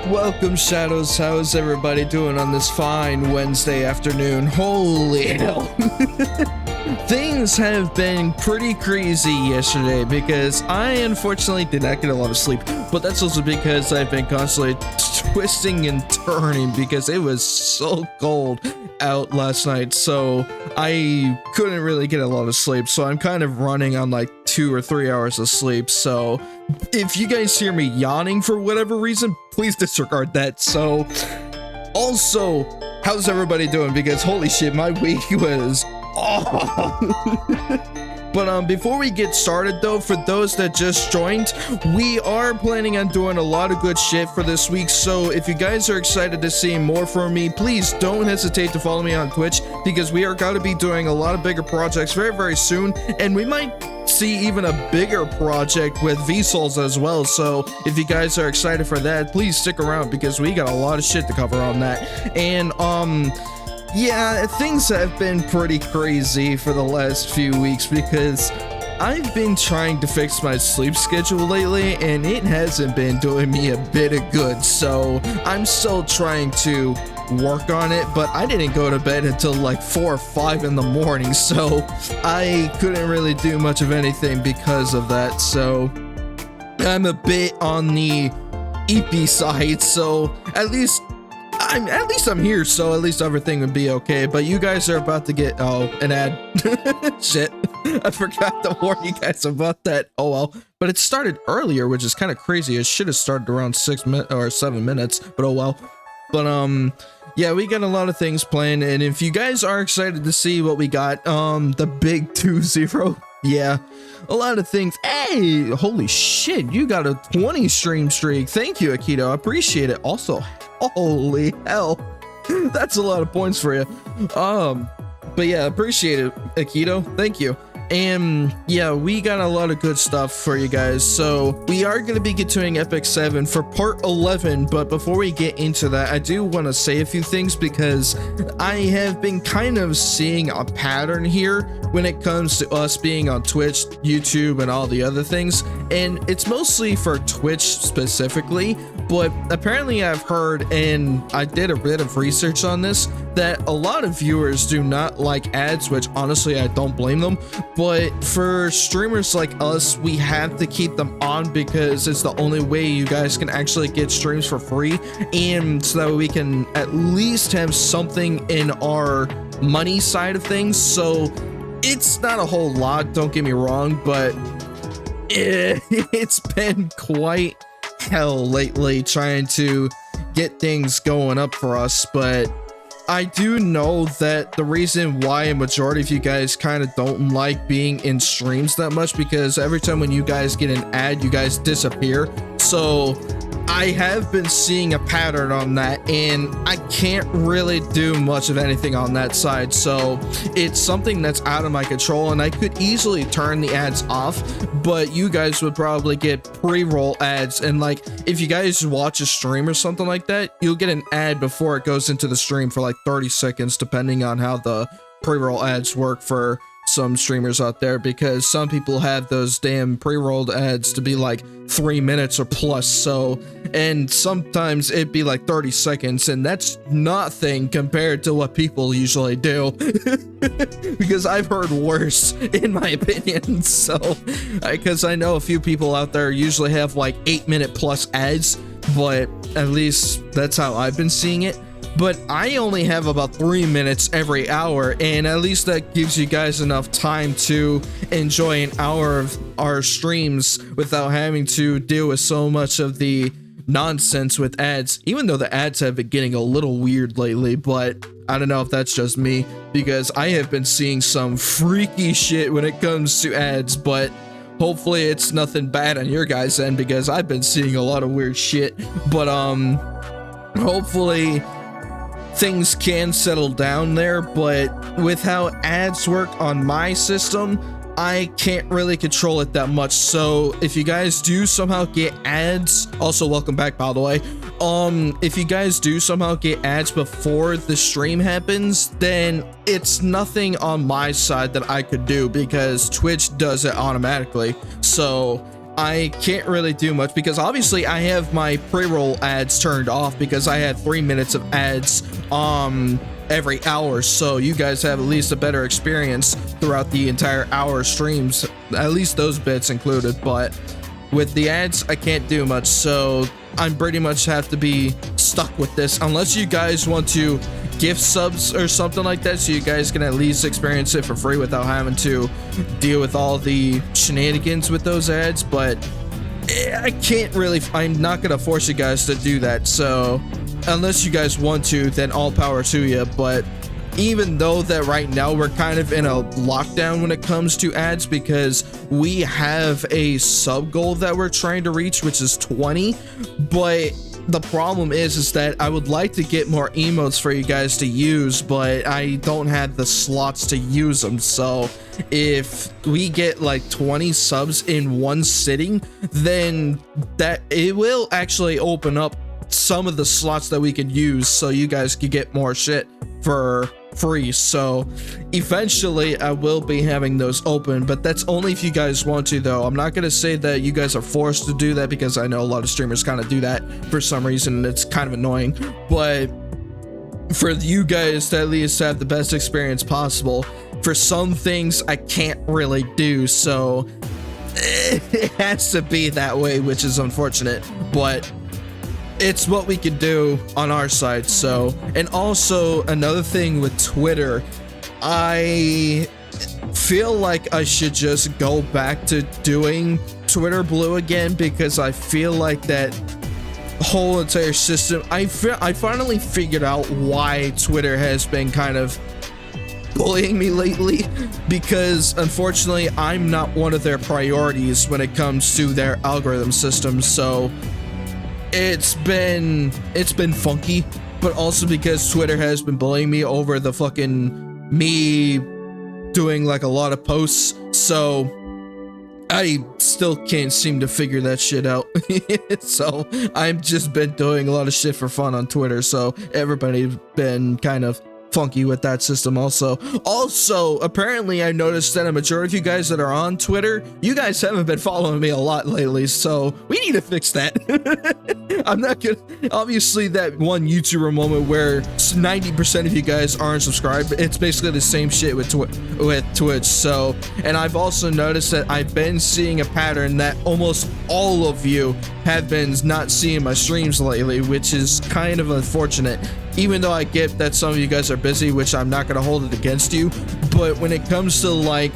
Welcome, Shadows. How's everybody doing on this fine Wednesday afternoon? Holy hell. Things have been pretty crazy yesterday because I unfortunately did not get a lot of sleep, but that's also because I've been constantly twisting and turning because it was so cold out last night, so I couldn't really get a lot of sleep, so I'm kind of running on like 2 or 3 hours of sleep. So if you guys hear me yawning for whatever reason, please disregard that. So also, how's everybody doing? Because holy shit, my week was But before we get started though, for those that just joined, we are planning on doing a lot of good shit for this week. So if you guys are excited to see more from me, please don't hesitate to follow me on Twitch, because we are going to be doing a lot of bigger projects very soon, and we might see even a bigger project with VSouls as well. So if you guys are excited for that, please stick around because we got a lot of shit to cover on that. And yeah, things have been pretty crazy for the last few weeks because I've been trying to fix my sleep schedule lately and it hasn't been doing me a bit of good. So I'm still trying to work on it, but I didn't go to bed until like 4 or 5 in the morning, so I couldn't really do much of anything because of that. So I'm a bit on the EP side, so at least I'm here, so at least everything would be okay. But you guys are about to get an ad. Shit, I forgot to warn you guys about that. Oh well, but it started earlier, which is kind of crazy. It should have started around 6 minutes or 7 minutes, but oh well. But yeah, we got a lot of things planned, and if you guys are excited to see what we got, the big 2-0, yeah, a lot of things. Hey, holy shit, you got a 20 stream streak. Thank you, Akito, I appreciate it. Also, holy hell, that's a lot of points for you. But yeah, appreciate it, Akito, thank you. And yeah, we got a lot of good stuff for you guys. So we are going to be continuing Epic 7 for part 11, but before we get into that, I do want to say a few things because I have been kind of seeing a pattern here when it comes to us being on Twitch, YouTube, and all the other things, and it's mostly for Twitch specifically. But apparently I've heard, and I did a bit of research on this, that a lot of viewers do not like ads, which honestly I don't blame them. But for streamers like us, we have to keep them on because it's the only way you guys can actually get streams for free, and so that we can at least have something in our money side of things. So it's not a whole lot, don't get me wrong, but it's been quite hell lately trying to get things going up for us, but I do know that the reason why a majority of you guys kind of don't like being in streams that much, because every time when you guys get an ad, you guys disappear. So I have been seeing a pattern on that, and I can't really do much of anything on that side. So it's something that's out of my control, and I could easily turn the ads off, but you guys would probably get pre-roll ads. And like, if you guys watch a stream or something like that, you'll get an ad before it goes into the stream for like 30 seconds, depending on how the pre-roll ads work for some streamers out there, because some people have those damn pre-rolled ads to be like 3 minutes or plus. So, and sometimes it'd be like 30 seconds, and that's nothing compared to what people usually do. Because I've heard worse, in my opinion. So, because I know a few people out there usually have like 8-minute plus ads, but at least that's how I've been seeing it. But I only have about 3 minutes every hour, and at least that gives you guys enough time to enjoy an hour of our streams without having to deal with so much of the nonsense with ads, even though the ads have been getting a little weird lately. But I don't know if that's just me, because I have been seeing some freaky shit when it comes to ads, but hopefully it's nothing bad on your guys' end, because I've been seeing a lot of weird shit. But hopefully things can settle down there. But with how ads work on my system, I can't really control it that much. So if you guys do somehow get ads, also welcome back, by the way, if you guys do somehow get ads before the stream happens, then it's nothing on my side that I could do, because Twitch does it automatically. So I can't really do much, because obviously I have my pre-roll ads turned off, because I had 3 minutes of ads every hour, so you guys have at least a better experience throughout the entire hour streams, at least those bits included. But with the ads, I can't do much, so I'm pretty much have to be stuck with this, unless you guys want to gift subs or something like that, so you guys can at least experience it for free without having to deal with all the shenanigans with those ads. But I can't really, I'm not gonna force you guys to do that, so unless you guys want to, then all power to you. But even though that right now we're kind of in a lockdown when it comes to ads, because we have a sub goal that we're trying to reach, which is 20, but the problem is that I would like to get more emotes for you guys to use, but I don't have the slots to use them. So if we get like 20 subs in one sitting, then that it will actually open up some of the slots that we could use, so you guys could get more shit for free. So eventually I will be having those open, but that's only if you guys want to, though. I'm not gonna say that you guys are forced to do that, because I know a lot of streamers kind of do that for some reason, and it's kind of annoying. But for you guys to at least have the best experience possible, for some things I can't really do, so it has to be that way, which is unfortunate, but it's what we can do on our side. So, and also another thing with Twitter, I feel like I should just go back to doing Twitter Blue again, because I feel like that whole entire system, I finally figured out why Twitter has been kind of bullying me lately, because unfortunately I'm not one of their priorities when it comes to their algorithm system. So it's been funky, but also because Twitter has been bullying me over the fucking me doing like a lot of posts, so I still can't seem to figure that shit out. So I've just been doing a lot of shit for fun on Twitter, so everybody's been kind of funky with that system also. Apparently I noticed that a majority of you guys that are on Twitter, you guys haven't been following me a lot lately, so we need to fix that. I'm not gonna, obviously that one YouTuber moment where 90% of you guys aren't subscribed, it's basically the same shit with Twitch. So, and I've also noticed that I've been seeing a pattern that almost all of you have been not seeing my streams lately, which is kind of unfortunate. Even though I get that some of you guys are busy, which I'm not going to hold it against you, but when it comes to like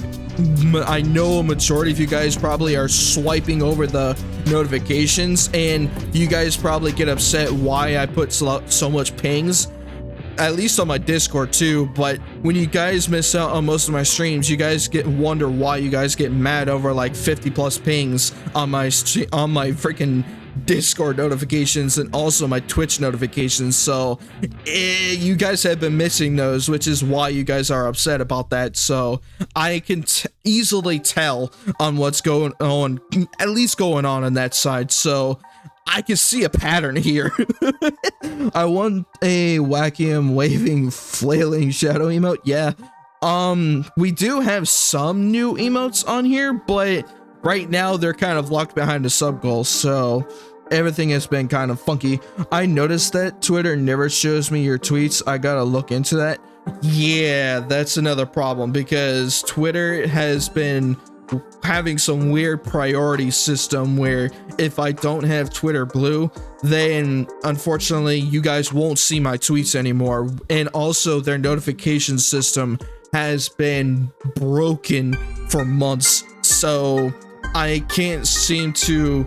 I know a majority of you guys probably are swiping over the notifications, and you guys probably get upset why I put so much pings, at least on my Discord too. But when you guys miss out on most of my streams, you guys wonder why you guys get mad over like 50 plus pings on my freaking Discord notifications and also my Twitch notifications. So you guys have been missing those, which is why you guys are upset about that. So I can easily tell on what's going on, at least going on that side. So I can see a pattern here. I want a Wackium waving flailing shadow emote. Yeah. We do have some new emotes on here, but right now they're kind of locked behind the sub goal, so everything has been kind of funky. I noticed that Twitter never shows me your tweets. I gotta look into that. Yeah, that's another problem because Twitter has been having some weird priority system where if I don't have Twitter Blue, then unfortunately you guys won't see my tweets anymore. And also their notification system has been broken for months, so I can't seem to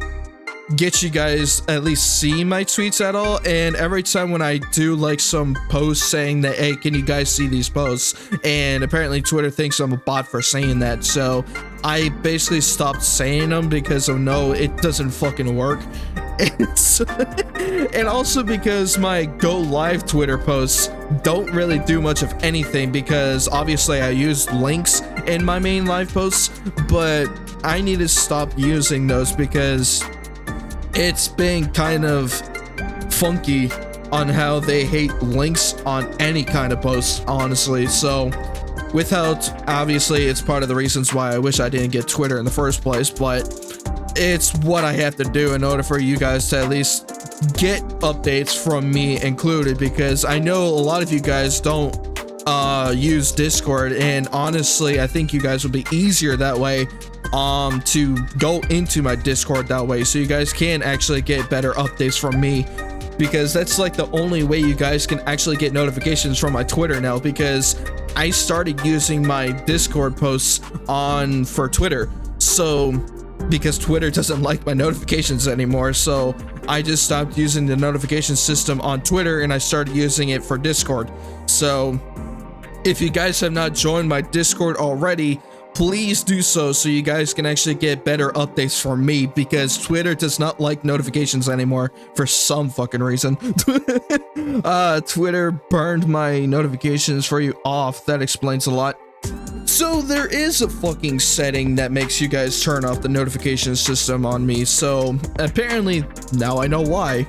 get you guys at least see my tweets at all. And every time when I do like some post saying that, hey, can you guys see these posts, and apparently Twitter thinks I'm a bot for saying that, so I basically stopped saying them because of no, it doesn't fucking work. And also because my go live Twitter posts don't really do much of anything, because obviously I use links in my main live posts, but I need to stop using those because it's been kind of funky on how they hate links on any kind of post, honestly. So without, obviously it's part of the reasons why I wish I didn't get Twitter in the first place, but it's what I have to do in order for you guys to at least get updates from me included, because I know a lot of you guys don't use Discord, and honestly I think you guys would be easier that way to go into my Discord that way, so you guys can actually get better updates from me, because that's like the only way you guys can actually get notifications from my Twitter now, because I started using my Discord posts for Twitter, so because Twitter doesn't like my notifications anymore, so I just stopped using the notification system on Twitter and I started using it for Discord. So if you guys have not joined my Discord already, please do so you guys can actually get better updates from me, because Twitter does not like notifications anymore for some fucking reason. Twitter burned my notifications for you off. That explains a lot. So there is a fucking setting that makes you guys turn off the notification system on me, so apparently now I know why.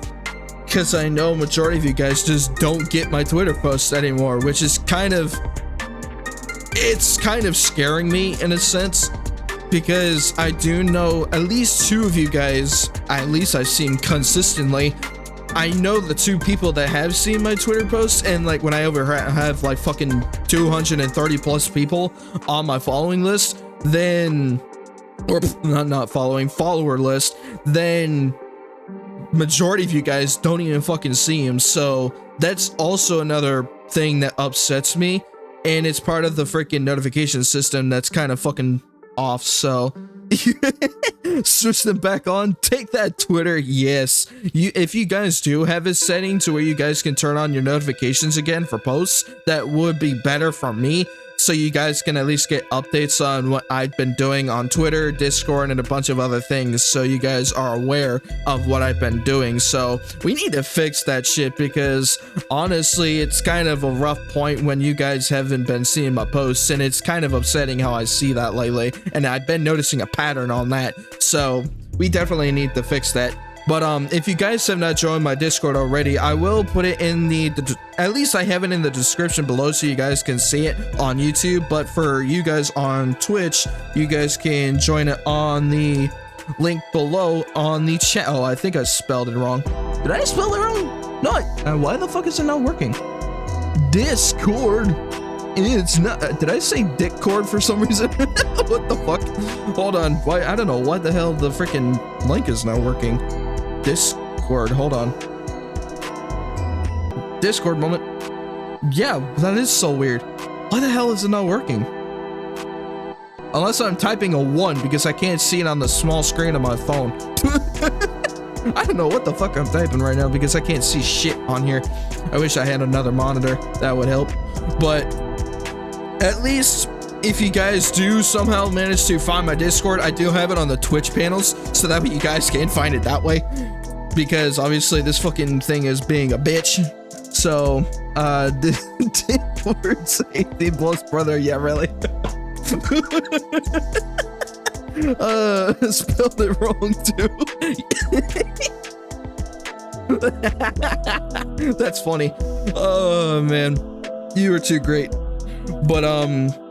Because I know majority of you guys just don't get my Twitter posts anymore, which is it's kind of scaring me in a sense, because I do know at least two of you guys, at least I've seen consistently. I know the two people that have seen my Twitter posts, and like when I have like fucking 230 plus people on my following list, then, or not following, follower list, then majority of you guys don't even fucking see him. So that's also another thing that upsets me, and it's part of the freaking notification system that's kind of fucking off. So switch them back on. Take that, Twitter. Yes, if you guys do have a setting to where you guys can turn on your notifications again for posts, that would be better for me, so you guys can at least get updates on what I've been doing on Twitter, Discord, and a bunch of other things, so you guys are aware of what I've been doing. So we need to fix that shit, because honestly it's kind of a rough point when you guys haven't been seeing my posts, and it's kind of upsetting how I see that lately, and I've been noticing a pattern on that, so we definitely need to fix that. But if you guys have not joined my Discord already, I will put it in at least I have it in the description below so you guys can see it on YouTube. But for you guys on Twitch, you guys can join it on the link below on the chat. Oh, I think I spelled it wrong. Did I spell it wrong? No. Why the fuck is it not working? Discord. It's not. Did I say Dickcord for some reason? What the fuck? Hold on. Why? I don't know. Why the hell the freaking link is not working? Discord, hold on. Discord moment. Yeah, that is so weird. Why the hell is it not working? Unless I'm typing a 1 because I can't see it on the small screen of my phone. I don't know what the fuck I'm typing right now because I can't see shit on here. I wish I had another monitor. That would help. But at least if you guys do somehow manage to find my Discord, I do have it on the Twitch panels, so that way you guys can find it that way. Because obviously this fucking thing is being a bitch. So, word safety blows brother, yeah, really. Spelled it wrong too. That's funny. Oh man, you were too great. But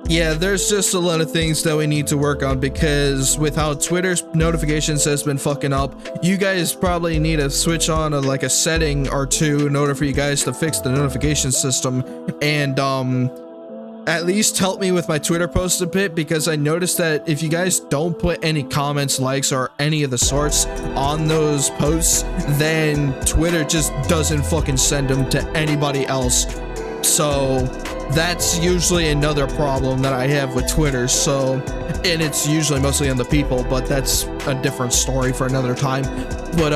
yeah, there's just a lot of things that we need to work on, because with how Twitter's notifications has been fucking up, you guys probably need to switch on like a setting or two in order for you guys to fix the notification system, and at least help me with my Twitter posts a bit, because I noticed that if you guys don't put any comments, likes, or any of the sorts on those posts, then Twitter just doesn't fucking send them to anybody else. So that's usually another problem that I have with Twitter. So, and it's usually mostly on the people, but that's a different story for another time. But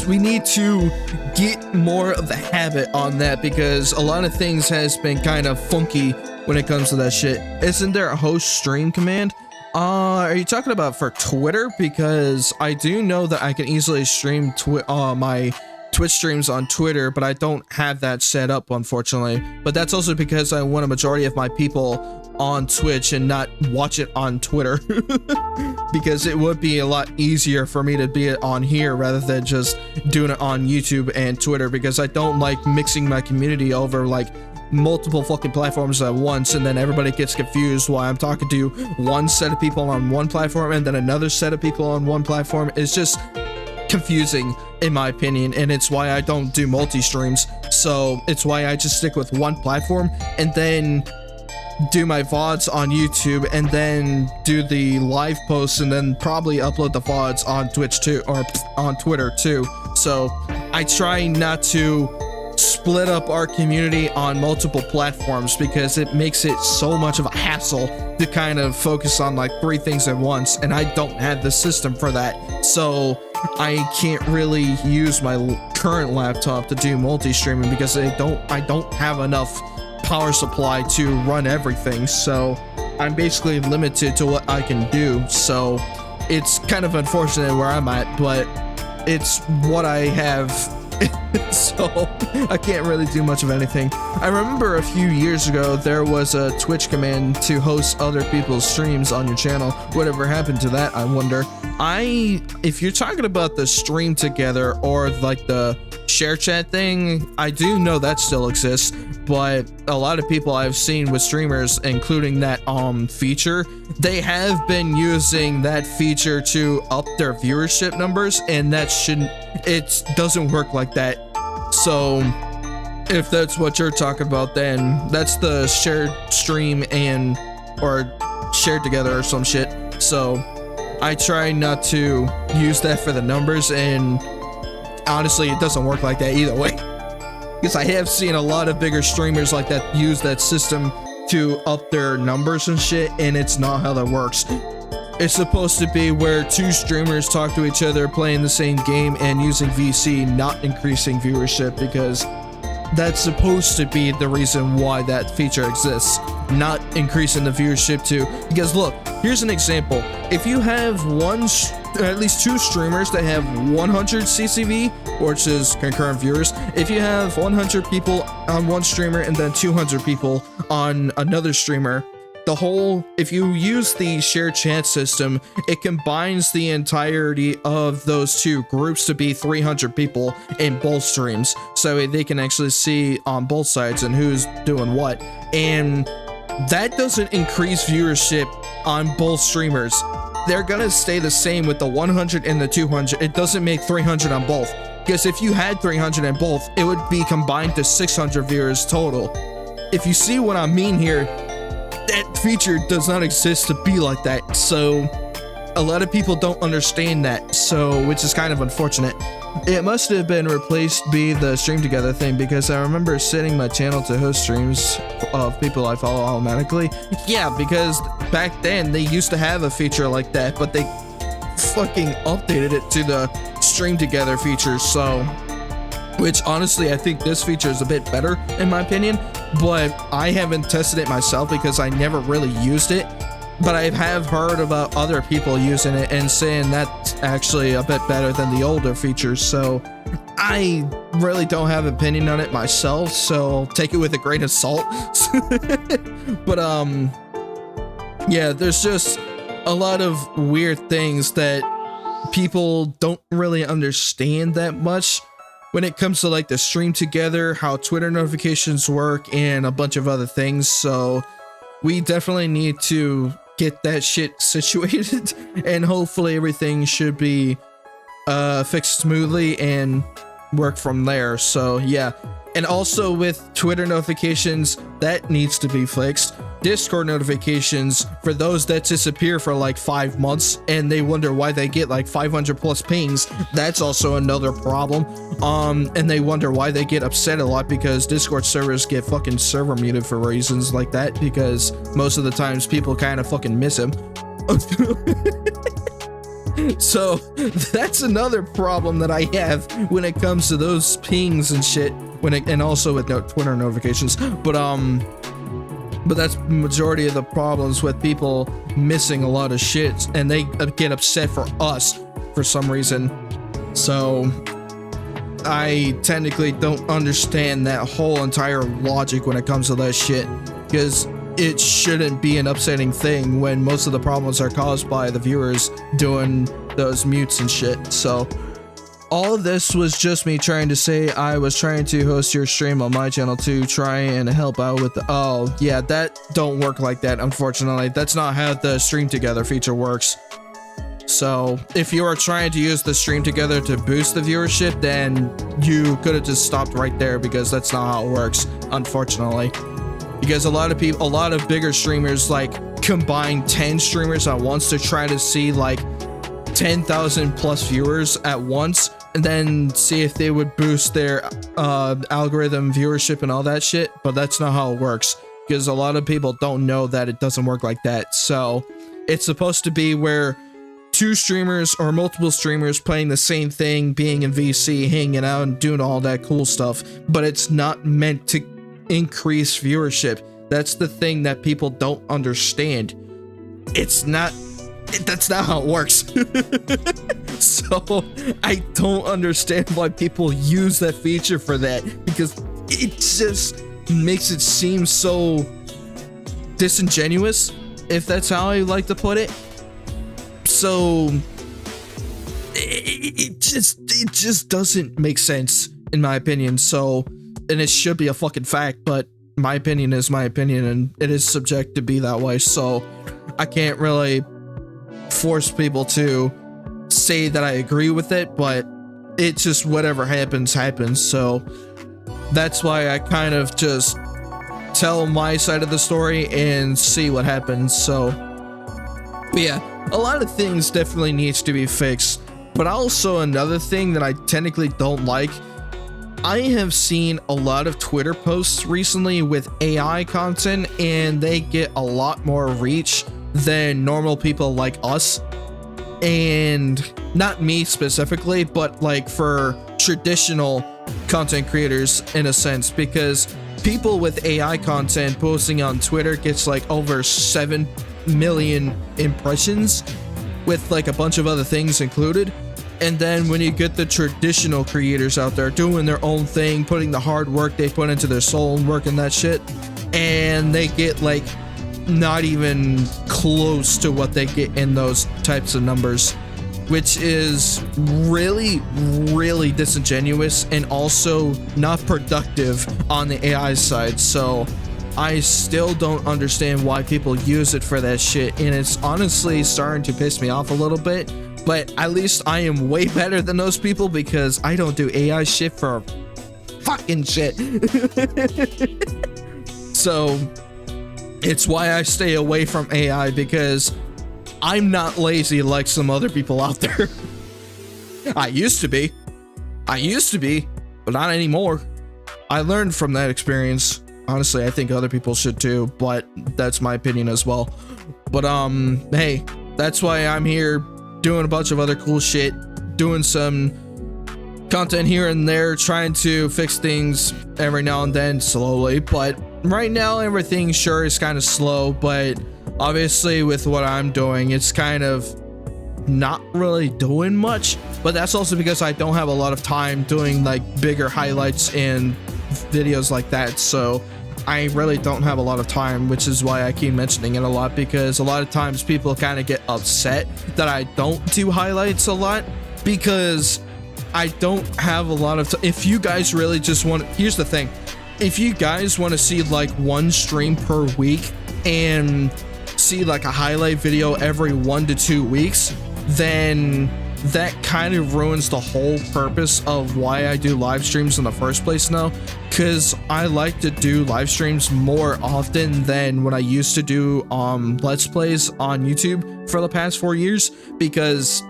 we need to get more of the habit on that, because a lot of things has been kind of funky when it comes to that shit. Isn't there a host stream command? Are you talking about for Twitter? Because I do know that I can easily stream my Twitch streams on Twitter, but I don't have that set up, unfortunately. But that's also because I want a majority of my people on Twitch and not watch it on Twitter. Because it would be a lot easier for me to be on here rather than just doing it on YouTube and Twitter, because I don't like mixing my community over like multiple fucking platforms at once, and then everybody gets confused why I'm talking to one set of people on one platform and then another set of people on one platform. It's just confusing in my opinion, and it's why I don't do multi-streams. So it's why I just stick with one platform and then do my VODs on YouTube, and then do the live posts, and then probably upload the VODs on Twitch too, or on Twitter too. So I try not to split up our community on multiple platforms, because it makes it so much of a hassle to kind of focus on like 3 things at once, and I don't have the system for that. So I can't really use my current laptop to do multi-streaming, because I don't have enough power supply to run everything. So I'm basically limited to what I can do. So it's kind of unfortunate where I'm at, but it's what I have. So I can't really do much of anything. I remember a few years ago there was a Twitch command to host other people's streams on your channel. Whatever happened to that, I wonder. If you're talking about the stream together or like the share chat thing, I do know that still exists, but a lot of people I've seen with streamers, including that feature, they have been using that feature to up their viewership numbers, and it doesn't work like that. So if that's what you're talking about, then that's the shared stream or shared together or some shit. So I try not to use that for the numbers, and honestly it doesn't work like that either way, because I have seen a lot of bigger streamers like that use that system to up their numbers and shit, and it's not how that works. It's supposed to be where 2 streamers talk to each other playing the same game and using VC, not increasing viewership, because that's supposed to be the reason why that feature exists, not increasing the viewership too. Because look, here's an example. If you have at least 2 streamers that have 100 CCV, which is concurrent viewers, if you have 100 people on one streamer and then 200 people on another streamer, if you use the shared chat system, it combines the entirety of those 2 groups to be 300 people in both streams, so they can actually see on both sides and who's doing what. And that doesn't increase viewership on both streamers. They're gonna stay the same with the 100 and the 200. It doesn't make 300 on both, because if you had 300 on both, it would be combined to 600 viewers total. If you see what I mean here, that feature does not exist to be like that. So a lot of people don't understand that, so which is kind of unfortunate. It must have been replaced by the stream together thing, because I remember setting my channel to host streams of people I follow automatically. Yeah, because back then they used to have a feature like that, but they fucking updated it to the stream together feature. So, which honestly I think this feature is a bit better in my opinion, but I haven't tested it myself because I never really used it. But I have heard about other people using it and saying that's actually a bit better than the older features. So I really don't have an opinion on it myself, so take it with a grain of salt. But yeah, there's just a lot of weird things that people don't really understand that much when it comes to like the stream together, how Twitter notifications work, and a bunch of other things. So we definitely need to get that shit situated, and hopefully everything should be fixed smoothly and work from there. So yeah, and also with Twitter notifications, that needs to be fixed. Discord notifications, for those that disappear for like 5 months and they wonder why they get like 500 plus pings, that's also another problem. And they wonder why they get upset a lot, because Discord servers get fucking server muted for reasons like that, because most of the times people kind of fucking miss him. So that's another problem that I have when it comes to those pings and shit, and also with Twitter notifications. But that's majority of the problems with people missing a lot of shit, and they get upset for us for some reason. So I technically don't understand that whole entire logic when it comes to that shit, because it shouldn't be an upsetting thing when most of the problems are caused by the viewers doing those mutes and shit. So all of this was just me trying to say I was trying to host your stream on my channel to try and help out with the— oh yeah, that don't work like that, unfortunately. That's not how the stream together feature works. So if you are trying to use the stream together to boost the viewership, then you could have just stopped right there, because that's not how it works, unfortunately. Because a lot of bigger streamers like combine 10 streamers at once to try to see like 10,000 plus viewers at once, and then see if they would boost their algorithm viewership and all that shit. But that's not how it works, because a lot of people don't know that it doesn't work like that. So it's supposed to be where 2 streamers or multiple streamers playing the same thing, being in VC, hanging out and doing all that cool stuff, but it's not meant to increase viewership. That's the thing that people don't understand. It's not— that's not how it works. So I don't understand why people use that feature for that, because it just makes it seem so disingenuous, if that's how I like to put it. So it just doesn't make sense in my opinion. So, and it should be a fucking fact, but my opinion is my opinion, and it is subject to be that way. So I can't really force people to say that I agree with it, but it's just whatever happens. So that's why I kind of just tell my side of the story and see what happens. So but yeah, a lot of things definitely needs to be fixed. But also another thing that I technically don't like, I have seen a lot of Twitter posts recently with AI content, and they get a lot more reach than normal people like us. And not me specifically, but like for traditional content creators in a sense, because people with AI content posting on Twitter gets like over 7 million impressions with like a bunch of other things included. And then when you get the traditional creators out there doing their own thing, putting the hard work they put into their soul and work and that shit, and they get like not even close to what they get in those types of numbers, which is really, really disingenuous and also not productive on the AI side. So I still don't understand why people use it for that shit, and it's honestly starting to piss me off a little bit. But at least I am way better than those people, because I don't do AI shit for fucking shit. So it's why I stay away from AI, because I'm not lazy like some other people out there. I used to be, but not anymore. I learned from that experience. Honestly, I think other people should too, but that's my opinion as well. But hey, that's why I'm here doing a bunch of other cool shit, doing some content here and there, trying to fix things every now and then slowly. But right now everything sure is kind of slow, but obviously with what I'm doing, it's kind of not really doing much. But that's also because I don't have a lot of time doing like bigger highlights and videos like that, so I really don't have a lot of time, which is why I keep mentioning it a lot, because a lot of times people kind of get upset that I don't do highlights a lot because I don't have a lot of time. If you guys really just want, here's the thing, if you guys want to see like one stream per week and see like a highlight video every 1 to 2 weeks, then that kind of ruins the whole purpose of why I do live streams in the first place now, because I like to do live streams more often than when I used to do let's plays on YouTube for the past 4 years, because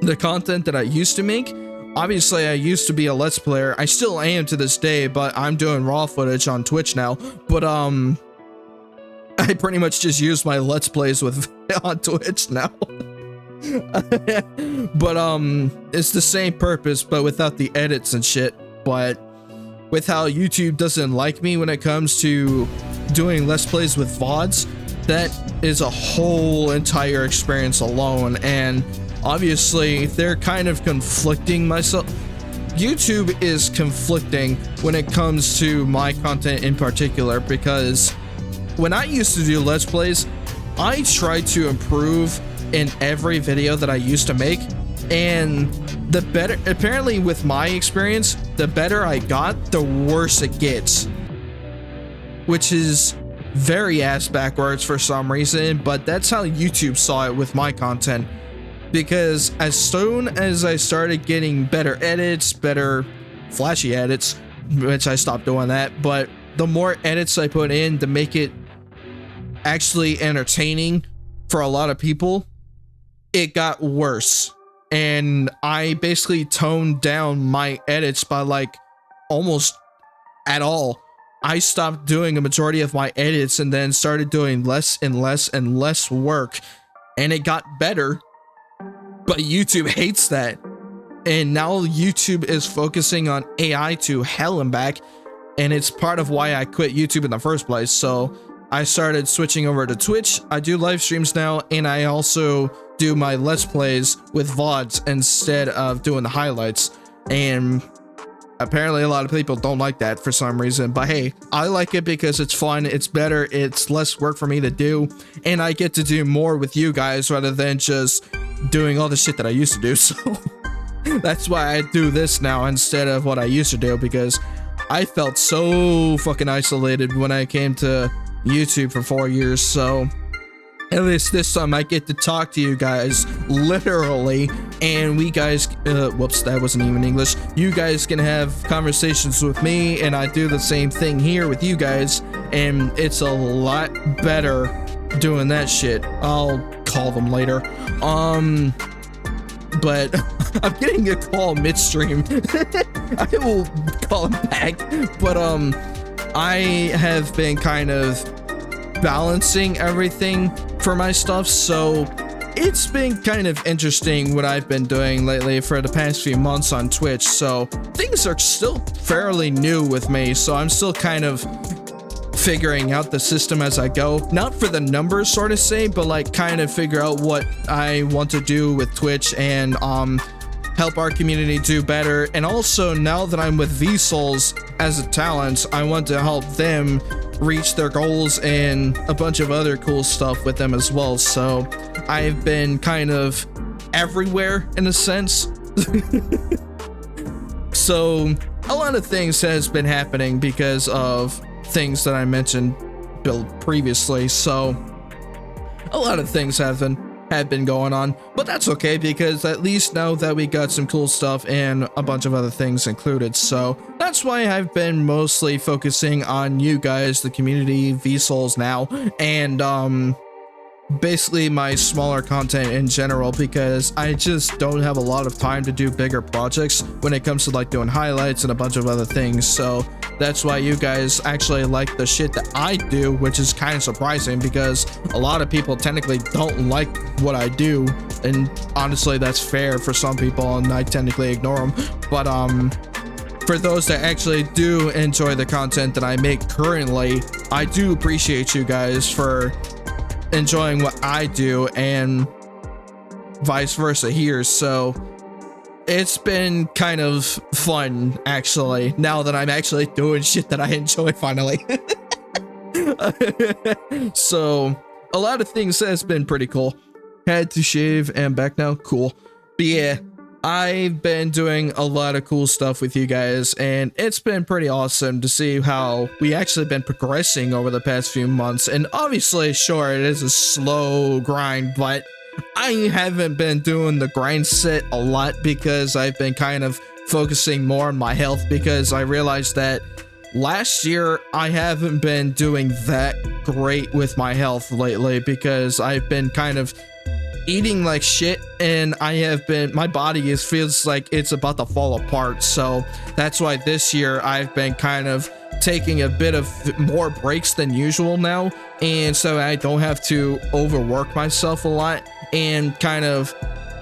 the content that I used to make, obviously I used to be a let's player, I still am to this day, but I'm doing raw footage on Twitch now. But I pretty much just use my let's plays with on Twitch now. But it's the same purpose but without the edits and shit. But with how YouTube doesn't like me when it comes to doing let's plays with VODs, that is a whole entire experience alone, and obviously they're kind of conflicting myself. YouTube is conflicting when it comes to my content in particular, because when I used to do let's plays, I tried to improve in every video that I used to make, and the better, apparently with my experience, the better I got, the worse it gets, which is very ass backwards for some reason, but that's how YouTube saw it with my content. Because as soon as I started getting better edits, better flashy edits, which I stopped doing that, but the more edits I put in to make it actually entertaining for a lot of people, it got worse. And I basically toned down my edits by like almost at all. I stopped doing a majority of my edits and then started doing less and less and less work, and it got better. But YouTube hates that, and now YouTube is focusing on AI to hell and back, and it's part of why I quit YouTube in the first place. So I started switching over to Twitch. I do live streams now, and I also do my let's plays with VODs instead of doing the highlights, and apparently a lot of people don't like that for some reason, but hey, I like it because it's fun, it's better, it's less work for me to do, and I get to do more with you guys rather than just doing all the shit that I used to do. So that's why I do this now instead of what I used to do, because I felt so fucking isolated when I came to YouTube for 4 years. So at least this time I get to talk to you guys literally, and we guys whoops, that wasn't even English. You guys can have conversations with me, and I do the same thing here with you guys, and it's a lot better doing that shit. I'll call them later. But I'm getting a call midstream. I will call him back. But I have been kind of balancing everything for my stuff, so it's been kind of interesting what I've been doing lately for the past few months on Twitch. So things are still fairly new with me, so I'm still kind of figuring out the system as I go. Not for the numbers sort of say, but like kind of figure out what I want to do with Twitch and help our community do better. And also, now that I'm with Vsouls as a talent, I want to help them reach their goals and a bunch of other cool stuff with them as well. So I've been kind of everywhere in a sense. So a lot of things has been happening because of things that I mentioned previously. So a lot of things have been going on, but that's okay, because at least now that we got some cool stuff and a bunch of other things included. So that's why I've been mostly focusing on you guys, the community, Vsouls now, and basically my smaller content in general, because I just don't have a lot of time to do bigger projects when it comes to like doing highlights and a bunch of other things. So that's why you guys actually like the shit that I do, which is kind of surprising because a lot of people technically don't like what I do, and honestly that's fair for some people and I technically ignore them. But for those that actually do enjoy the content that I make currently, I do appreciate you guys for enjoying what I do and vice versa here. So it's been kind of fun actually, now that I'm actually doing shit that I enjoy finally. So a lot of things has been pretty cool. Had to shave and back now, cool. But yeah, I've been doing a lot of cool stuff with you guys, and it's been pretty awesome to see how we actually been progressing over the past few months. And obviously, sure, it is a slow grind, but I haven't been doing the grind set a lot because I've been kind of focusing more on my health, because I realized that last year I haven't been doing that great with my health lately because I've been kind of eating like shit, and my body feels like it's about to fall apart. So that's why this year I've been kind of taking a bit of more breaks than usual now, and so I don't have to overwork myself a lot and kind of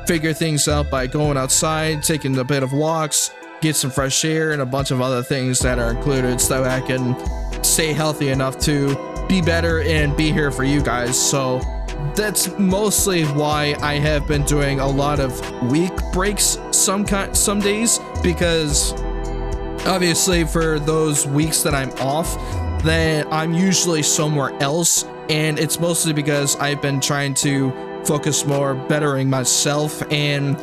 figure things out by going outside, taking a bit of walks, get some fresh air, and a bunch of other things that are included so I can stay healthy enough to be better and be here for you guys. So that's mostly why I have been doing a lot of week breaks some days, because obviously for those weeks that I'm off, then I'm usually somewhere else, and it's mostly because I've been trying to focus more bettering myself and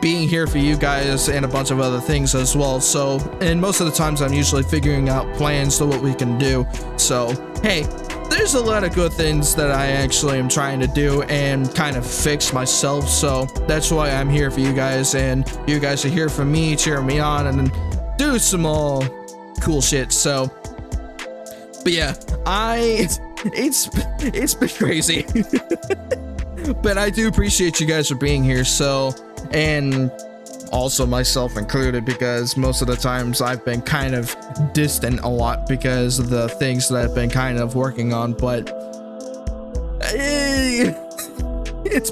being here for you guys and a bunch of other things as well. So, and most of the times I'm usually figuring out plans to what we can do. So hey, there's a lot of good things that I actually am trying to do and kind of fix myself. So that's why I'm here for you guys, and you guys are here for me, cheering me on and do some all cool shit. So, but yeah, it's been crazy. But I do appreciate you guys for being here. So, and also myself included, because most of the times I've been kind of distant a lot because of the things that I've been kind of working on. But it's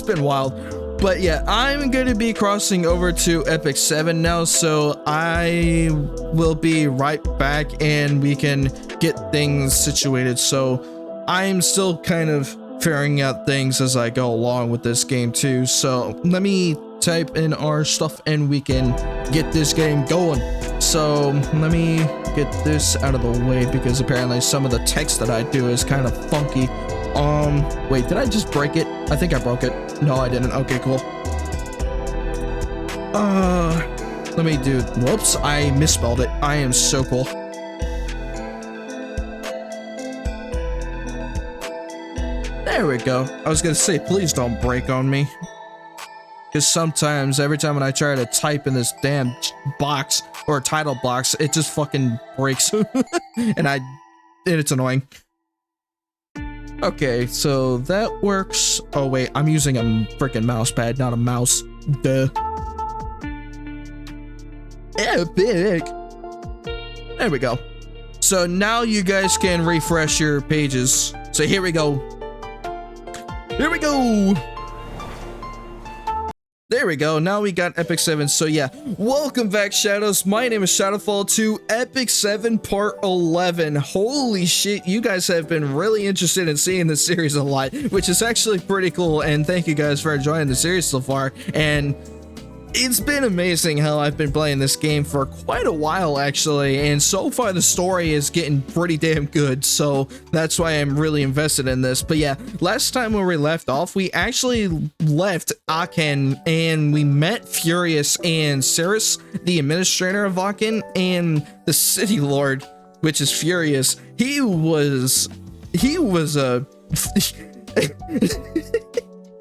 been wild. But yeah, I'm going to be crossing over to Epic 7 now, so I will be right back and we can get things situated. So I'm still kind of figuring out things as I go along with this game too. So let me type in our stuff and we can get this game going. So let me get this out of the way because apparently some of the text that I do is kind of funky. Wait, did I just break it? I think I broke it. No, I didn't. Okay, cool. Let me do, whoops, I misspelled it. I am so cool. There we go. I was gonna say, please don't break on me. Because sometimes, every time when I try to type in this damn box, or title box, it just fucking breaks. and it's annoying. Okay, so that works. Oh wait, I'm using a freaking mouse pad, not a mouse. Duh. Epic. There we go. So now you guys can refresh your pages. So here we go. Here we go. There we go. Now we got Epic 7. So yeah, welcome back, Shadows. My name is ShadowFall to Epic 7 Part 11. Holy shit, you guys have been really interested in seeing this series a lot, which is actually pretty cool. And thank you guys for enjoying the series so far. And it's been amazing how I've been playing this game for quite a while, actually, and so far the story is getting pretty damn good, so that's why I'm really invested in this. But yeah, last time when we left off, we actually left Aachen, and we met Furious and Cirrus, the administrator of Aachen, and the Citylord, which is Furious. He was a...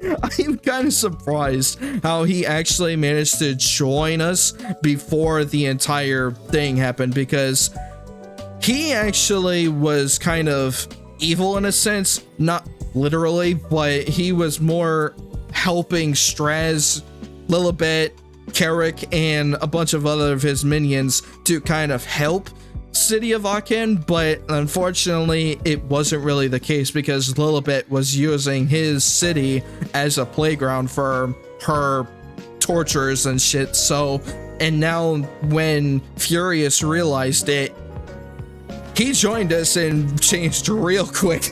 I'm kind of surprised how he actually managed to join us before the entire thing happened, because he actually was kind of evil in a sense. Not literally, but he was more helping Straz, Lilibet, Carrick, and a bunch of other of his minions to kind of help City of Aachen, but unfortunately it wasn't really the case because Lilibet was using his city as a playground for her torturers and shit. So, and now when Furious realized it, he joined us and changed real quick.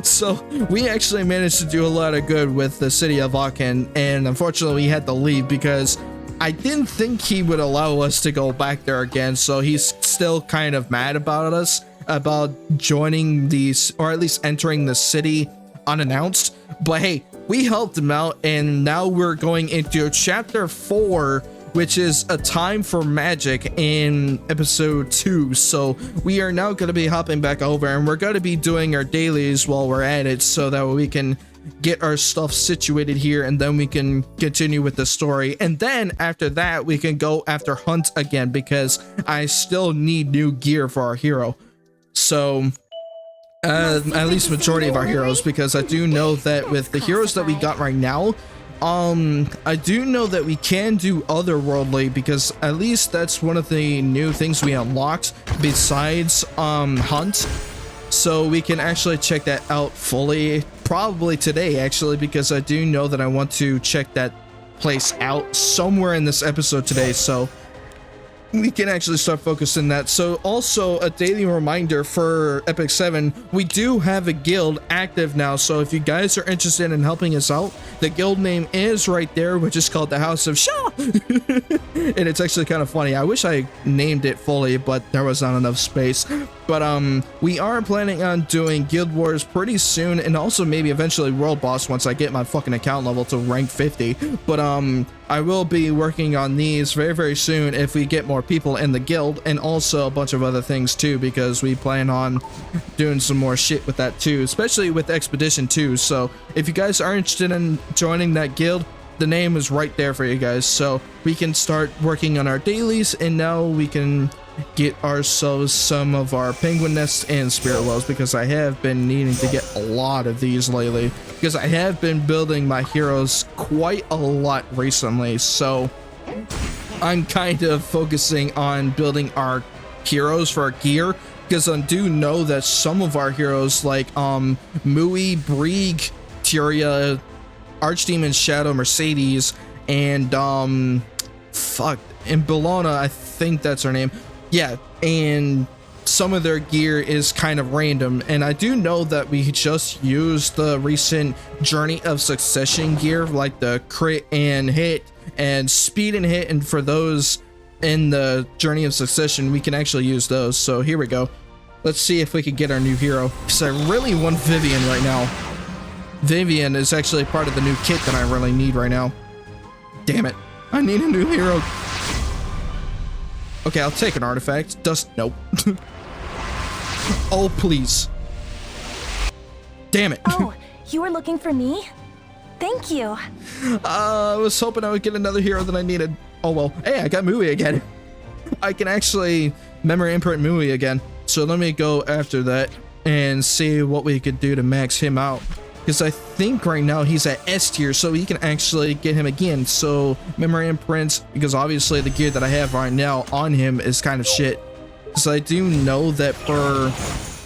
So we actually managed to do a lot of good with the City of Aachen, and unfortunately we had to leave because I didn't think he would allow us to go back there again. So he's still kind of mad about us, about joining these, or at least entering the city unannounced. But hey, we helped him out, and now we're going into chapter 4, which is a time for magic in episode 2. So we are now going to be hopping back over, and we're going to be doing our dailies while we're at it so that we can get our stuff situated here, and then we can continue with the story. And then after that we can go after Hunt again because I still need new gear for our hero. So at least majority of our heroes, because I do know that with the heroes that we got right now, I do know that we can do otherworldly, because at least that's one of the new things we unlocked besides Hunt. So we can actually check that out fully, probably today actually, because I do know that I want to check that place out somewhere in this episode today, so we can actually start focusing that. So also a daily reminder for Epic 7, we do have a guild active now, so if you guys are interested in helping us out, the guild name is right there, which is called the House of Shaw. And it's actually kind of funny. I wish I named it fully, but there was not enough space. But we are planning on doing Guild Wars pretty soon, and also maybe eventually World Boss once I get my fucking account level to rank 50. But I will be working on these very, very soon if we get more people in the guild, and also a bunch of other things too, because we plan on doing some more shit with that too, especially with Expedition 2. So if you guys are interested in joining that guild, the name is right there for you guys, so we can start working on our dailies, and now we can get ourselves some of our penguin nests and spirit wells, because I have been needing to get a lot of these lately, because I have been building my heroes quite a lot recently. So I'm kind of focusing on building our heroes for our gear, because I do know that some of our heroes like Mui, Brieg, Tyria, Archdemon, Shadow, Mercedes, and fuck, and Bellona, I think that's her name. Yeah, and some of their gear is kind of random, and I do know that we just used the recent Journey of Succession gear, like the crit and hit and speed and hit, and for those in the Journey of Succession we can actually use those. So here we go, let's see if we can get our new hero, because I really want Vivian right now. Vivian is actually part of the new kit that I really need right now. Damn it, I need a new hero. Okay, I'll take an artifact. Dust, nope. Oh, please. Damn it. Oh, you were looking for me? Thank you. I was hoping I would get another hero that I needed. Oh well. Hey, I got Mui again. I can actually memory imprint Mui again. So let me go after that and see what we could do to max him out, because I think right now he's at S tier, so you can actually get him again. So memory imprints, because obviously the gear that I have right now on him is kind of shit. So I do know that for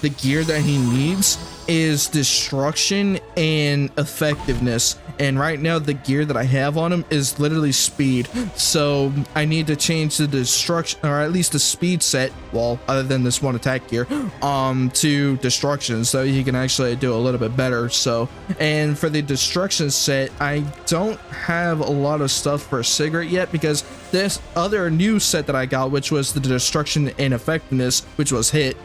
the gear that he needs is destruction and effectiveness, and right now the gear that I have on him is literally speed. So I need to change the destruction, or at least the speed set, well, other than this one attack gear, to destruction, so he can actually do a little bit better. So, and for the destruction set, I don't have a lot of stuff for Sigrid yet, because this other new set that I got, which was the destruction and effectiveness, which was hit,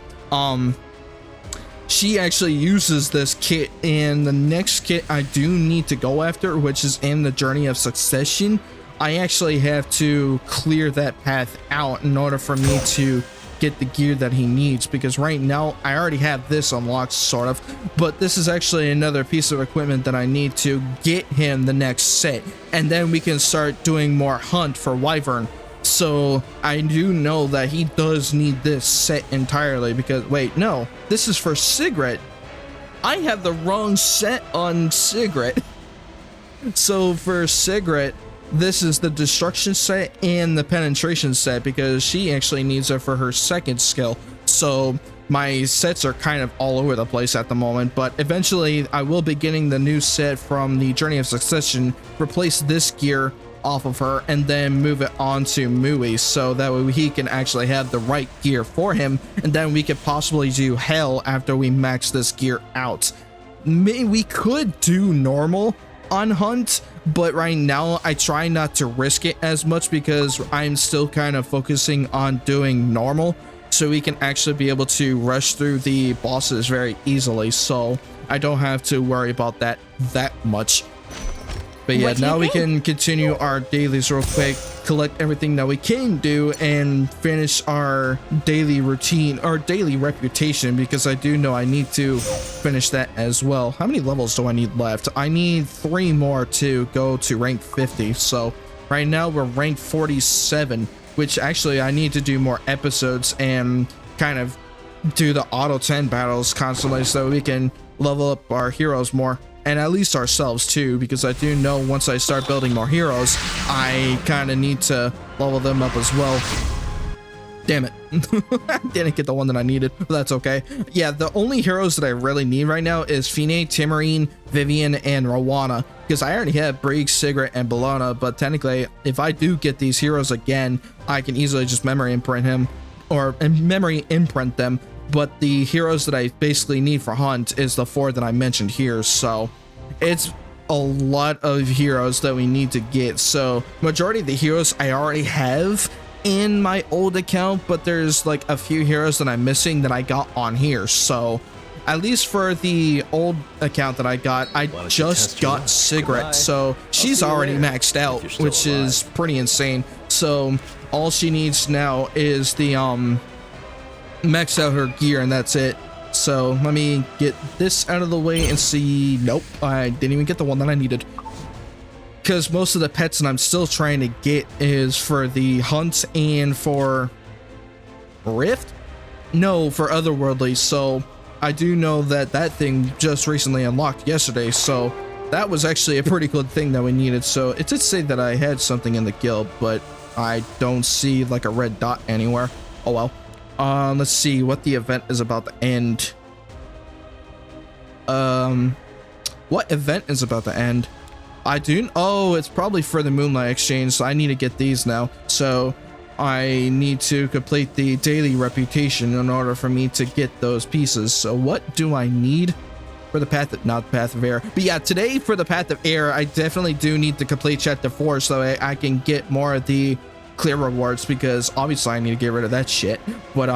she actually uses this kit, and the next kit I do need to go after, which is in the Journey of Succession, I actually have to clear that path out in order for me to get the gear that he needs, because right now I already have this unlocked sort of, but this is actually another piece of equipment that I need to get him the next set, and then we can start doing more hunt for Wyvern. So I do know that he does need this set entirely, because wait, no, this is for Sigrid. I have the wrong set on Sigrid. So for Sigrid, this is the destruction set and the penetration set because she actually needs it for her second skill. So my sets are kind of all over the place at the moment, but eventually I will be getting the new set from the Journey of Succession, replace this gear off of her, and then move it on to Mui, so that way he can actually have the right gear for him, and then we could possibly do Hell after we max this gear out. We could do normal on Hunt, but right now I try not to risk it as much because I'm still kind of focusing on doing normal, so we can actually be able to rush through the bosses very easily, so I don't have to worry about that much. But yeah, now we can continue our dailies real quick, collect everything that we can do, and finish our daily routine, our daily reputation, because I do know I need to finish that as well. How many levels do I need left? I need 3 more to go to rank 50. So right now we're rank 47, which actually I need to do more episodes and kind of do the auto 10 battles constantly so we can level up our heroes more. And at least ourselves too, because I do know once I start building more heroes, I kind of need to level them up as well. Damn it. I didn't get the one that I needed, but that's okay. Yeah, the only heroes that I really need right now is Fine, Timarine, Vivian, and Rowana, because I already have Briggs, Sigrid, and Bellona, but technically, if I do get these heroes again, I can easily just memory imprint him, or memory imprint them. But the heroes that I basically need for Hunt is the 4 that I mentioned here, so it's a lot of heroes that we need to get. So majority of the heroes I already have in my old account, but there's like a few heroes that I'm missing that I got on here. So at least for the old account that I got, I just got Sigrid, so she's already maxed out, which is pretty insane. So all she needs now is the max out her gear, and that's it. So let me get this out of the way and see. Nope, I didn't even get the one that I needed, because most of the pets that I'm still trying to get is for the Hunt and for Rift, no, for Otherworldly. So I do know that that thing just recently unlocked yesterday, so that was actually a pretty good thing that we needed. So it did say that I had something in the guild, but I don't see like a red dot anywhere. Oh well. Let's see what the event is about to end. What event is about to end? Oh, it's probably for the Moonlight Exchange, so I need to get these now. So I need to complete the daily reputation in order for me to get those pieces. So what do I need for the Path of, not Path of Air, but yeah, today for the Path of Air, I definitely do need to complete chapter 4 so I can get more of the clear rewards, because obviously I need to get rid of that shit. But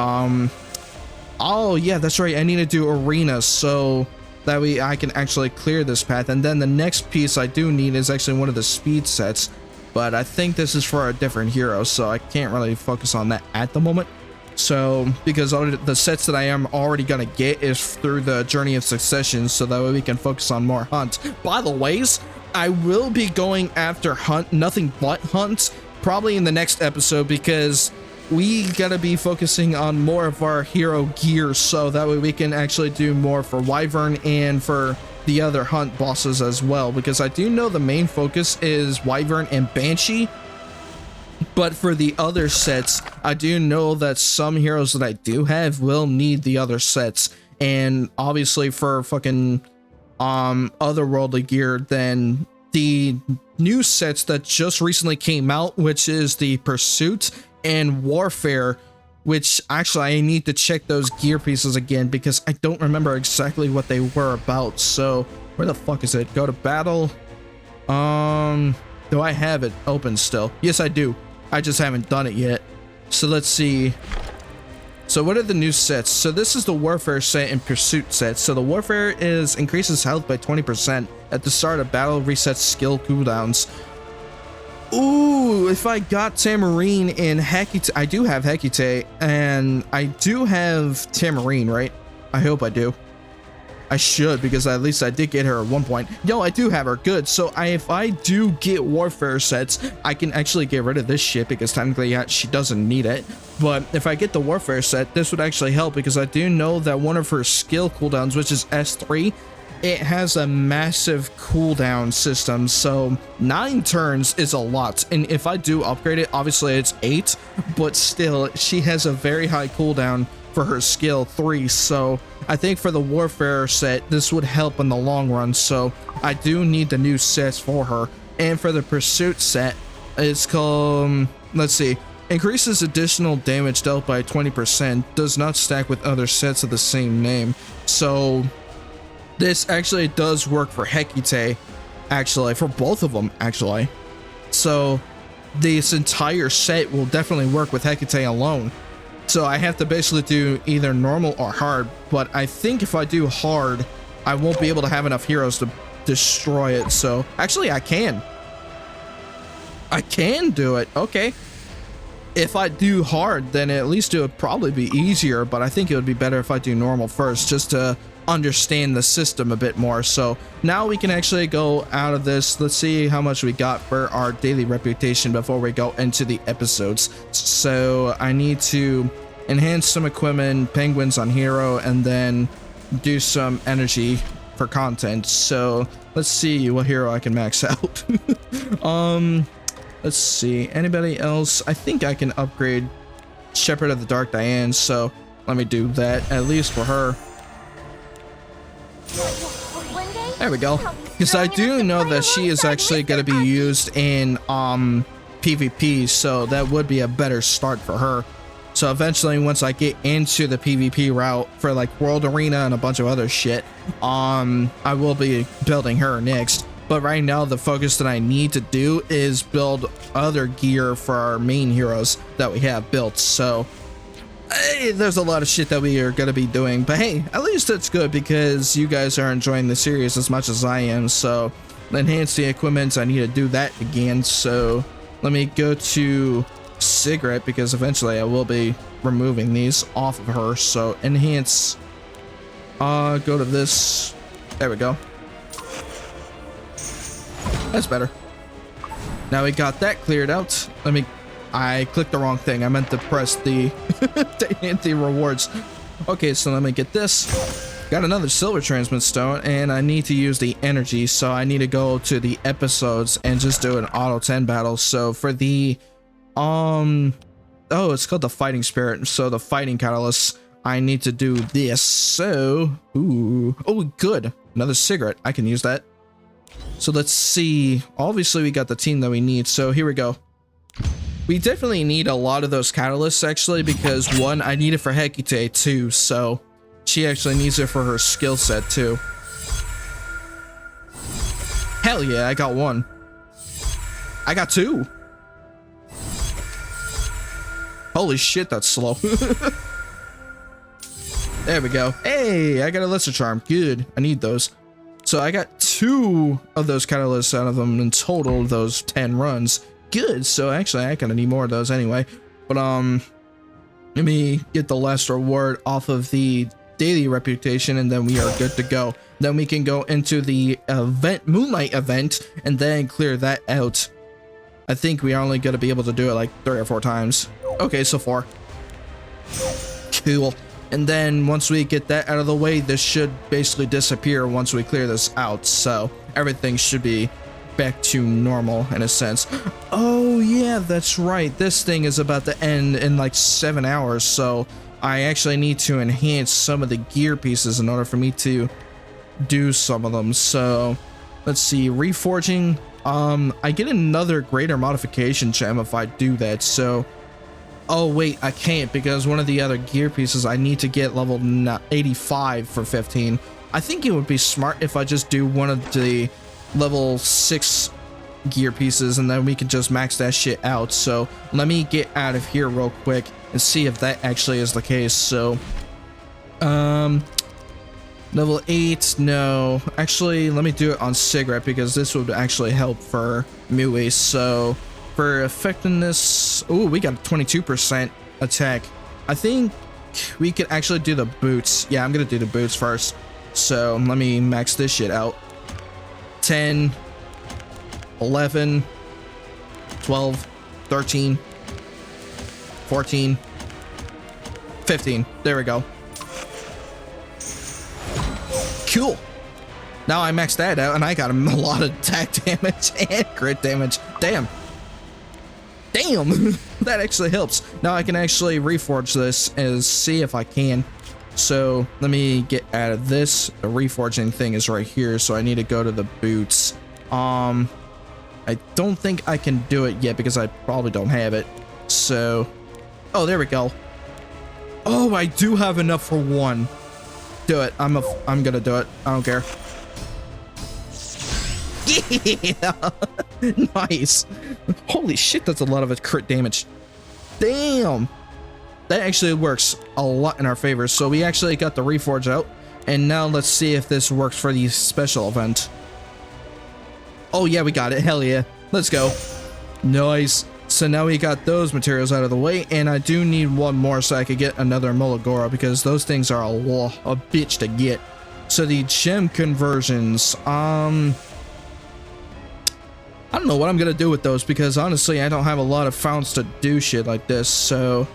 oh yeah, that's right, I need to do arenas so that way I can actually clear this path. And then the next piece I do need is actually one of the speed sets, but I think this is for a different hero, so I can't really focus on that at the moment. So because all the sets that I am already gonna get is through the Journey of Succession, so that way we can focus on more Hunt. By the ways, I will be going after Hunt, nothing but Hunt, probably in the next episode, because we gotta be focusing on more of our hero gear, so that way we can actually do more for Wyvern and for the other Hunt bosses as well, because I do know the main focus is Wyvern and Banshee, but for the other sets I do know that some heroes that I do have will need the other sets. And obviously for fucking otherworldly gear, then the new sets that just recently came out, which is the Pursuit and Warfare, which actually I need to check those gear pieces again because I don't remember exactly what they were about. So where the fuck is it? Go to battle. Do I have it open still? Yes, I do. I just haven't done it yet. So let's see. So what are the new sets? So this is the Warfare set and Pursuit set. So the Warfare is increases health by 20% at the start of battle, resets skill cooldowns. Ooh, if I got Tamarine and Hecate, I do have Hecate, and I do have Tamarine, right? I hope I do. I should, because at least I did get her at one point. Yo, I do have her. Good. So if I do get warfare sets, I can actually get rid of this shit because technically she doesn't need it. But if I get the warfare set, this would actually help because I do know that one of her skill cooldowns, which is S3, it has a massive cooldown system. So 9 turns is a lot. And if I do upgrade it, obviously it's 8, but still she has a very high cooldown for her skill 3. So I think for the warfare set, this would help in the long run. So I do need the new sets for her. And for the pursuit set, it's called, let's see, increases additional damage dealt by 20%, does not stack with other sets of the same name. So this actually does work for Hecate, actually, for both of them, actually. So this entire set will definitely work with Hecate alone. So I have to basically do either normal or hard, but I think if I do hard, I won't be able to have enough heroes to destroy it. So actually I can do it. Okay. If I do hard, then at least it would probably be easier, but I think it would be better if I do normal first, just to understand the system a bit more. So now we can actually go out of this. Let's see how much we got for our daily reputation before we go into the episodes. So I need to enhance some equipment, penguins on hero, and then do some energy for content. So let's see what hero I can max out. Let's see, anybody else? I think I can upgrade Shepherd of the Dark Diane, so let me do that, at least for her. There we go. Because I do know that she is actually going to be used in PvP, so that would be a better start for her. So eventually, once I get into the PvP route for like World Arena and a bunch of other shit, I will be building her next. But right now, the focus that I need to do is build other gear for our main heroes that we have built. So hey, there's a lot of shit that we are going to be doing, but hey, at least it's good because you guys are enjoying the series as much as I am. So enhance the equipment, I need to do that again. So let me go to Cigarette because eventually I will be removing these off of her. So enhance, go to this. There we go. That's better. Now we got that cleared out. I clicked the wrong thing. I meant to press the the rewards. Okay, so let me get this. Got another silver transmit stone, and I need to use the energy, so I need to go to the episodes and just do an auto 10 battle. So for the oh, it's called the fighting spirit. So the fighting catalyst, I need to do this. So oh, good, another cigarette. I can use that. So let's see. Obviously, we got the team that we need. So here we go. We definitely need a lot of those catalysts, actually, because one, I need it for Hecate too. So she actually needs it for her skill set too. Hell yeah, I got one. I got two. Holy shit, that's slow. There we go. Hey, I got a lesser charm. Good. I need those. So I got 2 of those catalysts out of them in total, those 10 runs. Good. So actually I kind of need more of those anyway. But let me get the last reward off of the daily reputation, and then we are good to go. Then we can go into the event, Moonlight event, and then clear that out. I think we are only going to be able to do it like 3 or 4 times. Okay, so 4. Cool. And then once we get that out of the way, this should basically disappear once we clear this out. So everything should be back to normal in a sense. Oh yeah, that's right. This thing is about to end in like 7 hours. So I actually need to enhance some of the gear pieces in order for me to do some of them. So let's see, reforging. I get another greater modification gem if I do that. So oh wait, I can't because one of the other gear pieces I need to get level 85 for 15. I think it would be smart if I just do one of the level 6 gear pieces and then we can just max that shit out. So let me get out of here real quick and see if that actually is the case. So level 8, no, actually let me do it on Cigarette because this would actually help for Mui. So for effectiveness, oh, we got a 22% attack. I think we could actually do the boots. Yeah, I'm gonna do the boots first. So let me max this shit out. 10, 11, 12, 13, 14, 15. There we go. Cool. Now I maxed that out and I got a lot of attack damage and crit damage. Damn. Damn. That actually helps. Now I can actually reforge this and see if I can. So let me get out of this. The reforging thing is right here, so I need to go to the boots. I don't think I can do it yet because I probably don't have it. So, oh, there we go. Oh, I do have enough for one. Do it. I'm gonna do it. I don't care. Yeah. Nice. Holy shit, that's a lot of crit damage. Damn. That actually works a lot in our favor. So we actually got the reforge out, and now let's see if this works for the special event. Oh yeah, we got it. Hell yeah. Let's go. Nice. So now we got those materials out of the way, and I do need one more so I could get another Molagora, because those things are a bitch to get. So the gem conversions, I don't know what I'm gonna do with those, because honestly I don't have a lot of founts to do shit like this. So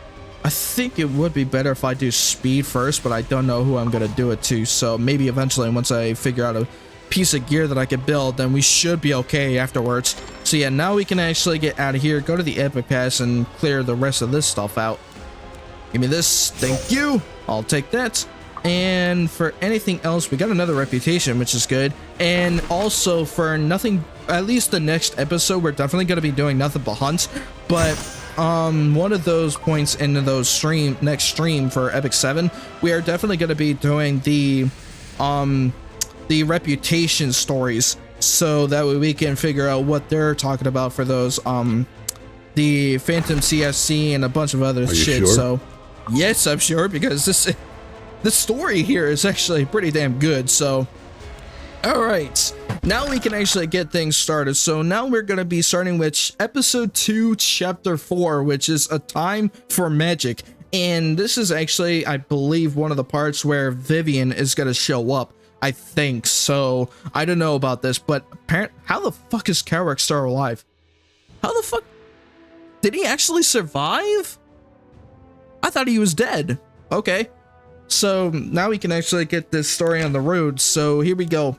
I think it would be better if I do speed first, but I don't know who I'm gonna do it to. So maybe eventually, once I figure out a piece of gear that I can build, then we should be okay afterwards. So yeah, now we can actually get out of here, go to the epic pass, and clear the rest of this stuff out. Give me this. Thank you. I'll take that. And for anything else, we got another reputation, which is good. And also for nothing, at least the next episode, we're definitely going to be doing nothing but hunts. But one of those points in those next stream for Epic 7, we are definitely going to be doing the reputation stories, so that way we can figure out what they're talking about for those the Phantom CSC and a bunch of other shit. Sure? So yes, I'm sure, because the story here is actually pretty damn good. So all right, now we can actually get things started. So now we're going to be starting with episode 2 chapter 4, which is A Time for Magic. And this is actually, I believe, one of the parts where Vivian is going to show up. I think so. I don't know about this, but apparently, how the fuck is Karak still alive? How the fuck did he actually survive? I thought he was dead. Okay, so now we can actually get this story on the road. So here we go,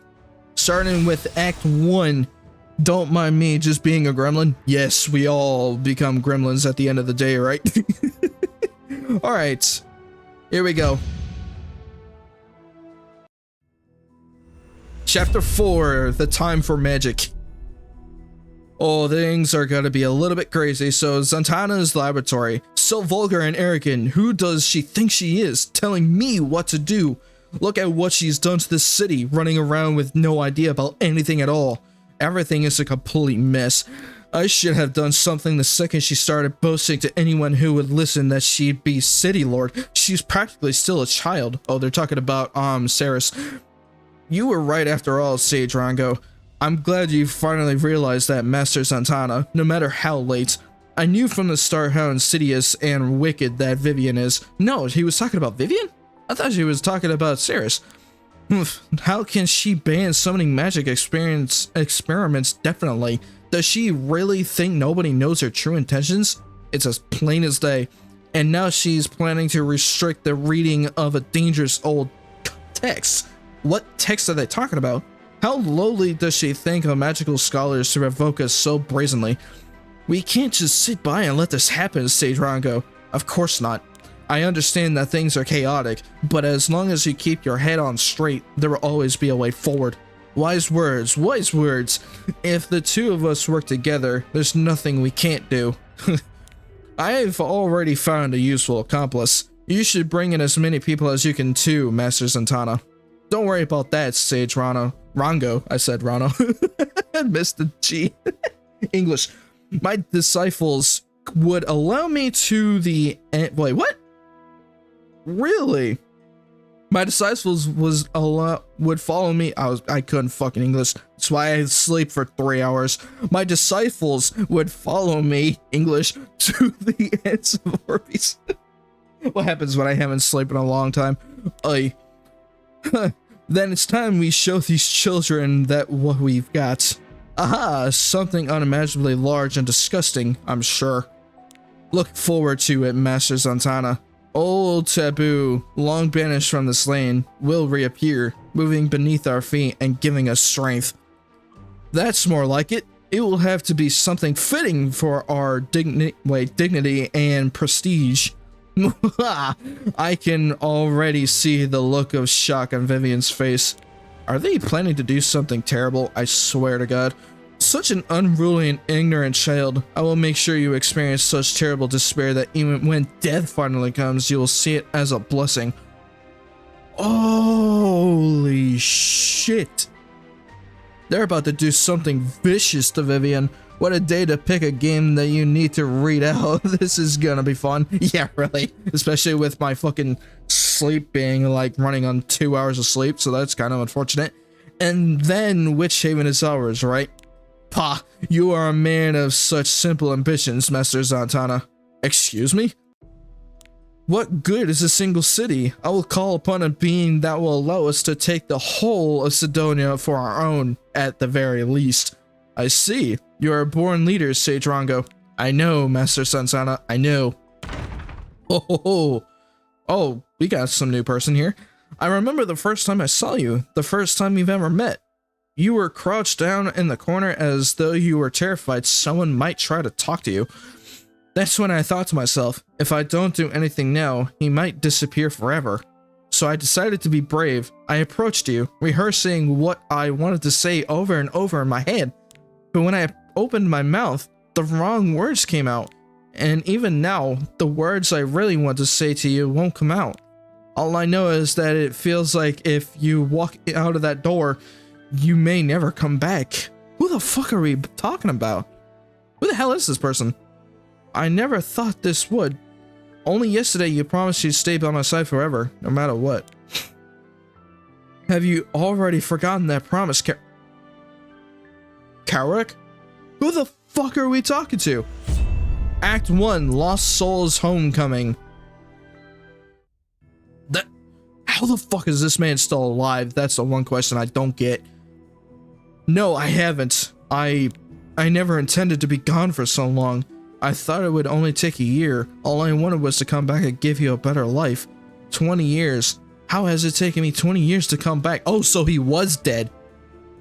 starting with Act 1. Don't mind me just being a gremlin. Yes, we all become gremlins at the end of the day, right? All right, here we go. Chapter 4, The Time for Magic. Oh, things are gonna be a little bit crazy. So Zatanna's laboratory. So vulgar and arrogant. Who does she think she is, telling me what to do? Look at what she's done to this city, running around with no idea about anything at all. Everything is a complete mess. I should have done something the second she started boasting to anyone who would listen that she'd be Citylord. She's practically still a child. Oh, they're talking about Saris. You were right after all, Sage Rango. I'm glad you finally realized that, Master Zatanna, no matter how late. I knew from the start how insidious and wicked that Vivian is. No, he was talking about Vivian? I thought he was talking about Saris. How can she ban so many magic experiments? Definitely. Does she really think nobody knows her true intentions? It's as plain as day. And now she's planning to restrict the reading of a dangerous old text. What text are they talking about? How lowly does she think of magical scholars to revoke us so brazenly? We can't just sit by and let this happen, Sage Rango. Of course not. I understand that things are chaotic, but as long as you keep your head on straight, there will always be a way forward. Wise words, wise words. If the two of us work together, there's nothing we can't do. I've already found a useful accomplice. You should bring in as many people as you can too, Master Zatanna. Don't worry about that, Sage Rango. I said Rano. I missed the G. English. My disciples would allow me to the end. Wait, what? Really? My disciples would follow me. I couldn't fucking English. That's why I sleep for 3 hours. My disciples would follow me, English, to the ends of Orbeez. What happens when I haven't slept in a long time? Then it's time we show these children that what we've got. Aha, something unimaginably large and disgusting, I'm sure. Look forward to it, Master Zatanna. Old taboo, long banished from this lane, will reappear, moving beneath our feet and giving us strength. That's more like it. It will have to be something fitting for our dignity and prestige. I can already see the look of shock on Vivian's face. Are they planning to do something terrible? I swear to God. Such an unruly and ignorant child. I will make sure you experience such terrible despair that even when death finally comes, you will see it as a blessing. Holy shit. They're about to do something vicious to Vivian. What a day to pick a game that you need to read out. This is gonna be fun. Yeah, really. Especially with my fucking sleep being like running on 2 hours of sleep, so that's kind of unfortunate. And then Witchaven is ours, right? Pah, you are a man of such simple ambitions, Master Zatanna. Excuse me? What good is a single city? I will call upon a being that will allow us to take the whole of Cydonia for our own, at the very least. I see. You are a born leader, Sage Rongo. I know, Master Zatanna, I know. Oh, we got some new person here. I remember the first time I saw you, the first time we've ever met. You were crouched down in the corner as though you were terrified someone might try to talk to you. That's when I thought to myself, if I don't do anything now, he might disappear forever. So I decided to be brave. I approached you, rehearsing what I wanted to say over and over in my head. But when I opened my mouth, the wrong words came out. And even now, the words I really want to say to you won't come out. All I know is that it feels like if you walk out of that door, you may never come back. Who the fuck are we talking about? Who the hell is this person? I never thought this would. Only yesterday you promised you'd stay by my side forever, no matter what. Have you already forgotten that promise, Karak? Who the fuck are we talking to? Act 1, Lost Souls Homecoming. How the fuck is this man still alive? That's the one question I don't get. No, I haven't. I never intended to be gone for so long. I thought it would only take a year. All I wanted was to come back and give you a better life. 20 years. How has it taken me 20 years to come back? Oh, so he was dead.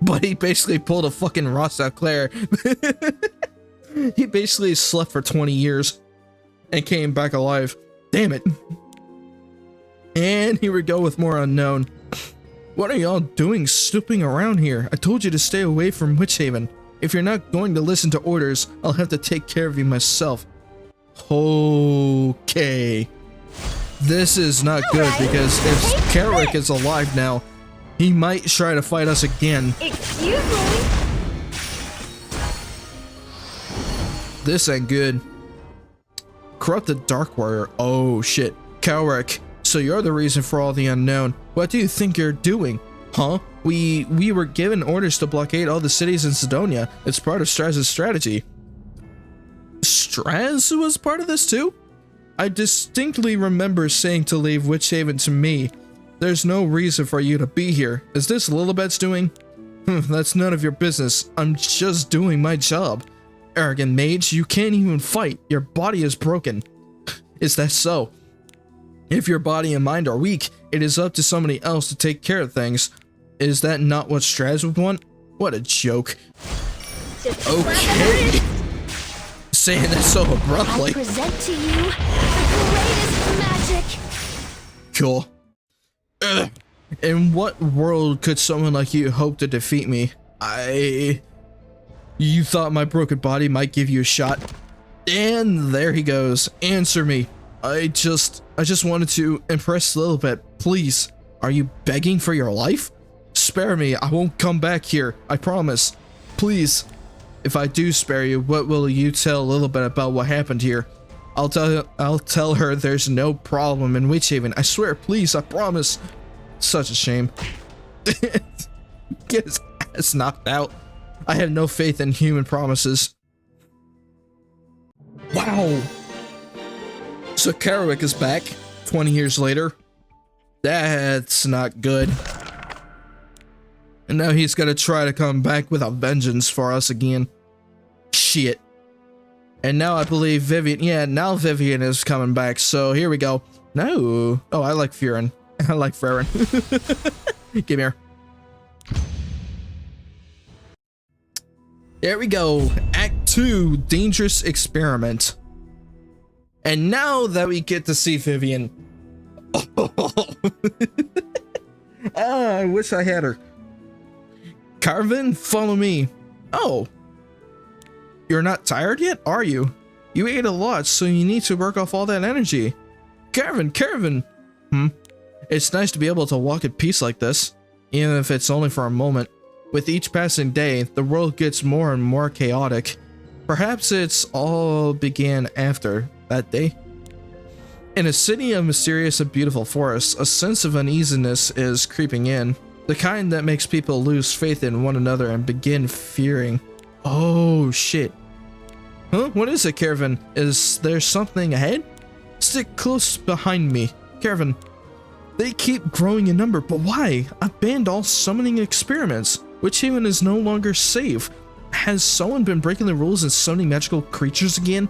But he basically pulled a fucking Ross out Claire. He basically slept for 20 years and came back alive. Damn it. And here we go with more unknown. What are y'all doing snooping around here? I told you to stay away from Witchaven. If you're not going to listen to orders, I'll have to take care of you myself. Okay. This is not good because if Karak is alive now, he might try to fight us again. Excuse me? This ain't good. Corrupted Dark Warrior. Oh shit. Karak, so you're the reason for all the unknown. What do you think you're doing? Huh? We were given orders to blockade all the cities in Cydonia. It's part of Straz's strategy. Straz was part of this too? I distinctly remember saying to leave Witchaven to me. There's no reason for you to be here. Is this Lilibet's doing? That's none of your business. I'm just doing my job. Arrogant mage, you can't even fight. Your body is broken. Is that so? If your body and mind are weak, it is up to somebody else to take care of things. Is that not what Straz would want? What a joke. Okay. Saying that so abruptly. I present to you the greatest magic. Cool. Ugh. In what world could someone like you hope to defeat me? You thought my broken body might give you a shot? And there he goes. Answer me. I just wanted to impress Lilibet. Please. Are you begging for your life? Spare me. I won't come back here. I promise. Please. If I do spare you, what will you tell Lilibet about what happened here? I'll tell her there's no problem in Witchaven. I swear, please, I promise. Such a shame. Get his ass knocked out. I have no faith in human promises. Wow. So Karak is back 20 years later. That's not good. And now he's gonna try to come back with a vengeance for us again. Shit. And now I believe Vivian, yeah, now Vivian is coming back, so here we go. No. Oh, I like Furin. I like Farron. Give me here. There we go. Act 2, Dangerous Experiment. And now that we get to see Vivian. I wish I had her. Carvin, follow me. Oh. You're not tired yet, are you? You ate a lot, so you need to work off all that energy. Carvin. It's nice to be able to walk at peace like this, even if it's only for a moment. With each passing day, the world gets more and more chaotic. Perhaps it's all began after that day. In a city of mysterious and beautiful forests, a sense of uneasiness is creeping in. The kind that makes people lose faith in one another and begin fearing. Oh shit. Huh? What is it, Carvin? Is there something ahead? Stick close behind me. Carvin. They keep growing in number, but why? I've banned all summoning experiments. Witchaven is no longer safe. Has someone been breaking the rules and summoning magical creatures again?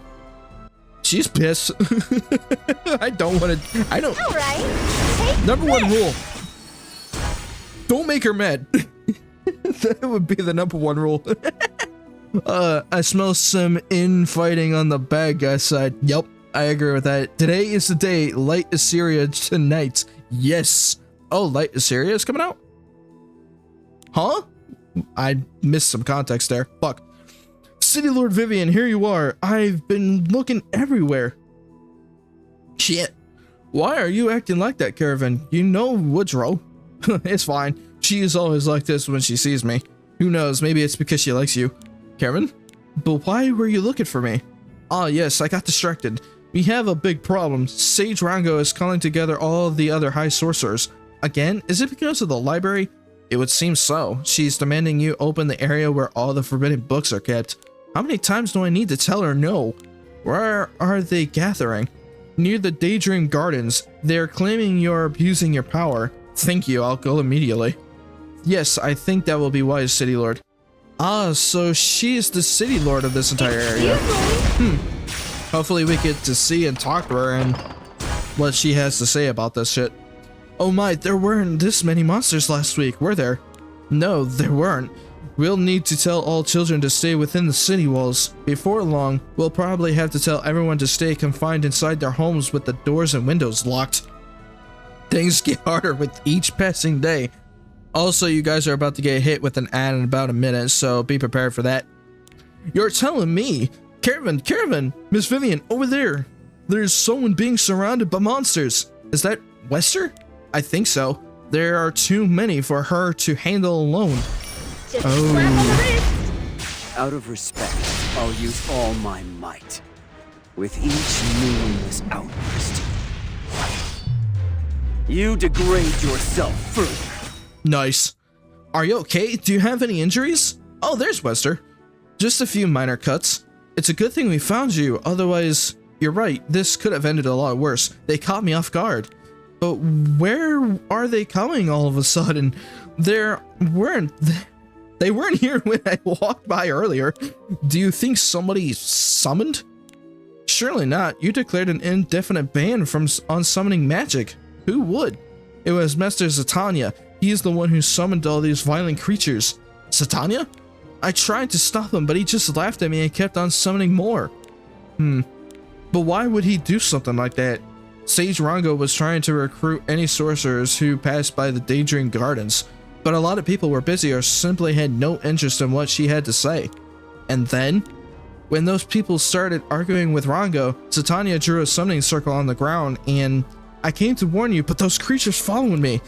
She's pissed. I don't want to. I don't. All right. Number one rule. Don't make her mad. That would be the number one rule. I smell some infighting on the bad guy side. Yep, I agree with that. Today is the day. Light Assyria tonight. Yes. Oh, Light Assyria is coming out? Huh? I missed some context there. Fuck. Citylord Vivian, here you are. I've been looking everywhere. Shit. Why are you acting like that, Caravan? You know Woodrow. It's fine. She is always like this when she sees me. Who knows, maybe it's because she likes you. Caravan? But why were you looking for me? Ah, yes, I got distracted. We have a big problem. Sage Rango is calling together all of the other high sorcerers. Again? Is it because of the library? It would seem so. She's demanding you open the area where all the forbidden books are kept. How many times do I need to tell her no? Where are they gathering? Near the Daydream Gardens. They're claiming you're abusing your power. Thank you, I'll go immediately. Yes, I think that will be wise, City Lord. Ah, so she's the City Lord of this entire area. Hopefully we get to see and talk to her and what she has to say about this shit. Oh my, there weren't this many monsters last week, were there? No, there weren't. We'll need to tell all children to stay within the city walls. Before long, we'll probably have to tell everyone to stay confined inside their homes with the doors and windows locked. Things get harder with each passing day. Also, you guys are about to get hit with an ad in about a minute, so be prepared for that. You're telling me? Caravan, Miss Vivian, over there. There's someone being surrounded by monsters. Is that Wester? I think so. There are too many for her to handle alone. Just slap on the wrist. Out of respect, I'll use all my might. With each meaningless outburst, you degrade yourself further. Nice. Are you okay? Do you have any injuries? Oh, there's Wester. Just a few minor cuts. It's a good thing we found you, otherwise, you're right, this could have ended a lot worse. They caught me off guard. But where are they coming all of a sudden? They weren't here when I walked by earlier. Do you think somebody summoned? Surely not. You declared an indefinite ban on summoning magic. Who would? It was Master Zatanya. He is the one who summoned all these violent creatures. Zatanya? I tried to stop him, but he just laughed at me and kept on summoning more. But why would he do something like that? Sage Rango was trying to recruit any sorcerers who passed by the Daydream Gardens, but a lot of people were busy or simply had no interest in what she had to say. And then, when those people started arguing with Rango, Zatanya drew a summoning circle on the ground, and I came to warn you, but those creatures following me.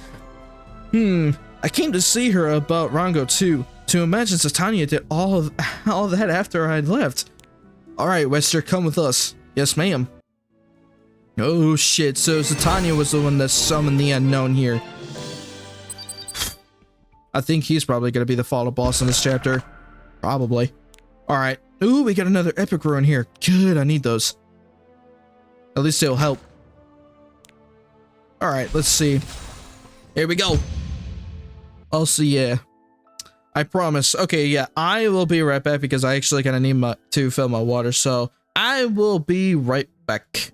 I came to see her about Rango too. To imagine Zatanya did all that after I'd left. Alright, Wester, come with us. Yes, ma'am. Oh shit, so Zatanya was the one that summoned the unknown here. I think he's probably gonna be the final boss in this chapter. Probably. Alright. Ooh, we got another epic ruin here. Good, I need those. At least they'll help. Alright, let's see. Here we go. Also, yeah. I promise. Okay, yeah, I will be right back because I actually kind of need to fill my water. So I will be right back.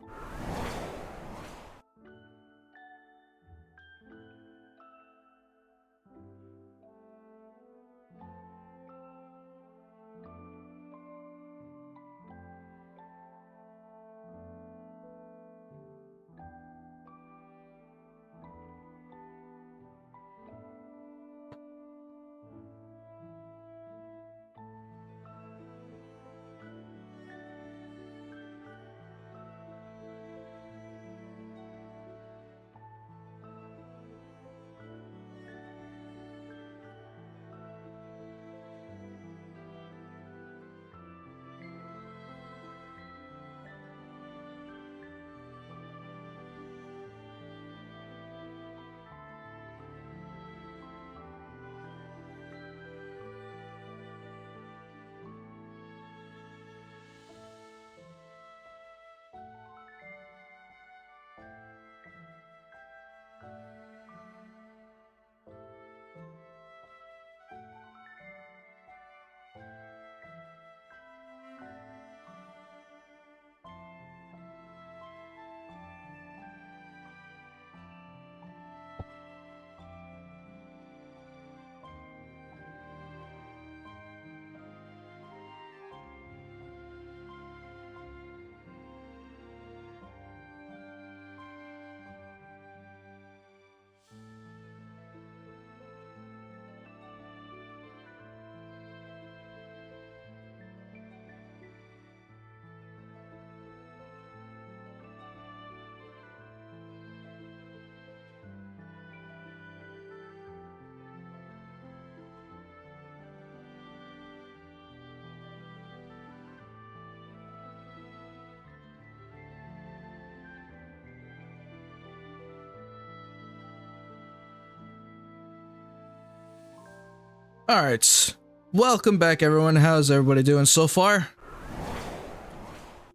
All right, welcome back, everyone. How's everybody doing so far?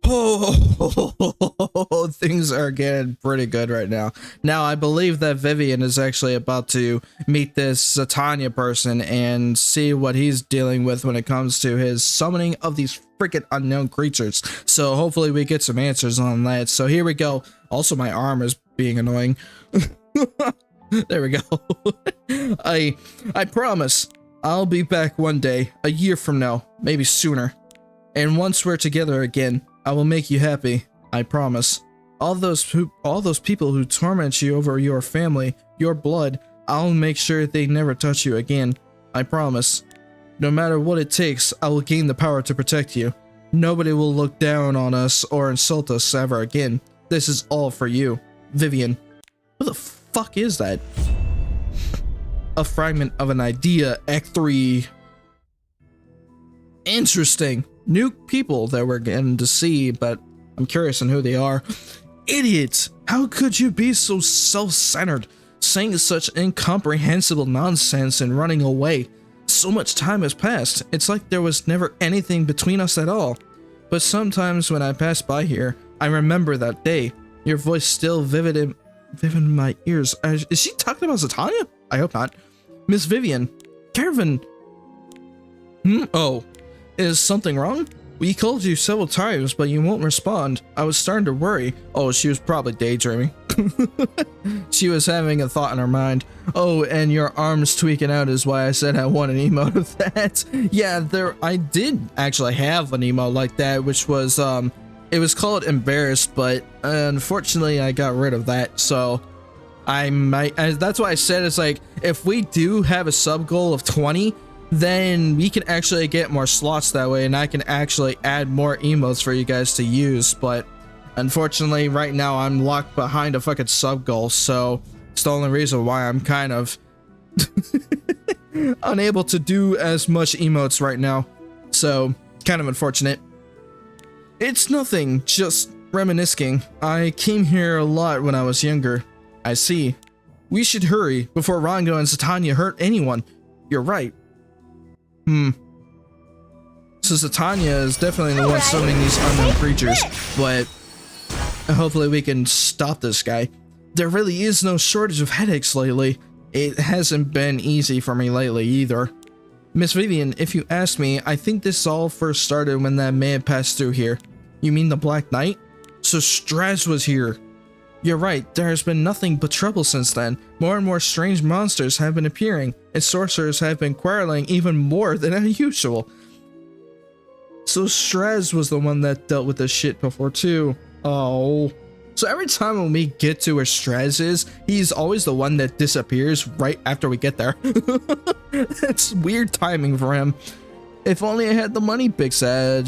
Oh, things are getting pretty good right now. Now, I believe that Vivian is actually about to meet this Zatanya person and see what he's dealing with when it comes to his summoning of these freaking unknown creatures. So hopefully we get some answers on that. So here we go. Also, my arm is being annoying. There we go. I promise I'll be back one day, a year from now, maybe sooner. And once we're together again, I will make you happy. I promise. All those people who torment you over your family, your blood, I'll make sure they never touch you again. I promise. No matter what it takes, I will gain the power to protect you. Nobody will look down on us or insult us ever again. This is all for you, Vivian. What the fuck is that? A fragment of an idea, Act 3. Interesting. New people that we're getting to see, but I'm curious on who they are. Idiots! How could you be so self-centered, saying such incomprehensible nonsense and running away? So much time has passed. It's like there was never anything between us at all. But sometimes when I pass by here, I remember that day. Your voice still vivid in my ears. Is she talking about Zatanya? I hope not. Miss Vivian. Caravan. Oh. Is something wrong? We called you several times, but you won't respond. I was starting to worry. Oh, she was probably daydreaming. She was having a thought in her mind. Oh, and your arms tweaking out is why I said I want an emote of that. Yeah, I did actually have an emote like that, which was, it was called Embarrassed, but unfortunately I got rid of that, so I might, that's why I said it's like, if we do have a sub goal of 20, then we can actually get more slots that way, and I can actually add more emotes for you guys to use. But unfortunately, right now I'm locked behind a fucking sub goal, so it's the only reason why I'm kind of unable to do as much emotes right now. So kind of unfortunate. It's nothing, just reminiscing. I came here a lot when I was younger. I see. We should hurry before Rongo and Zatanya hurt anyone. You're right. So Zatanya is definitely the one summoning these unknown creatures, but hopefully we can stop this guy. There really is no shortage of headaches lately. It hasn't been easy for me lately either. Miss Vivian, if you ask me, I think this all first started when that man passed through here. You mean the Black Knight? So Straz was here. You're right, there has been nothing but trouble since then. More and more strange monsters have been appearing, and sorcerers have been quarreling even more than usual. So Straz was the one that dealt with this shit before too. Oh. So every time when we get to where Straz is, he's always the one that disappears right after we get there. It's weird timing for him. If only I had the money, Big Sag.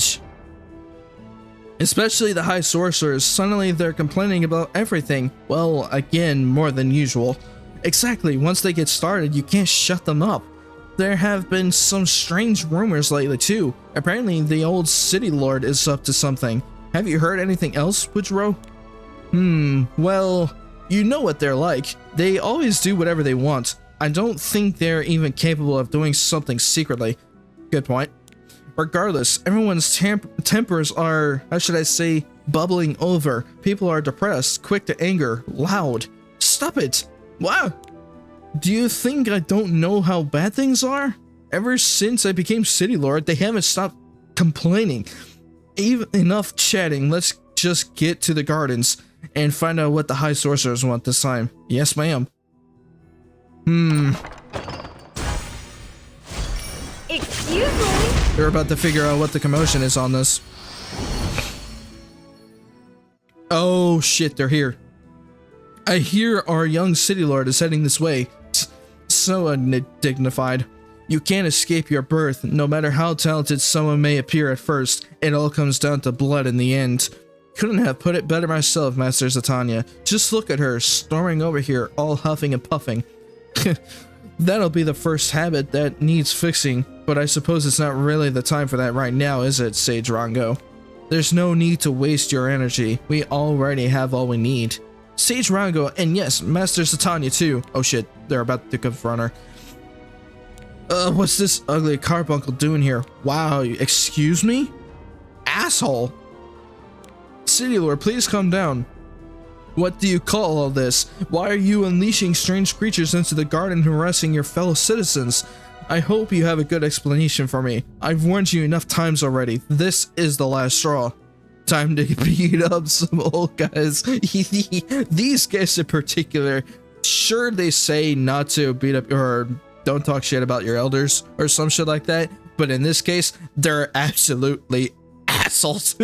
Especially the high sorcerers, suddenly they're complaining about everything. Well, again, more than usual. Exactly, once they get started, you can't shut them up. There have been some strange rumors lately too. Apparently the old Citylord is up to something. Have you heard anything else, Woodrow? Well, you know what they're like. They always do whatever they want. I don't think they're even capable of doing something secretly. Good point. Regardless, everyone's tempers are, how should I say, bubbling over. People are depressed, quick to anger, loud. Stop it! Wow! Do you think I don't know how bad things are? Ever since I became Citylord, they haven't stopped complaining. Even enough chatting, let's just get to the gardens and find out what the high sorcerers want this time. Yes, ma'am. Excuse me? We're about to figure out what the commotion is on this. Oh shit, they're here. I hear our young Citylord is heading this way. So undignified. You can't escape your birth, no matter how talented someone may appear at first. It all comes down to blood in the end. Couldn't have put it better myself, Master Zatanna. Just look at her, storming over here, all huffing and puffing. That'll be the first habit that needs fixing, but I suppose it's not really the time for that right now, is it, Sage Rango? There's no need to waste your energy. We already have all we need. Sage Rango, and yes, Master Zatanna too. Oh shit, they're about to confront her. What's this ugly carbuncle doing here? Wow, excuse me? Asshole! Citylord, please calm down. What do you call all this? Why are you unleashing strange creatures into the garden harassing your fellow citizens? I hope you have a good explanation for me. I've warned you enough times already. This is the last straw. Time to beat up some old guys. These guys in particular, sure they say not to beat up or don't talk shit about your elders or some shit like that, but in this case, they're absolutely assholes.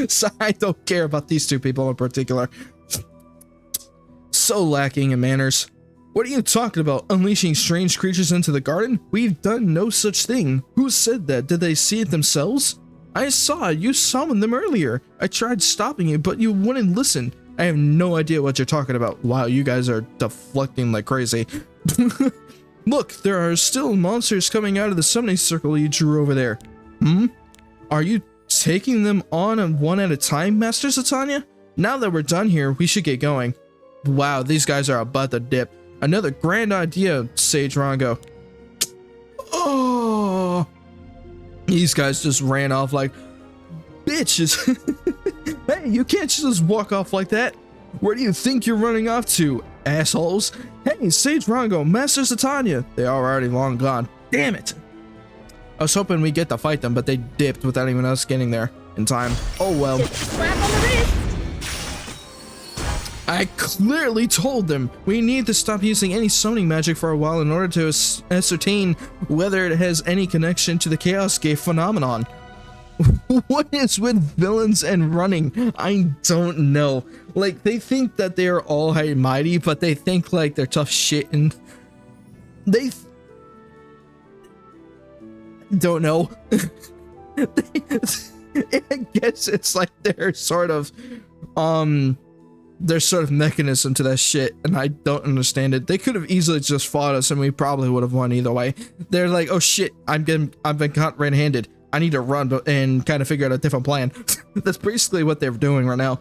So I don't care about these two people in particular. So lacking in manners. What are you talking about? Unleashing strange creatures into the garden? We've done no such thing. Who said that? Did they see it themselves? I saw it. You summoned them earlier. I tried stopping you, but you wouldn't listen. I have no idea what you're talking about. Wow, you guys are deflecting like crazy. Look, there are still monsters coming out of the summoning circle you drew over there. Are you taking them on one at a time, Master Zatanna? Now that we're done here, we should get going. Wow, these guys are about to dip. Another grand idea, Sage Rango. Oh, these guys just ran off like bitches. Hey, you can't just walk off like that. Where do you think you're running off to, assholes? Hey, Sage Rango, Master Zatanna. They are already long gone. Damn it. I was hoping we'd get to fight them, but they dipped without even us getting there in time. Oh well. Just slap on the wrist. I clearly told them we need to stop using any summoning magic for a while in order to ascertain whether it has any connection to the Chaos Gate phenomenon. What is with villains and running? I don't know. Like, they think that they are all high and mighty, but they think like they're tough shit, and they don't know. I guess it's like their sort of mechanism to that shit, and I don't understand it. They could have easily just fought us and we probably would have won either way. They're like, oh shit, I've been caught red-handed. I need to run and kind of figure out a different plan. That's basically what they're doing right now.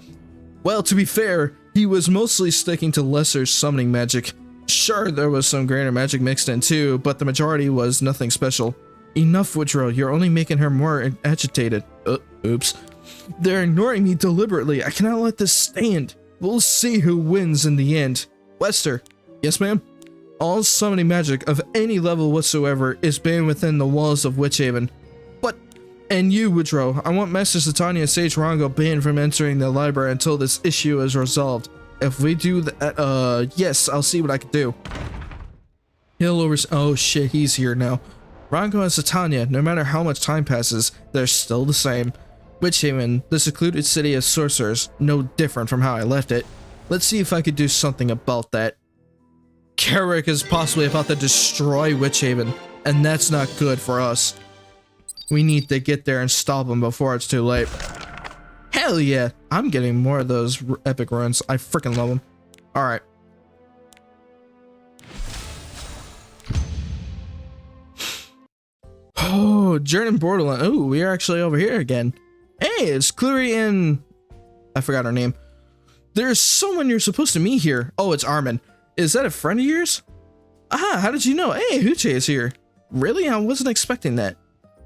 Well, to be fair, he was mostly sticking to lesser summoning magic. Sure, there was some greater magic mixed in too, but the majority was nothing special. Enough, Woodrow, you're only making her more agitated. Oops. They're ignoring me deliberately. I cannot let this stand. We'll see who wins in the end. Wester. Yes, ma'am? all summoning magic of any level whatsoever is banned within the walls of Witchaven. But, and you, Woodrow, I want Master Satania and Sage Rongo banned from entering the library until this issue is resolved. If we do that, yes, I'll see what I can do. He'll oh shit, he's here now. Rongo and Satania, no matter how much time passes, they're still the same. Witchaven, the secluded city of sorcerers, no different from how I left it. Let's see if I could do something about that. Carrick is possibly about to destroy Witchaven, and that's not good for us. We need to get there and stop him before it's too late. Hell yeah, I'm getting more of those epic runs. I freaking love them. Alright. Oh, Jordan Borderland. Oh, we are actually over here again. Hey, it's Clury and... I forgot her name. There's someone you're supposed to meet here. Oh, it's Armin. Is that a friend of yours? Ah, how did you know? Hey, Huche is here. Really? I wasn't expecting that.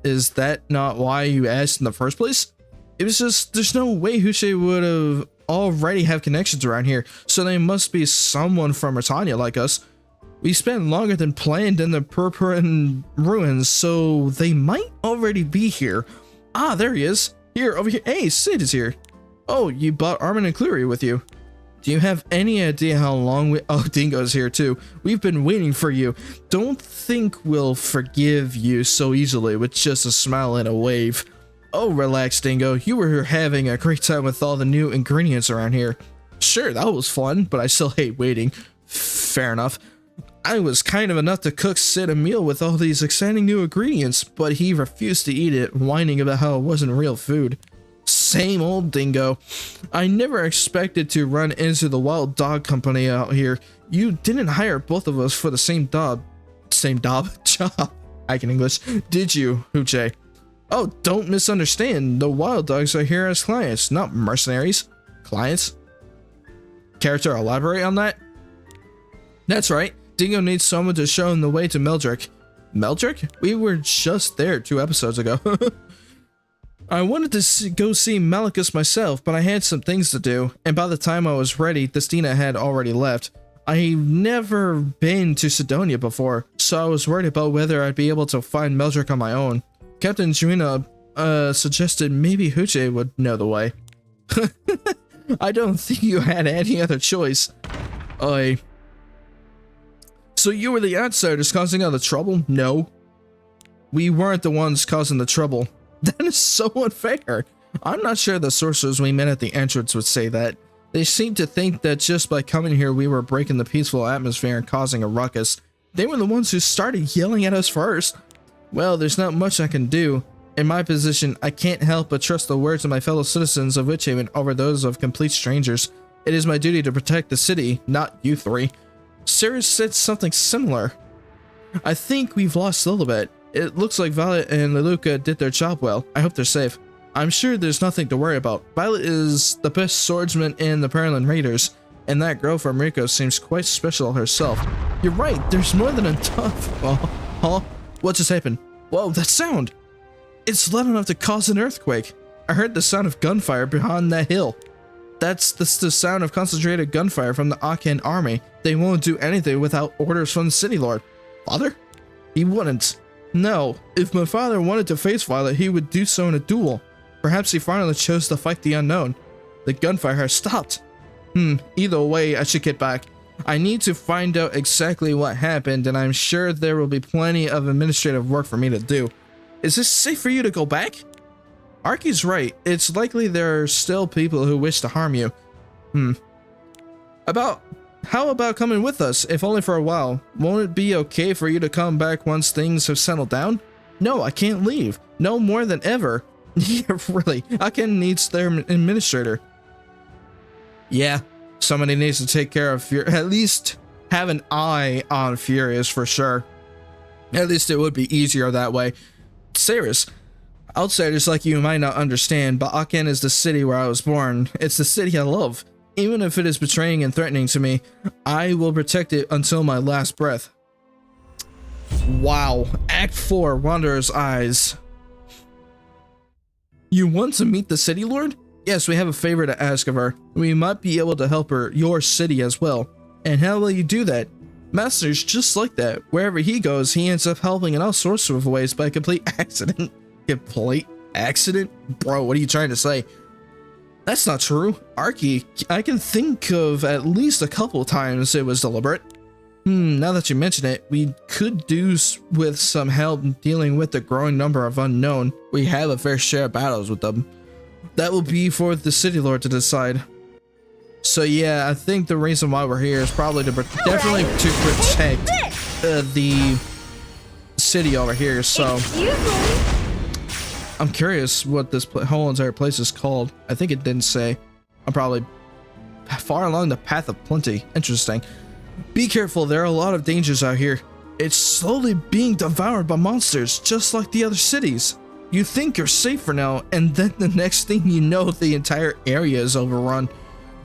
Is that not why you asked in the first place? It was just, there's no way Huche would have already have connections around here, so they must be someone from Britannia like us. We spent longer than planned in the Purpurine ruins, so they might already be here. Ah, there he is. Here, over here. Hey, Sid is here. Oh, you brought Armin and Clury with you. Do you have any idea how long we... Oh, Dingo's here too. We've been waiting for you. Don't think we'll forgive you so easily with just a smile and a wave. Oh, relax, Dingo. You were having a great time with all the new ingredients around here. Sure, that was fun, but I still hate waiting. Fair enough. I was kind of enough to cook Sid a meal with all these exciting new ingredients, but he refused to eat it, whining about how it wasn't real food. Same old Dingo. I never expected to run into the wild dog company out here. You didn't hire both of us for the same job, job. I can English. Did you, Huche? Oh, don't misunderstand. The wild dogs are here as clients, not mercenaries. Clients? Character elaborate on that? That's right. Dingo needs someone to show him the way to Meldrick. Meldrick? We were just there 2 episodes ago. I wanted to go see Malicus myself, but I had some things to do, and by the time I was ready, Destina had already left. I've never been to Sidonia before, so I was worried about whether I'd be able to find Meldrick on my own. Captain Juina suggested maybe Huche would know the way. I don't think you had any other choice. So you were the outsiders causing all the trouble? No. We weren't the ones causing the trouble. That is so unfair. I'm not sure the sorcerers we met at the entrance would say that. They seemed to think that just by coming here we were breaking the peaceful atmosphere and causing a ruckus. They were the ones who started yelling at us first. Well, there's not much I can do. In my position, I can't help but trust the words of my fellow citizens of Witchaven over those of complete strangers. It is my duty to protect the city, not you three. Sarah said something similar. I think we've lost Lilibet. It looks like Violet and Leluca did their job well. I hope they're safe. I'm sure there's nothing to worry about. Violet is the best swordsman in the Perilyn Raiders, and that girl from Rico seems quite special herself. You're right, there's more than enough. Huh? What just happened? Whoa, that sound! It's loud enough to cause an earthquake. I heard the sound of gunfire behind that hill. That's the sound of concentrated gunfire from the Akan army. They won't do anything without orders from the Citylord. Father? He wouldn't. No, if my father wanted to face Violet, he would do so in a duel. Perhaps he finally chose to fight the unknown. The gunfire has stopped. Either way, I should get back. I need to find out exactly what happened, and I'm sure there will be plenty of administrative work for me to do. Is this safe for you to go back? Arky's right. It's likely there are still people who wish to harm you. How about coming with us, if only for a while? Won't it be okay for you to come back once things have settled down? No, I can't leave. No more than ever. Yeah, really. Akan needs their administrator. Yeah, somebody needs to take care of at least have an eye on Furious for sure. At least it would be easier that way. Sarah's. Outsiders like you might not understand, but Akan is the city where I was born. It's the city I love. Even if it is betraying and threatening to me, I will protect it until my last breath. Wow. Act 4, Wanderer's Eyes. You want to meet the City Lord? Yes, we have a favor to ask of her. We might be able to help her, your city as well. And how will you do that? Master's just like that. Wherever he goes, he ends up helping in all sorts of ways by complete accident. Complete accident? Bro, what are you trying to say? That's not true. Arky, I can think of at least a couple times it was deliberate. Now that you mention it, we could do with some help dealing with the growing number of unknown. We have a fair share of battles with them. That will be for the Citylord to decide. So yeah, I think the reason why we're here is probably to definitely to protect the city over here. So I'm curious what this whole entire place is called. I think it didn't say. I'm probably far along the path of plenty. Interesting. Be careful, there are a lot of dangers out here. It's slowly being devoured by monsters, just like the other cities. You think you're safe for now, and then the next thing you know, the entire area is overrun.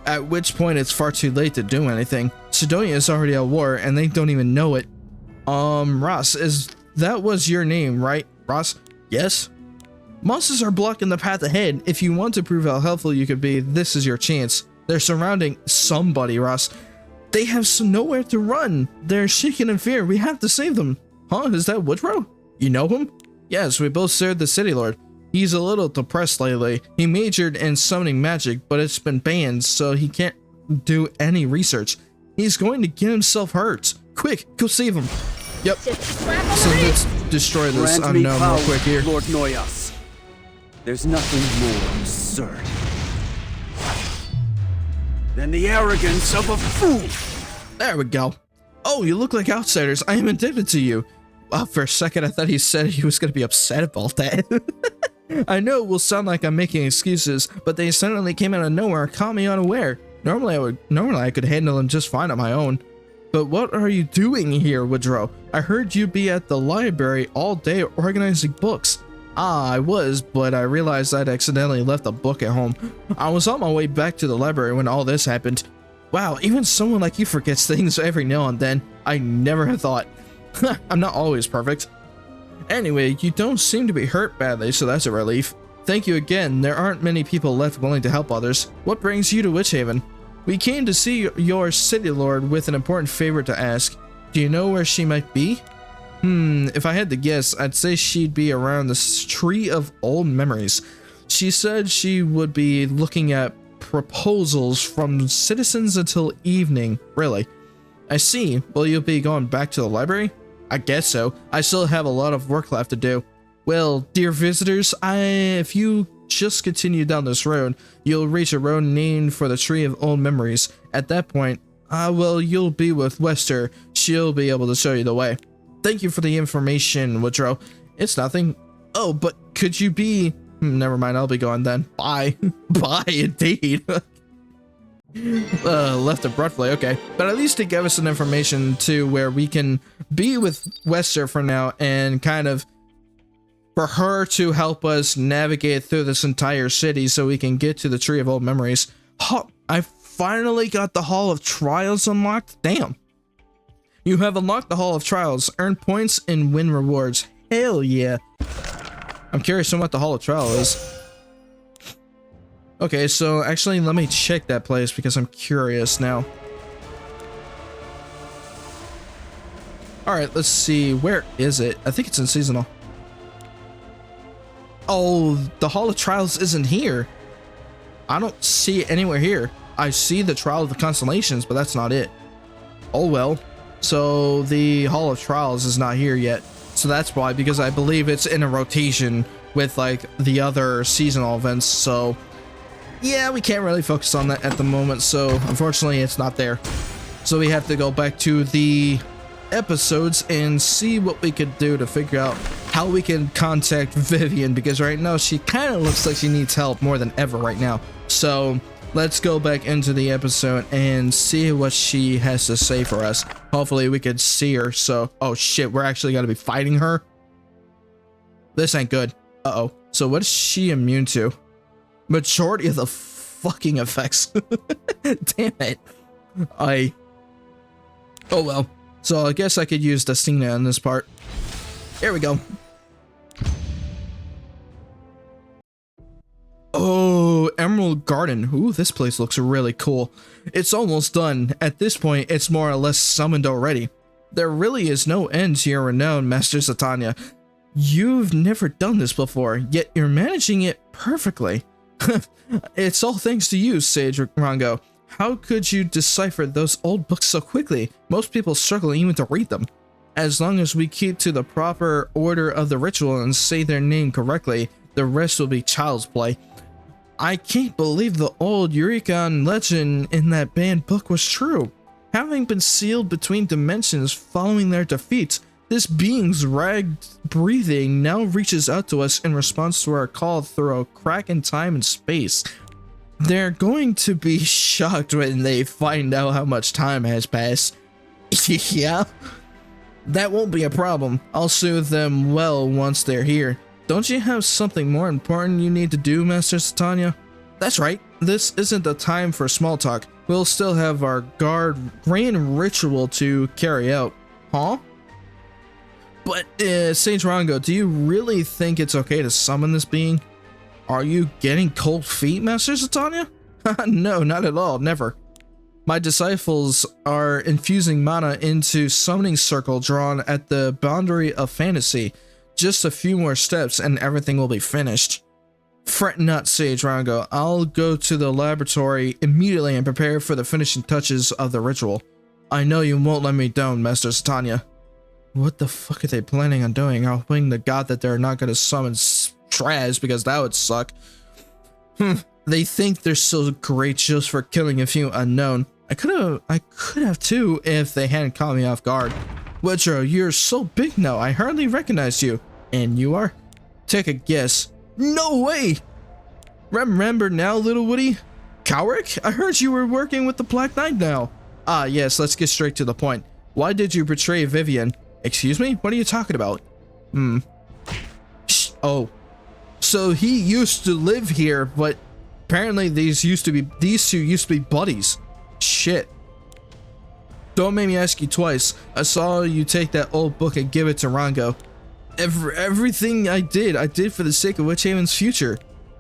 At which point, it's far too late to do anything. Sidonia is already at war, and they don't even know it. Ross, that was your name, right? Ross? Yes? Monsters are blocking the path ahead. If you want to prove how helpful you could be, this is your chance. They're surrounding somebody, Ross. They have nowhere to run. They're shaking in fear. We have to save them. Huh? Is that Woodrow? You know him? Yes, we both served the Citylord. He's a little depressed lately. He majored in summoning magic, but it's been banned, so he can't do any research. He's going to get himself hurt. Quick, go save him. Yep. So let's destroy this unknown real quick here. Lord Noyas. There's nothing more absurd than the arrogance of a fool. There we go. Oh, you look like outsiders. I am indebted to you. Well, for a second, I thought he said he was going to be upset about that. I know it will sound like I'm making excuses, but they suddenly came out of nowhere and caught me unaware. Normally I could handle them just fine on my own. But what are you doing here, Woodrow? I heard you'd be at the library all day organizing books. Ah, I was, but I realized I'd accidentally left a book at home. I was on my way back to the library when all this happened. Wow, even someone like you forgets things every now and then. I never had thought. I'm not always perfect. Anyway, you don't seem to be hurt badly, so that's a relief. Thank you again. There aren't many people left willing to help others. What brings you to Witchaven? We came to see your Citylord with an important favor to ask. Do you know where she might be? If I had to guess, I'd say she'd be around the Tree of Old Memories. She said she would be looking at proposals from citizens until evening. Really? I see. Will you be going back to the library? I guess so. I still have a lot of work left to do. Well, dear visitors, if you just continue down this road, you'll reach a road named for the Tree of Old Memories. At that point, well, you'll be with Wester. She'll be able to show you the way. Thank you for the information, Woodrow. It's nothing. Oh, but could you be... never mind, I'll be going then. Bye. Bye, indeed. Left abruptly, okay. But at least it gave us some information to where we can be with Wester for now and kind of for her to help us navigate through this entire city so we can get to the Tree of Old Memories. Oh, I finally got the Hall of Trials unlocked. Damn. You have unlocked the Hall of Trials. Earn points and win rewards. Hell yeah. I'm curious on what the Hall of Trial is. Okay, so actually let me check that place because I'm curious now. Alright, let's see. Where is it? I think it's in Seasonal. Oh, the Hall of Trials isn't here. I don't see it anywhere here. I see the Trial of the Constellations, but that's not it. Oh well. So the Hall of Trials is not here yet. So that's why, because I believe it's in a rotation with like the other seasonal events. So yeah, we can't really focus on that at the moment. So unfortunately, it's not there. So we have to go back to the episodes and see what we could do to figure out how we can contact Vivian, because right now she kind of looks like she needs help more than ever right now. So let's go back into the episode and see what she has to say for us. Hopefully we could see her. So, oh shit, we're actually gonna be fighting her. This ain't good. Uh-oh. So what is she immune to? Majority of the fucking effects. Damn it. Oh well. So I guess I could use Destina in this part. Here we go. Oh, Emerald garden. Ooh, this place looks really cool. It's almost done. At this point, it's more or less summoned already. There really is no end to your renown, Master Satanya. You've never done this before, yet you're managing it perfectly. It's all thanks to you, Sage Rango. How could you decipher those old books so quickly? Most people struggle even to read them. As long as we keep to the proper order of the ritual and say their name correctly, the rest will be child's play. I can't believe the old Eureka legend in that banned book was true. Having been sealed between dimensions following their defeats, this being's ragged breathing now reaches out to us in response to our call through a crack in time and space. They're going to be shocked when they find out how much time has passed. Yeah? That won't be a problem. I'll soothe them well once they're here. Don't you have something more important you need to do, Master Satanya? That's right. This isn't the time for small talk. We'll still have our grand ritual to carry out. Huh? But, Sage Rango, do you really think it's okay to summon this being? Are you getting cold feet, Master Satanya? No, not at all. Never. My disciples are infusing mana into summoning circle drawn at the boundary of fantasy. Just a few more steps and everything will be finished. Fret not, Sage Rango. I'll go to the laboratory immediately and prepare for the finishing touches of the ritual. I know you won't let me down, Master Satanya. What the fuck are they planning on doing? Hoping to God that they're not going to summon Straz, because that would suck. They think they're so great just for killing a few unknown. I could have too if they hadn't caught me off guard. Witro, you're so big now, I hardly recognize you. And you are? Take a guess. No way! Remember now, little Woody? Cowrick? I heard you were working with the Black Knight now. Ah, yes, let's get straight to the point. Why did you betray Vivian? Excuse me? What are you talking about? Shh. Oh. So he used to live here, but apparently these two used to be buddies. Shit. Don't make me ask you twice. I saw you take that old book and give it to Rango. Everything I did for the sake of Witchaven's future.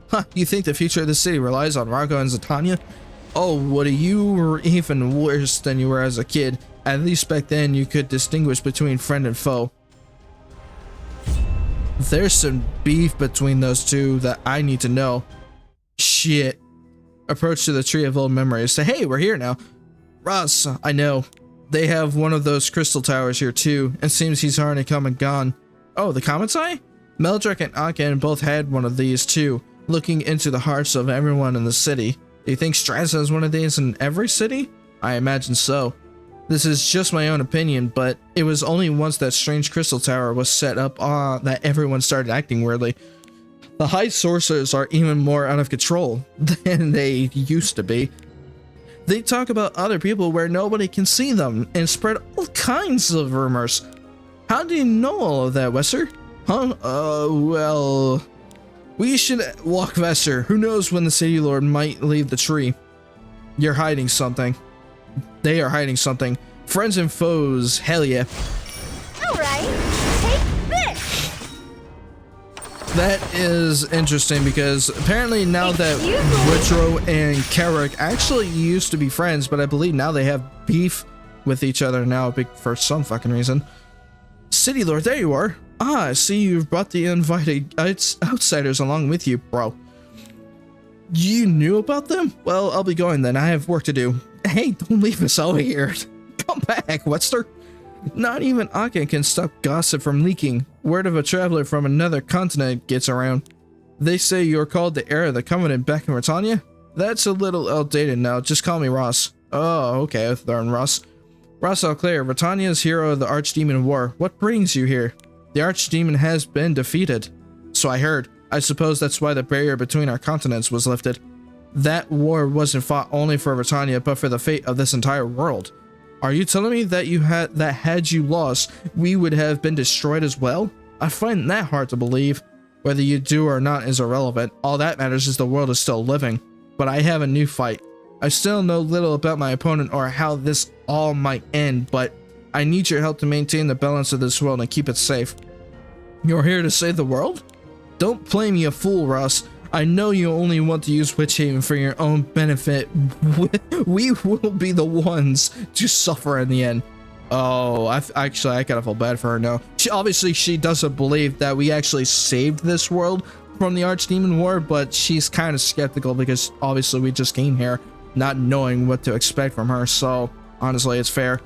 Huh, you think the future of the city relies on Rango and Satanya? Oh, Woody, you were even worse than you were as a kid. At least back then you could distinguish between friend and foe. There's some beef between those two that I need to know. Shit. Approach to the tree of old memories. Say, hey, we're here now. Ross, I know. They have one of those crystal towers here too. It seems he's already come and gone. Oh, the Comet's Eye? Meldrick and Aken both had one of these too, looking into the hearts of everyone in the city. Do you think Straz has one of these in every city? I imagine so. This is just my own opinion, but it was only once that strange crystal tower was set up that everyone started acting weirdly. The high sorcerers are even more out of control than they used to be. They talk about other people where nobody can see them and spread all kinds of rumors. How do you know all of that, Wester? Huh? Well... We should walk Vester. Who knows when the Citylord might leave the tree. You're hiding something. They are hiding something. Friends and foes, hell yeah. Alright, take this! That is interesting because apparently now that Witro and Carrick actually used to be friends, but I believe now they have beef with each other now for some fucking reason. Citylord, there you are. Ah, I see you've brought the invited outsiders along with you, bro. You knew about them? Well, I'll be going then. I have work to do. Hey, don't leave us out here. Come back, Webster. Not even Aken can stop gossip from leaking. Word of a traveler from another continent gets around. They say you're called the heir of the Covenant back in Britannia? That's a little outdated now. Just call me Ross. Oh, okay, Thorn Ross. Ross Alclair, Britannia's hero of the Archdemon War. What brings you here? The Archdemon has been defeated. So I heard. I suppose that's why the barrier between our continents was lifted. That war wasn't fought only for Britannia, but for the fate of this entire world. Are you telling me that had you lost, we would have been destroyed as well? I find that hard to believe. Whether you do or not is irrelevant. All that matters is the world is still living. But I have a new fight. I still know little about my opponent or how this all might end, but I need your help to maintain the balance of this world and keep it safe. You're here to save the world? Don't play me a fool, Ross. I know you only want to use Witchaven for your own benefit. We will be the ones to suffer in the end. Oh, I gotta feel bad for her now. She doesn't believe that we actually saved this world from the Archdemon War, but she's kind of skeptical because obviously we just came here not knowing what to expect from her, so honestly, it's fair.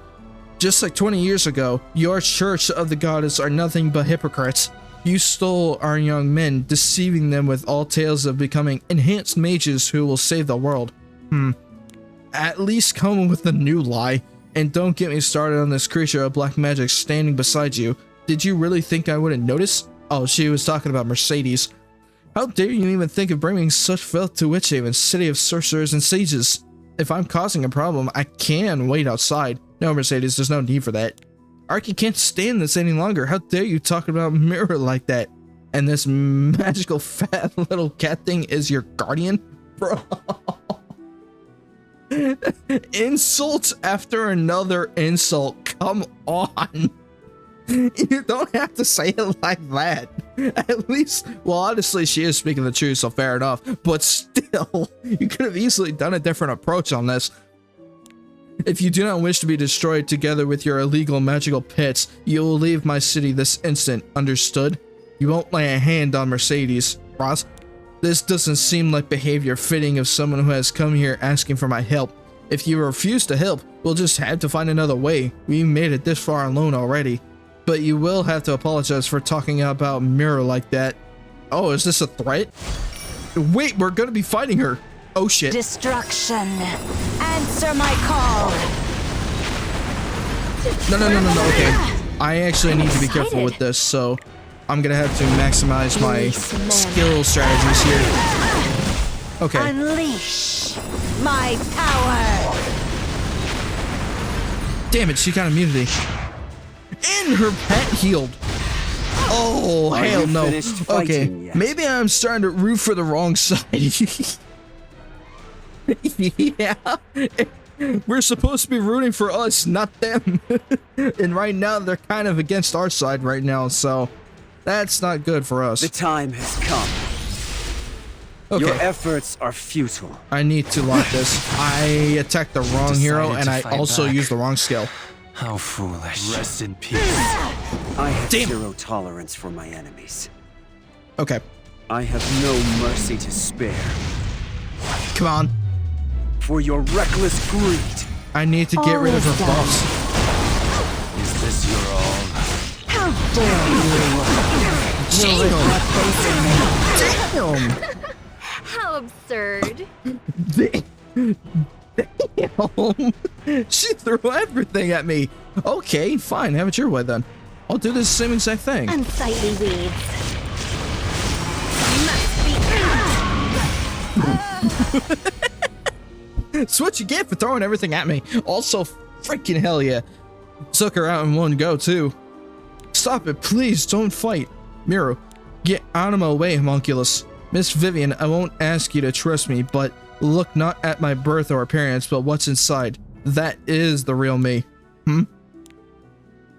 Just like 20 years ago, your Church of the Goddess are nothing but hypocrites. You stole our young men, deceiving them with all tales of becoming enhanced mages who will save the world. At least come with a new lie. And don't get me started on this creature of black magic standing beside you. Did you really think I wouldn't notice? Oh, she was talking about Mercedes. How dare you even think of bringing such filth to Witchaven, city of sorcerers and sages? If I'm causing a problem, I can wait outside. No, Mercedes, there's no need for that. Arky can't stand this any longer. How dare you talk about Mirror like that? And this magical fat little cat thing is your guardian? Bro. Insult after another insult. Come on. You don't have to say it like that. At least, well, honestly, she is speaking the truth, so fair enough. But still, you could have easily done a different approach on this. If you do not wish to be destroyed together with your illegal magical pits, you will leave my city this instant. Understood? You won't lay a hand on Mercedes, Ross. This doesn't seem like behavior fitting of someone who has come here asking for my help. If you refuse to help, we'll just have to find another way. We made it this far alone already. But you will have to apologize for talking about Mirror like that. Oh, is this a threat? Wait, we're gonna be fighting her. Oh shit. Destruction. Answer my call. No, okay. I actually need to be careful with this, so I'm gonna have to maximize my skill strategies here. Okay. Unleash my power. Damn it, she got immunity. And her pet healed. Oh, hell no. Okay, maybe I'm starting to root for the wrong side. Yeah. We're supposed to be rooting for us, not them. And right now, they're kind of against our side right now, so that's not good for us. The time has come. Okay. Your efforts are futile. I need to lock this. I attacked the wrong hero, and I also used the wrong skill. How foolish. Rest in peace. I have zero tolerance for my enemies. Okay. I have no mercy to spare. Come on. For your reckless greed. I need to get rid of her buffs. Is this your all? How dare you? Damn. How absurd. Damn. She threw everything at me. Okay, fine. Have it your way then. I'll do the same exact thing. Unsightly weeds. Must be. It's what you get for throwing everything at me. Also, freaking hell yeah. Took her out in one go, too. Stop it, please. Don't fight. Miro, get out of my way, homunculus. Miss Vivian, I won't ask you to trust me, but look not at my birth or appearance, but what's inside. That is the real me.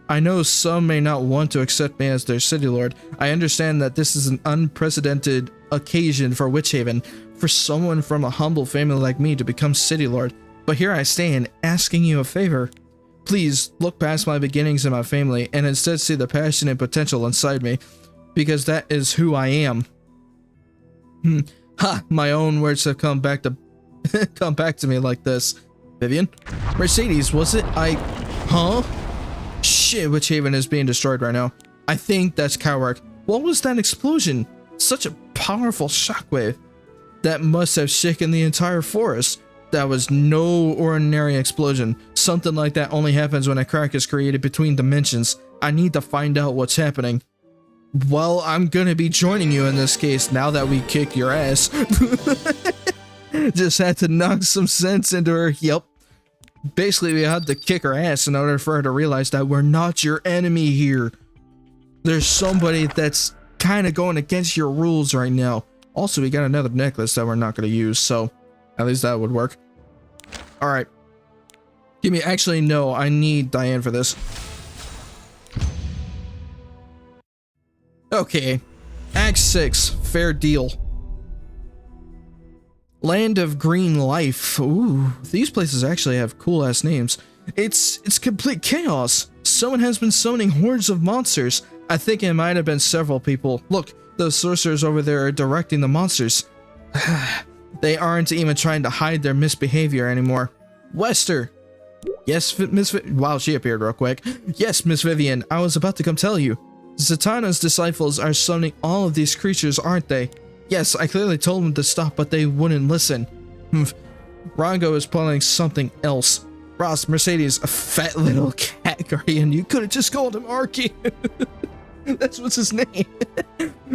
I know some may not want to accept me as their city lord. I understand that this is an unprecedented occasion for Witchaven, for someone from a humble family like me to become city lord. But here I stand, asking you a favor. Please look past my beginnings and my family, and instead see the passion and potential inside me, because that is who I am. Ha! My own words have come back to me like this. Vivian? Mercedes, was it? Huh? Shit, Witchaven is being destroyed right now. I think that's coward. What was that explosion? Such a powerful shockwave. That must have shaken the entire forest. That was no ordinary explosion. Something like that only happens when a crack is created between dimensions. I need to find out what's happening. Well, I'm gonna be joining you in this case now that we kicked your ass. Just had to knock some sense into her. Yep. Basically, we had to kick her ass in order for her to realize that we're not your enemy here. There's somebody that's kind of going against your rules right now. Also, we got another necklace that we're not going to use, so at least that would work. All right. Give me, actually, no, I need Diane for this. Okay. Act 6, fair deal. Land of Green Life. Ooh, these places actually have cool ass names. It's complete chaos. Someone has been summoning hordes of monsters. I think it might have been several people. Look, those sorcerers over there are directing the monsters. They aren't even trying to hide their misbehavior anymore. Wester. Yes, Miss wow, she appeared real quick. Yes, Miss Vivian, I was about to come tell you. Zatanna's disciples are summoning all of these creatures, aren't they? Yes, I clearly told them to stop, but they wouldn't listen. Rongo is planning something else. Ross, Mercedes, a fat little cat guardian. You could have just called him Arky. That's what's his name.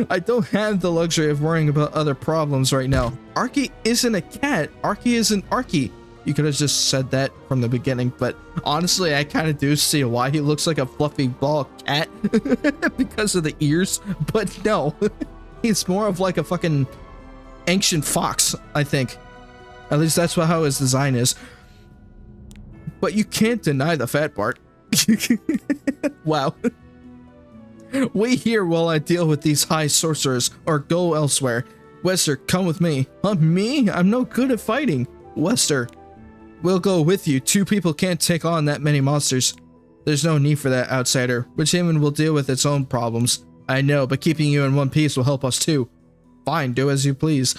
I don't have the luxury of worrying about other problems right now. Arky isn't a cat. Arky isn't Arky. You could have just said that from the beginning, but honestly, I kind of do see why he looks like a fluffy ball cat because of the ears, but no, he's more of like a fucking ancient fox, I think. At least that's how his design is. But you can't deny the fat part. Wow. Wait here while I deal with these high sorcerers, or go elsewhere. Wester, come with me. Huh, me? I'm no good at fighting. Wester, we'll go with you. Two people can't take on that many monsters. There's no need for that, outsider. Witchaven will deal with its own problems. I know, but keeping you in one piece will help us too. Fine, do as you please.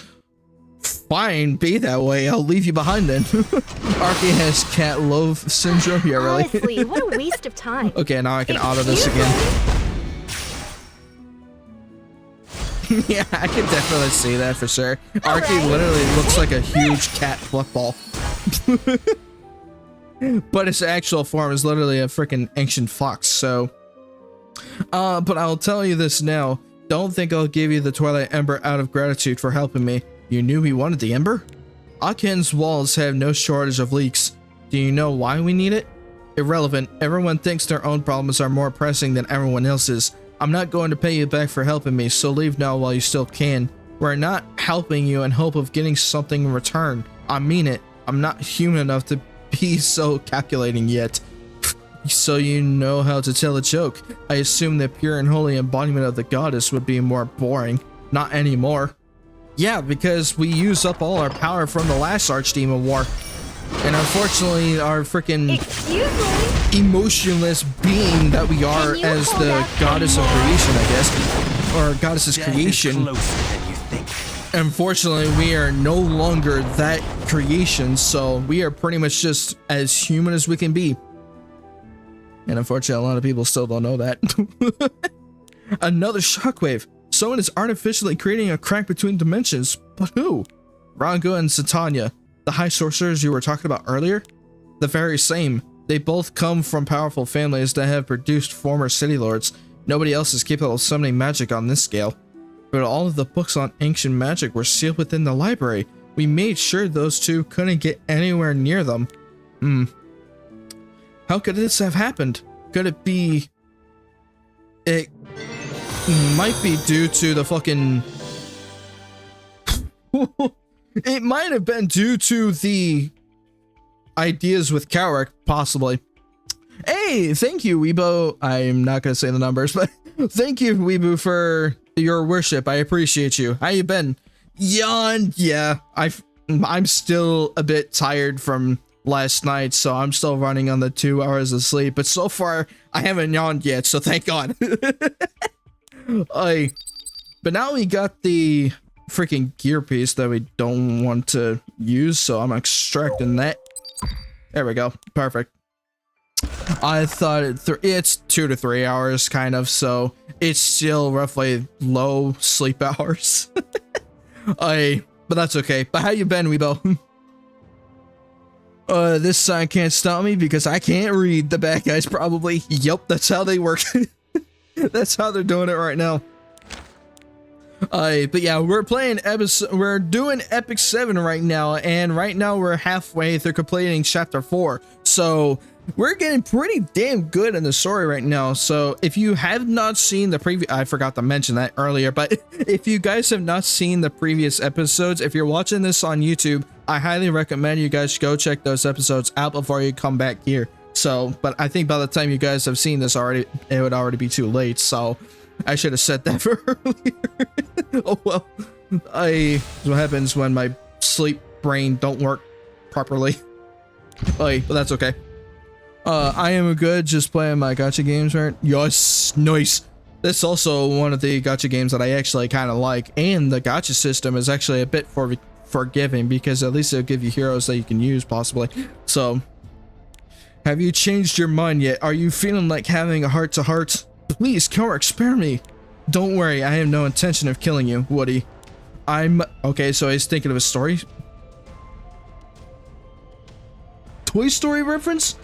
Fine, be that way. I'll leave you behind then. Arky has cat loaf syndrome. Yeah, really. Honestly, what a waste of time. Okay, now I can auto this again. Yeah, I can definitely see that for sure. Arky literally looks like a huge cat football. But its actual form is literally a freaking ancient fox, so. But I'll tell you this now. Don't think I'll give you the Twilight Ember out of gratitude for helping me. You knew we wanted the Ember? Aken's walls have no shortage of leaks. Do you know why we need it? Irrelevant. Everyone thinks their own problems are more pressing than everyone else's. I'm not going to pay you back for helping me, so leave now while you still can. We're not helping you in hope of getting something in return. I mean it. I'm not human enough to be so calculating yet. So you know how to tell a joke. I assume the pure and holy embodiment of the goddess would be more boring. Not anymore. Yeah, because we used up all our power from the last Archdemon War. And unfortunately, our freaking emotionless being that we are as the goddess of creation, I guess, or goddess's creation. Unfortunately, we are no longer that creation, so we are pretty much just as human as we can be. And unfortunately, a lot of people still don't know that. Another shockwave. Someone is artificially creating a crack between dimensions. But who? Rongo and Zatanna, the high sorcerers you were talking about earlier? The very same. They both come from powerful families that have produced former city lords. Nobody else is capable of summoning magic on this scale. But all of the books on ancient magic were sealed within the library. We made sure those two couldn't get anywhere near them. How could this have happened? Could it be... It might be due to the fucking... It might have been due to the ideas with Cowrick, possibly. Hey, thank you, Weebo. I'm not gonna say the numbers, but thank you, Weebo, for your worship. I appreciate you. How you been? Yawn. Yeah, I'm still a bit tired from last night, so I'm still running on the 2 hours of sleep. But so far, I haven't yawned yet, so thank God. But now we got the freaking gear piece that we don't want to use, so I'm extracting that. There we go. Perfect. I thought it's 2 to 3 hours, kind of, so it's still roughly low sleep hours. But that's okay. But how you been, Weebo? This sign can't stop me because I can't read. The bad guys probably. Yep, that's how they work. That's how they're doing it right now. But yeah, we're doing Epic 7 right now, and right now we're halfway through completing Chapter 4. So we're getting pretty damn good in the story right now. So if you have not seen the previous, I forgot to mention that earlier, but if you guys have not seen the previous episodes, if you're watching this on YouTube, I highly recommend you guys go check those episodes out before you come back here. So, but I think by the time you guys have seen this already, it would already be too late. So I should have said that for earlier. Oh well. What happens when my sleep brain don't work properly. Like, but that's okay. I am good just playing my gacha games, right? Yes, nice. This is also one of the gacha games that I actually kind of like, and the gacha system is actually a bit forgiving because at least it'll give you heroes that you can use possibly. So, have you changed your mind yet? Are you feeling like having a heart-to-heart? Please, Karak, spare me. Don't worry, I have no intention of killing you, Woody. Okay, so he's thinking of a story. Toy Story reference?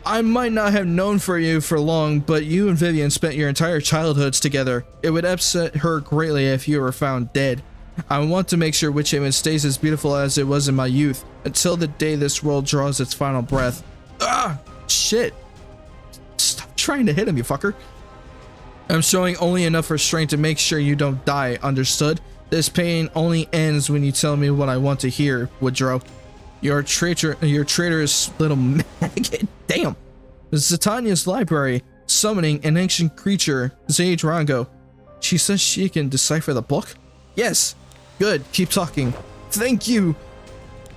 I might not have known for you for long, but you and Vivian spent your entire childhoods together. It would upset her greatly if you were found dead. I want to make sure Witchaven stays as beautiful as it was in my youth, until the day this world draws its final breath. Ah! Shit! Stop trying to hit him, you fucker. I'm showing only enough restraint to make sure you don't die, understood? This pain only ends when you tell me what I want to hear, Woodrow. You're traitorous little maggot. Damn. Zatanya's library, summoning an ancient creature, Sage Rango. She says she can decipher the book? Yes. Good. Keep talking. Thank you.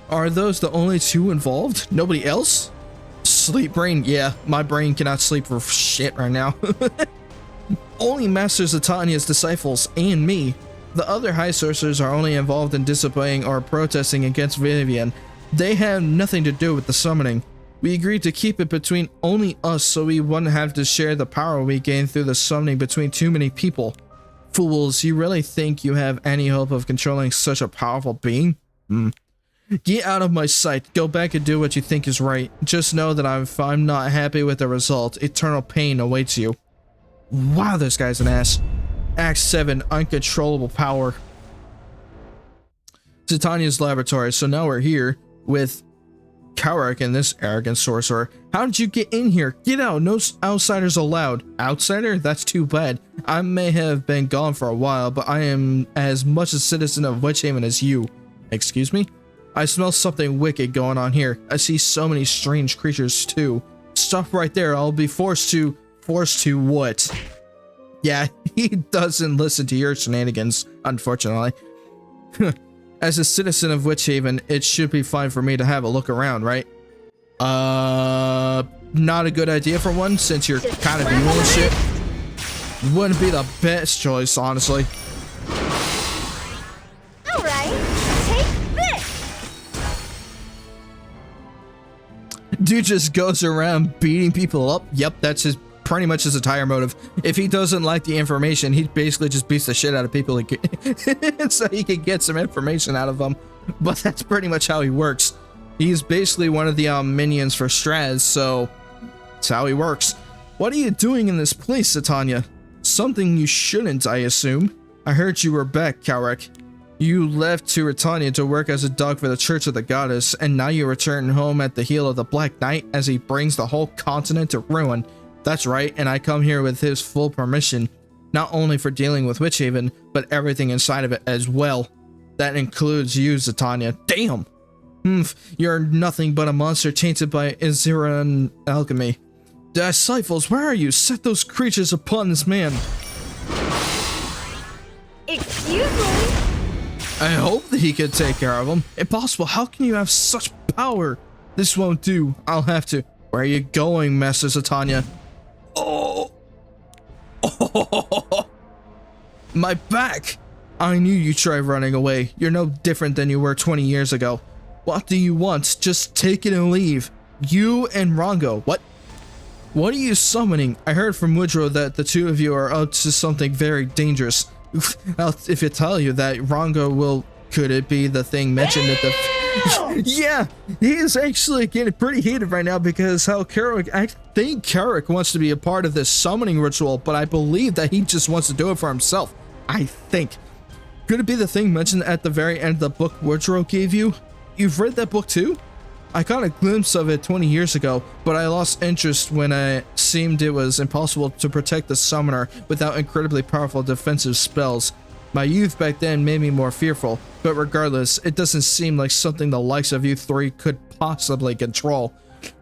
Are those the only two involved? Nobody else? Sleep brain? Yeah, my brain cannot sleep for shit right now. Only Master Zatanya's disciples and me. The other high sorcerers are only involved in disobeying or protesting against Vivian. They have nothing to do with the summoning. We agreed to keep it between only us so we wouldn't have to share the power we gain through the summoning between too many people. Fools, you really think you have any hope of controlling such a powerful being? Get out of my sight. Go back and do what you think is right. Just know that if I'm not happy with the result, eternal pain awaits you. Wow, this guy's an ass. Act 7, uncontrollable power. Zatanya's laboratory. So now we're here with Karak and this arrogant sorcerer. How did you get in here? Get out. No outsiders allowed. Outsider? That's too bad. I may have been gone for a while, but I am as much a citizen of Witchaven as you. Excuse me? I smell something wicked going on here. I see so many strange creatures too. Stop right there. I'll be forced to what? Yeah, he doesn't listen to your shenanigans, unfortunately. As a citizen of Witchaven, it should be fine for me to have a look around, right? Not a good idea for one, since you're kind of doing shit. Wouldn't be the best choice, honestly. Alright, take this! Dude just goes around beating people up. Yep, that's pretty much his entire motive. If he doesn't like the information, he basically just beats the shit out of people so he can get some information out of them. But that's pretty much how he works. He's basically one of the minions for Straz, so that's how he works. What are you doing in this place, Satanya? Something you shouldn't, I assume. I heard you were back, Karak. You left to Britannia to work as a dog for the Church of the Goddess, and now you return home at the heel of the Black Knight as he brings the whole continent to ruin. That's right, and I come here with his full permission, not only for dealing with Witchaven, but everything inside of it as well. That includes you, Zatanna. Damn! You're nothing but a monster tainted by Iziran alchemy. Disciples, where are you? Set those creatures upon this man. Excuse me? I hope that he could take care of him. Impossible, how can you have such power? This won't do. I'll have to. Where are you going, Master Zatanna? Oh. My back! I knew you'd try running away. You're no different than you were 20 years ago. What do you want? Just take it and leave. You and Rango. What? What are you summoning? I heard from Woodrow that the two of you are up to something very dangerous. If I tell you that, Rango will... Could it be the thing mentioned at the... Yeah, he is actually getting pretty heated right now because how Karak... I think Karak wants to be a part of this summoning ritual, but I believe that he just wants to do it for himself. I think. Could it be the thing mentioned at the very end of the book Woodrow gave you? You've read that book too? I caught a glimpse of it 20 years ago, but I lost interest when it seemed it was impossible to protect the summoner without incredibly powerful defensive spells. My youth back then made me more fearful, but regardless, it doesn't seem like something the likes of you three could possibly control.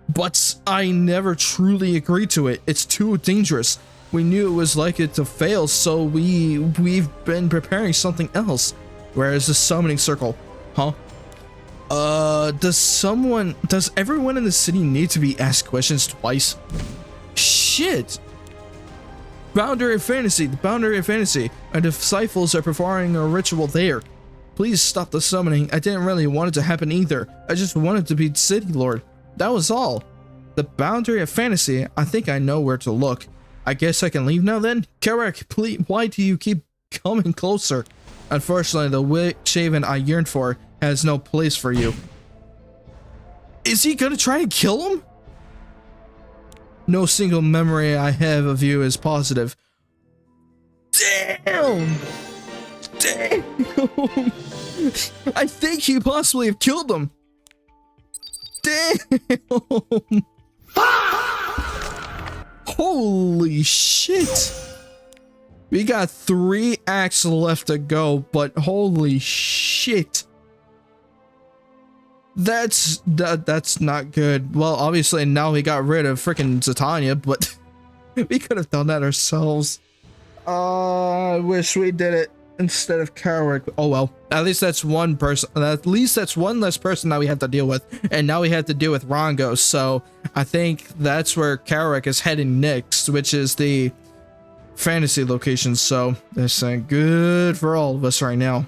But I never truly agreed to it. It's too dangerous. We knew it was likely to fail, so we've been preparing something else. Where is the summoning circle? Huh? Does everyone in the city need to be asked questions twice? Shit! Boundary of Fantasy, the Boundary of Fantasy. Our disciples are performing a ritual there. Please stop the summoning. I didn't really want it to happen either. I just wanted to be Citylord. That was all. The Boundary of Fantasy. I think I know where to look. I guess I can leave now then? Carrick, please, why do you keep coming closer? Unfortunately, the Witchaven I yearned for has no place for you. Is he gonna try and kill him? No single memory I have of you is positive. Damn! Damn! I think he possibly have killed him. Damn! Holy shit! We got 3 acts left to go, but holy shit. That's not good. Well, obviously now we got rid of freaking Titania, but we could have done that ourselves. I wish we did it instead of Carrick. Oh well. At least that's one person. At least that's one less person that we have to deal with. And now we have to deal with Rongo. So I think that's where Carrick is heading next, which is the fantasy location. So this ain't good for all of us right now.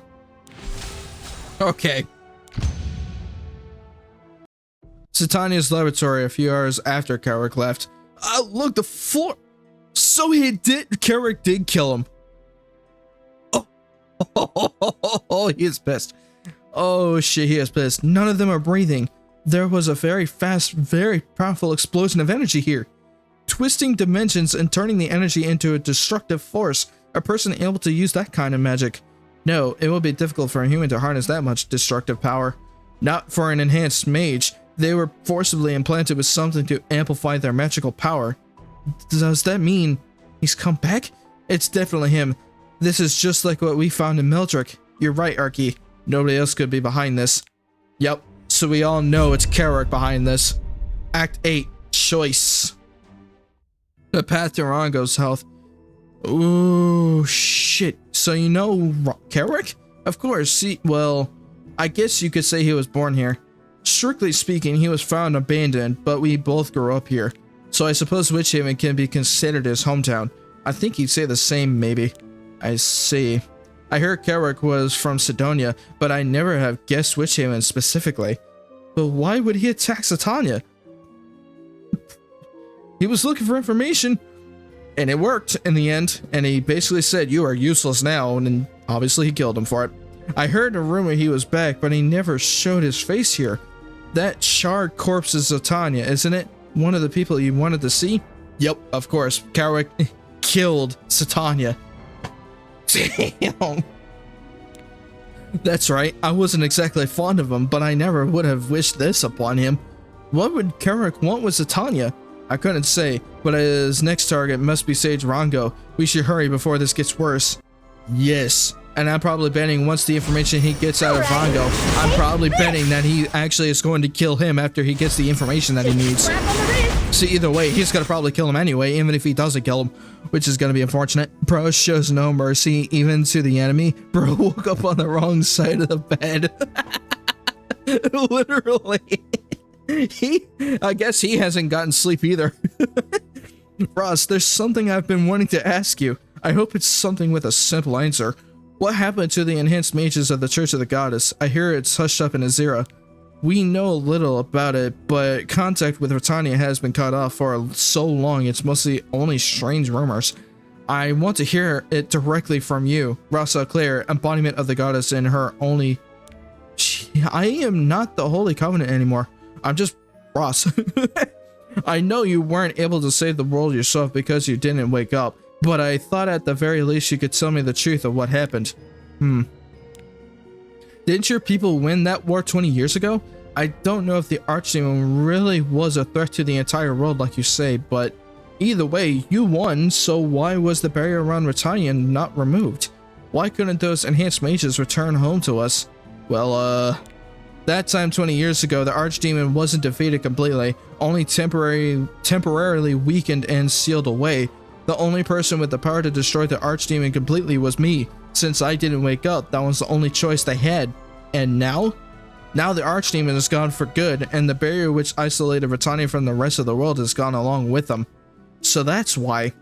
Okay. Titania's laboratory a few hours after Carrick left. Look, the floor. So Carrick did kill him. Oh, he is pissed. Oh shit, he is pissed. None of them are breathing. There was a very fast, very powerful explosion of energy here. Twisting dimensions and turning the energy into a destructive force. A person able to use that kind of magic. No, it will be difficult for a human to harness that much destructive power. Not for an enhanced mage. They were forcibly implanted with something to amplify their magical power. Does that mean he's come back? It's definitely him. This is just like what we found in Meldrick. You're right, Arky. Nobody else could be behind this. Yep, so we all know it's Carrick behind this. Act 8, Choice. The path to Rongo's health. Ooh, shit. So you know Carrick? Of course, see, well, I guess you could say he was born here. Strictly speaking, he was found abandoned, but we both grew up here. So I suppose Witchaven can be considered his hometown. I think he'd say the same, maybe. I see. I heard Carrick was from Sidonia, but I never have guessed Witchaven specifically. But why would he attack Titania? He was looking for information, and it worked in the end, and he basically said, you are useless now, and obviously he killed him for it. I heard a rumor he was back, but he never showed his face here. That charred corpse is Titania, isn't it? One of the people you wanted to see? Yep, of course. Carrick killed Titania. Damn. That's right. I wasn't exactly fond of him, but I never would have wished this upon him. What would Carrick want with Titania? I couldn't say, but his next target must be Sage Rongo. We should hurry before this gets worse. Yes. And I'm probably betting once the information he gets out of Rongo, I'm probably betting that he actually is going to kill him after he gets the information that he needs. So either way, he's gonna probably kill him anyway, even if he doesn't kill him, which is gonna be unfortunate. Bro shows no mercy even to the enemy. Bro woke up on the wrong side of the bed. Literally. I guess he hasn't gotten sleep either. Ross, there's something I've been wanting to ask you. I hope it's something with a simple answer. What happened to the enhanced mages of the Church of the Goddess? I hear it's hushed up in Azira. We know little about it, but contact with Titania has been cut off for so long it's mostly only strange rumors. I want to hear it directly from you, Rasa Claire, embodiment of the goddess in her only... I am not the Holy Covenant anymore. I'm just Ross. I know you weren't able to save the world yourself because you didn't wake up, but I thought at the very least you could tell me the truth of what happened. Didn't your people win that war 20 years ago? I don't know if the Archdemon really was a threat to the entire world like you say, but either way, you won, so why was the barrier around Titania not removed? Why couldn't those enhanced mages return home to us? Well, that time 20 years ago, the Archdemon wasn't defeated completely, only temporarily weakened and sealed away. The only person with the power to destroy the Archdemon completely was me. Since I didn't wake up, that was the only choice they had. And now? Now the archdemon is gone for good, and the barrier which isolated Britannia from the rest of the world has gone along with them. So that's why.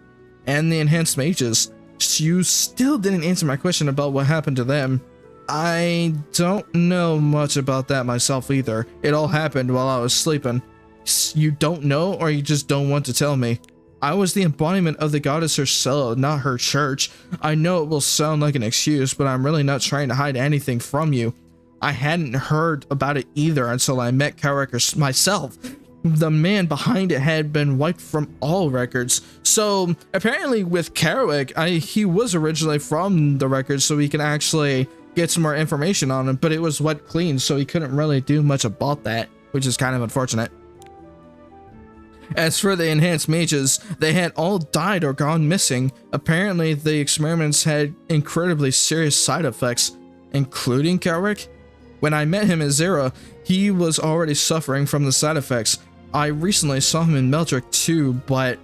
And the enhanced mages. You still didn't answer my question about what happened to them. I don't know much about that myself either. It all happened while I was sleeping. You don't know, or you just don't want to tell me? I was the embodiment of the goddess herself, not her church. I know it will sound like an excuse, but I'm really not trying to hide anything from you. I hadn't heard about it either until I met Karak myself. The man behind it had been wiped from all records. So apparently with Karak, he was originally from the records, so we can actually get some more information on him, but it was wiped clean, so he couldn't really do much about that, which is kind of unfortunate. As for the enhanced mages, they had all died or gone missing. Apparently the experiments had incredibly serious side effects, including Karak. When I met him in Zera, he was already suffering from the side effects. I recently saw him in Meldrick too, but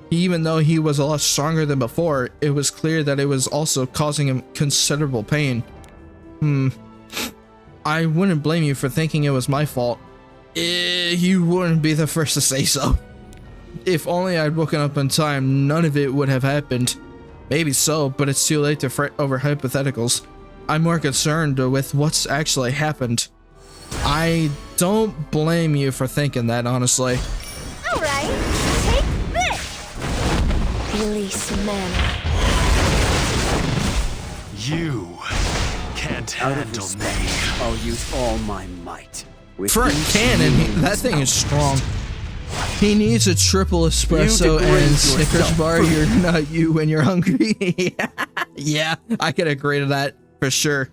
even though he was a lot stronger than before, it was clear that it was also causing him considerable pain. I wouldn't blame you for thinking it was my fault. You wouldn't be the first to say so. If only I'd woken up in time, none of it would have happened. Maybe so, but it's too late to fret over hypotheticals. I'm more concerned with what's actually happened. I don't blame you for thinking that, honestly. Alright, take this! Release mana. You can't handle me. I'll use all my might. With For a each cannon, that thing is strong. He needs a triple espresso and Snickers bar. You're not you when you're hungry. Yeah, I can agree to that for sure.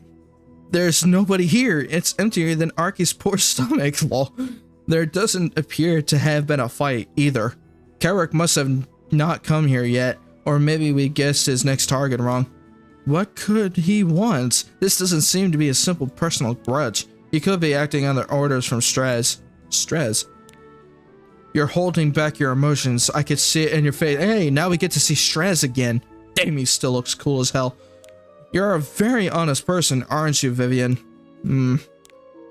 There's nobody here. It's emptier than Arky's poor stomach. Lol. There doesn't appear to have been a fight either. Karak must have not come here yet, or maybe we guessed his next target wrong. What could he want? This doesn't seem to be a simple personal grudge. He could be acting under orders from Strez. Strez? You're holding back your emotions. I could see it in your face. Hey, now we get to see Strez again. Damn, he still looks cool as hell. You're a very honest person, aren't you, Vivian?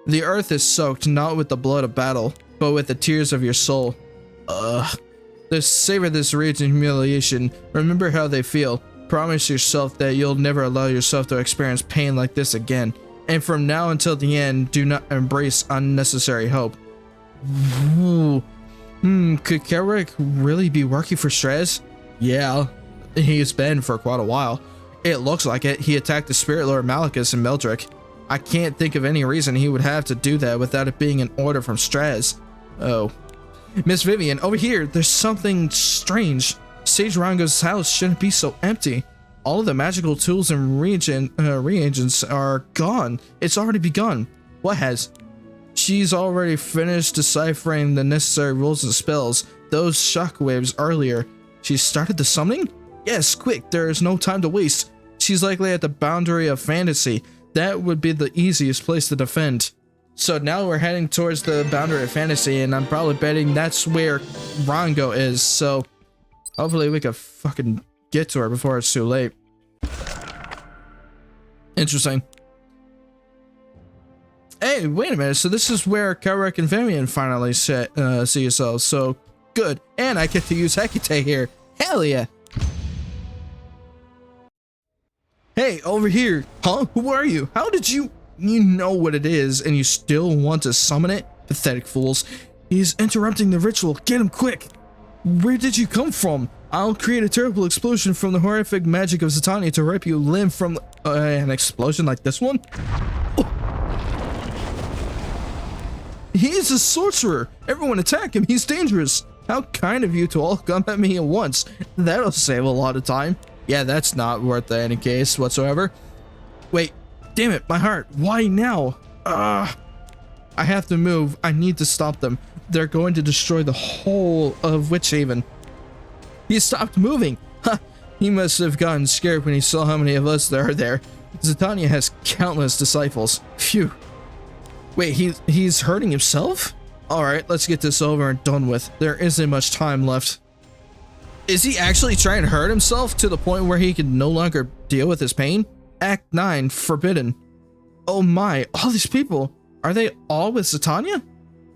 The earth is soaked not with the blood of battle, but with the tears of your soul. Just savor this rage and humiliation. Remember how they feel. Promise yourself that you'll never allow yourself to experience pain like this again. And from now until the end, do not embrace unnecessary hope. Ooh. Could Karak really be working for Strez? Yeah, he's been for quite a while. It looks like it. He attacked the Spirit Lord Malicus in Meldrick. I can't think of any reason he would have to do that without it being an order from Strez. Oh. Miss Vivian, over here, there's something strange. Sage Rango's house shouldn't be so empty. All of the magical tools and reagents are gone. It's already begun. What has? She's already finished deciphering the necessary rules and spells. Those shockwaves earlier. She started the summoning? Yes, quick, there is no time to waste. She's likely at the boundary of fantasy. That would be the easiest place to defend. So now we're heading towards the boundary of fantasy, and I'm probably betting that's where Rango is, so hopefully we can fucking get to her before it's too late. Interesting. Hey, wait a minute, so this is where Karak and Vivian finally see yourselves, so good. And I get to use Hecate here. Hell yeah. Hey, over here. Huh? Who are you? How did you know what it is and you still want to summon it? Pathetic fools. He's interrupting the ritual. Get him quick. Where did you come from? I'll create a terrible explosion from the horrific magic of Satania to rip you limb from an explosion like this one? Oh. He's a sorcerer. Everyone attack him. He's dangerous. How kind of you to all come at me at once. That'll save a lot of time. Yeah, that's not worth any case whatsoever. Wait, damn it, my heart. Why now? I have to move. I need to stop them. They're going to destroy the whole of Witchaven. He stopped moving. Huh. He must have gotten scared when he saw how many of us there are there. Zatania has countless disciples. Phew. Wait, he's hurting himself? Alright, let's get this over and done with. There isn't much time left. Is he actually trying to hurt himself to the point where he can no longer deal with his pain? Act 9, Forbidden. Oh my, all these people. Are they all with Satania?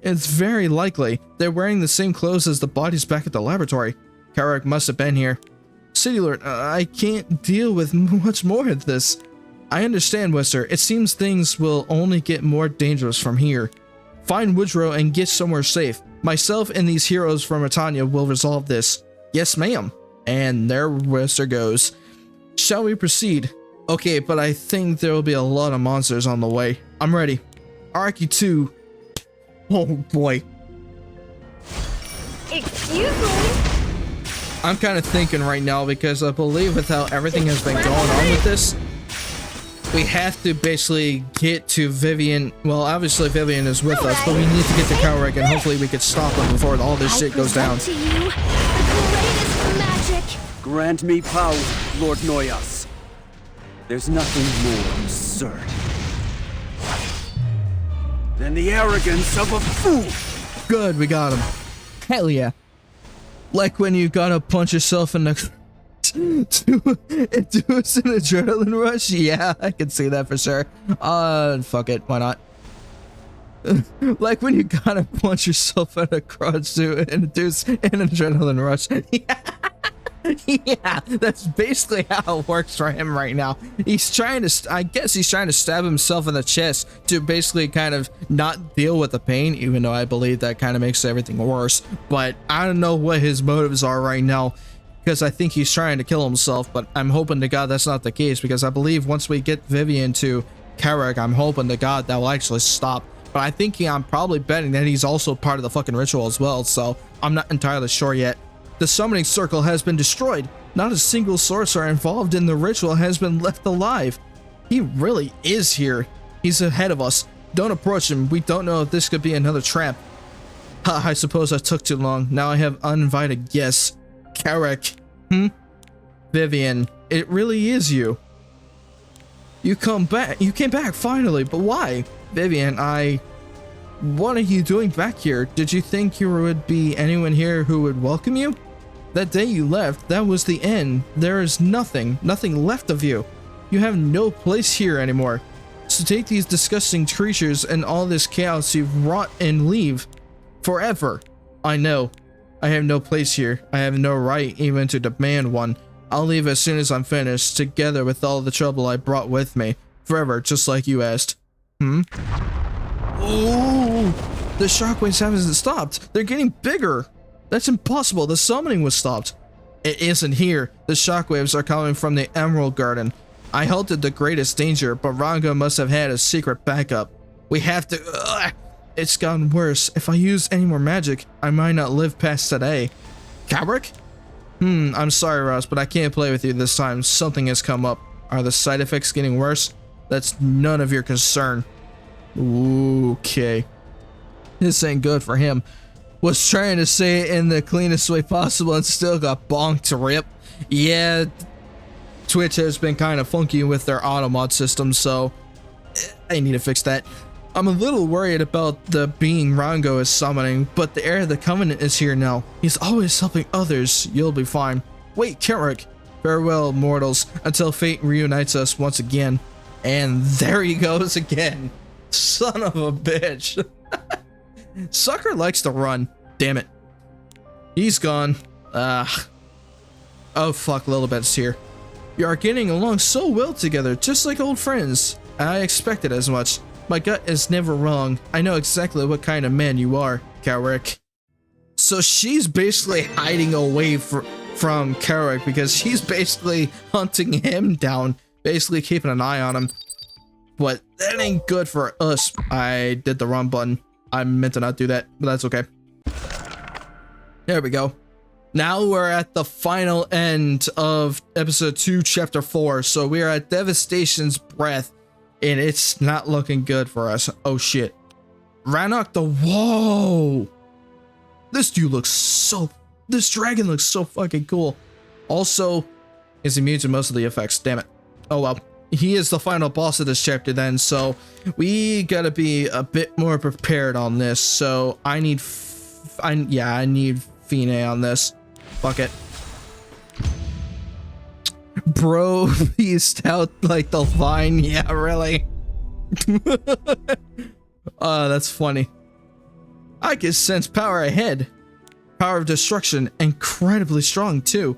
It's very likely. They're wearing the same clothes as the bodies back at the laboratory. Carrick must have been here. Citylord, I can't deal with much more of this. I understand, Wester. It seems things will only get more dangerous from here. Find Woodrow and get somewhere safe. Myself and these heroes from Atania will resolve this. Yes, ma'am. And there Wester goes. Shall we proceed? Okay, but I think there will be a lot of monsters on the way. I'm ready. Arky 2. Oh boy. Excuse me? I'm kind of thinking right now because I believe with how everything has been going on with this, we have to basically get to Vivian. Well, obviously Vivian is with us, but we need to get to Cowrick and hopefully we can stop him before all this shit goes down. To you, the greatest magic. Grant me power, Lord Noyas. There's nothing more absurd than the arrogance of a fool. Good, we got him. Hell yeah. Like when you gotta punch yourself in the to induce an adrenaline rush. Yeah, I can see that for sure. Fuck it, why not? Like when you gotta punch yourself in the crotch to induce an adrenaline rush. Yeah, that's basically how it works for him right now. He's trying to, I guess he's trying to stab himself in the chest to basically kind of not deal with the pain, even though I believe that kind of makes everything worse. But I don't know what his motives are right now, because I think he's trying to kill himself, but I'm hoping to God that's not the case, because I believe once we get Vivian to Carrick, I'm hoping to God that will actually stop. But I'm probably betting that he's also part of the fucking ritual as well, so I'm not entirely sure yet. The summoning circle has been destroyed. Not a single sorcerer involved in the ritual has been left alive. He really is here. He's ahead of us. Don't approach him. We don't know if this could be another trap. Ha, I suppose I took too long. Now I have uninvited guests. Carrick. Vivian. It really is you. You came back finally, but why? Vivian, what are you doing back here? Did you think there would be anyone here who would welcome you? That day you left, that was the end. There is nothing left of you. You have no place here anymore. So take these disgusting creatures and all this chaos you've wrought and leave. Forever. I know. I have no place here. I have no right even to demand one. I'll leave as soon as I'm finished, together with all the trouble I brought with me. Forever, just like you asked. Ooh, the shockwaves haven't stopped. They're getting bigger. That's impossible. The summoning was stopped. It isn't here. The shockwaves are coming from the Emerald Garden. I halted the greatest danger, but Rango must have had a secret backup. We have to... It's gotten worse. If I use any more magic, I might not live past today. Carrick? I'm sorry, Ross, but I can't play with you this time. Something has come up. Are the side effects getting worse? That's none of your concern. Okay. This ain't good for him. Was trying to say it in the cleanest way possible and still got bonked to rip. Yeah, Twitch has been kind of funky with their automod system, so I need to fix that. I'm a little worried about the being Rango is summoning, but the heir of the Covenant is here now. He's always helping others. You'll be fine. Wait, Carrick. Farewell, mortals, until fate reunites us once again. And there he goes again. Son of a bitch. Sucker likes to run. Damn it. He's gone. Oh fuck, Lilibet's here. You are getting along so well together, just like old friends. I expected as much. My gut is never wrong. I know exactly what kind of man you are, Carrick. So she's basically hiding away from Carrick because she's basically hunting him down, basically keeping an eye on him. But that ain't good for us. I did the wrong button. I meant to not do that, but that's okay. There we go. Now we're at the final end of episode 2, chapter 4. So we are at Devastation's Breath, and it's not looking good for us. Oh shit. Rannoch the... Whoa! This dude looks so... This dragon looks so fucking cool. Also, is immune to most of the effects. Damn it. Oh well. He is the final boss of this chapter then, so we gotta be a bit more prepared on this. So I need Fine on this. Fuck it. Bro, he's out like the vine. Yeah, really. That's funny. I can sense power ahead. Power of destruction, incredibly strong too.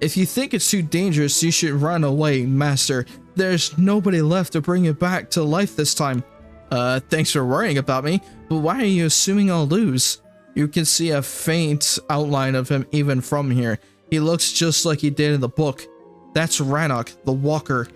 If you think it's too dangerous, you should run away, Master. There's nobody left to bring you back to life this time. Thanks for worrying about me, but why are you assuming I'll lose? You can see a faint outline of him even from here. He looks just like he did in the book. That's Rannoch, the Walker.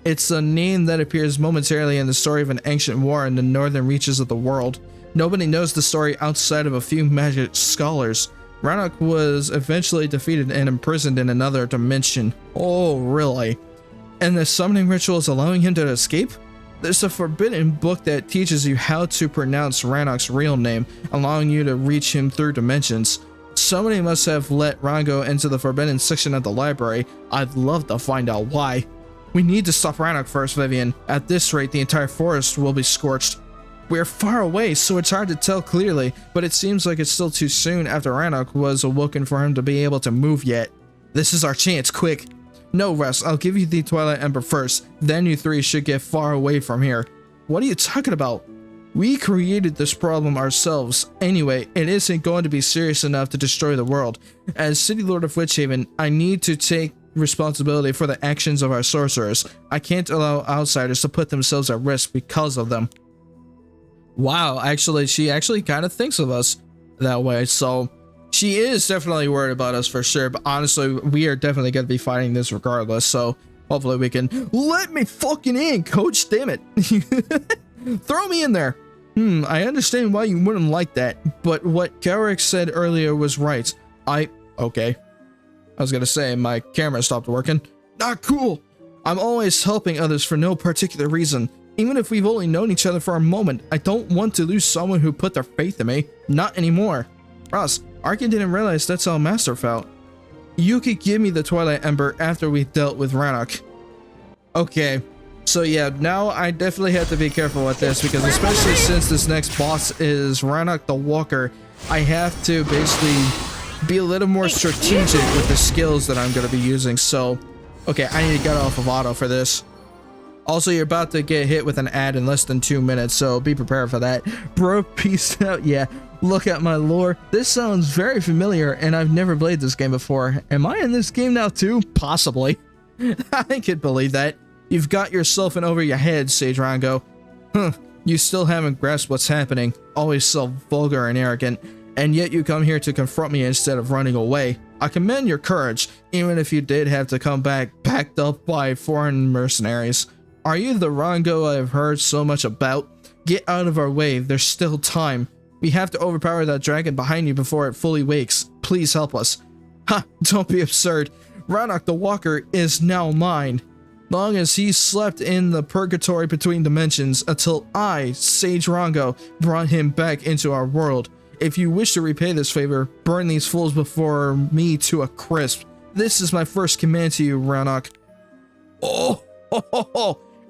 It's a name that appears momentarily in the story of an ancient war in the northern reaches of the world. Nobody knows the story outside of a few magic scholars. Rannoch was eventually defeated and imprisoned in another dimension. Oh, really? And the summoning ritual is allowing him to escape? There's a forbidden book that teaches you how to pronounce Rannoch's real name, allowing you to reach him through dimensions. Somebody must have let Rango into the forbidden section of the library. I'd love to find out why. We need to stop Rannoch first, Vivian. At this rate, the entire forest will be scorched. We're far away, so it's hard to tell clearly, but it seems like it's still too soon after Rannoch was awoken for him to be able to move yet. This is our chance, quick. No, Russ, I'll give you the Twilight Ember first, then you three should get far away from here. What are you talking about? We created this problem ourselves. Anyway, it isn't going to be serious enough to destroy the world. As Citylord of Witchaven, I need to take responsibility for the actions of our sorcerers. I can't allow outsiders to put themselves at risk because of them. Wow, actually, she actually kind of thinks of us that way, so she is definitely worried about us for sure, but honestly, we are definitely going to be fighting this regardless, so hopefully we can... Let me fucking in, coach, damn it. Throw me in there. I understand why you wouldn't like that, but what Garrick said earlier was right. Okay. I was gonna say, my camera stopped working. Not cool. I'm always helping others for no particular reason. Even if we've only known each other for a moment, I don't want to lose someone who put their faith in me. Not anymore. Ross, Arkin didn't realize that's how Master felt. You could give me the Twilight Ember after we dealt with Rannoch. Okay. So yeah, now I definitely have to be careful with this, because especially since this next boss is Rannoch the Walker, I have to basically be a little more strategic with the skills that I'm going to be using. So, okay, I need to get off of auto for this. Also, you're about to get hit with an ad in less than 2 minutes, so be prepared for that. Bro, peace out. Yeah, look at my lore. This sounds very familiar, and I've never played this game before. Am I in this game now too? Possibly. I could believe that. You've got yourself in over your head, Sage Rango. You still haven't grasped what's happening. Always so vulgar and arrogant. And yet you come here to confront me instead of running away. I commend your courage, even if you did have to come back backed up by foreign mercenaries. Are you the Rango I've heard so much about? Get out of our way, there's still time. We have to overpower that dragon behind you before it fully wakes. Please help us. Ha, don't be absurd. Rannoch the Walker is now mine. Long as he slept in the purgatory between dimensions until I, Sage Rango, brought him back into our world. If you wish to repay this favor, burn these fools before me to a crisp. This is my first command to you, Rannoch. Oh,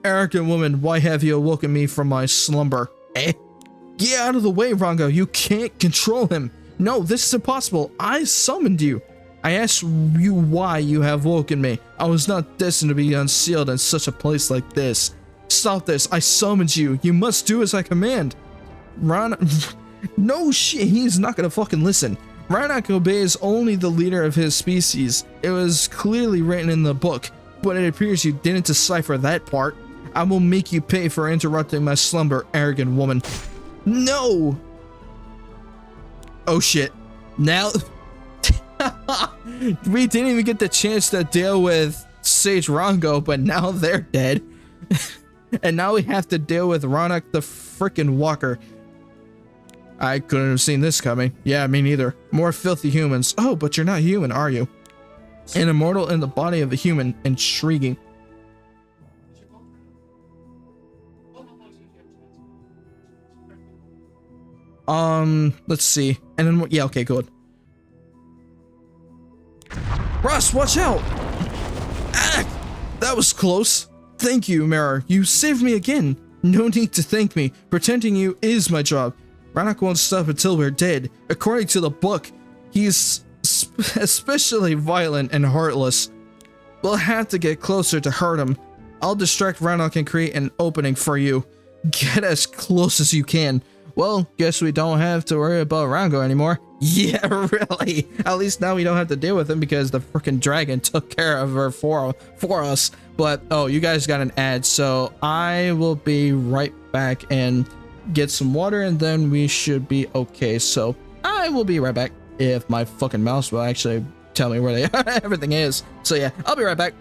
arrogant woman, why have you awoken me from my slumber? Get out of the way, Rango, you can't control him. No, this is impossible. I summoned you. I asked you why you have woken me. I was not destined to be unsealed in such a place like this. Stop this, I summoned you. You must do as I command. No shit, he's not gonna fucking listen. Rannoch obeys only the leader of his species. It was clearly written in the book, but it appears you didn't decipher that part. I will make you pay for interrupting my slumber, arrogant woman. No! Oh shit. Now... We didn't even get the chance to deal with Sage Rango, but now they're dead. And now we have to deal with Rannoch the frickin' Walker. I couldn't have seen this coming. Yeah, me neither. More filthy humans. Oh, but you're not human, are you? An immortal in the body of a human. Intriguing. Let's see. And then, yeah, okay, good. Russ, watch out! Ah, that was close. Thank you, Mirror. You saved me again. No need to thank me. Protecting you is my job. Rannoch won't stop until we're dead. According to the book, he's especially violent and heartless. We'll have to get closer to hurt him. I'll distract Rannoch and create an opening for you. Get as close as you can. Well, guess we don't have to worry about Rango anymore. Yeah, really. At least now we don't have to deal with him because the freaking dragon took care of her for us. But, oh, you guys got an ad, so I will be right back and get some water, and then we should be okay. So I will be right back if my fucking mouse will actually tell me where everything is. So yeah, I'll be right back.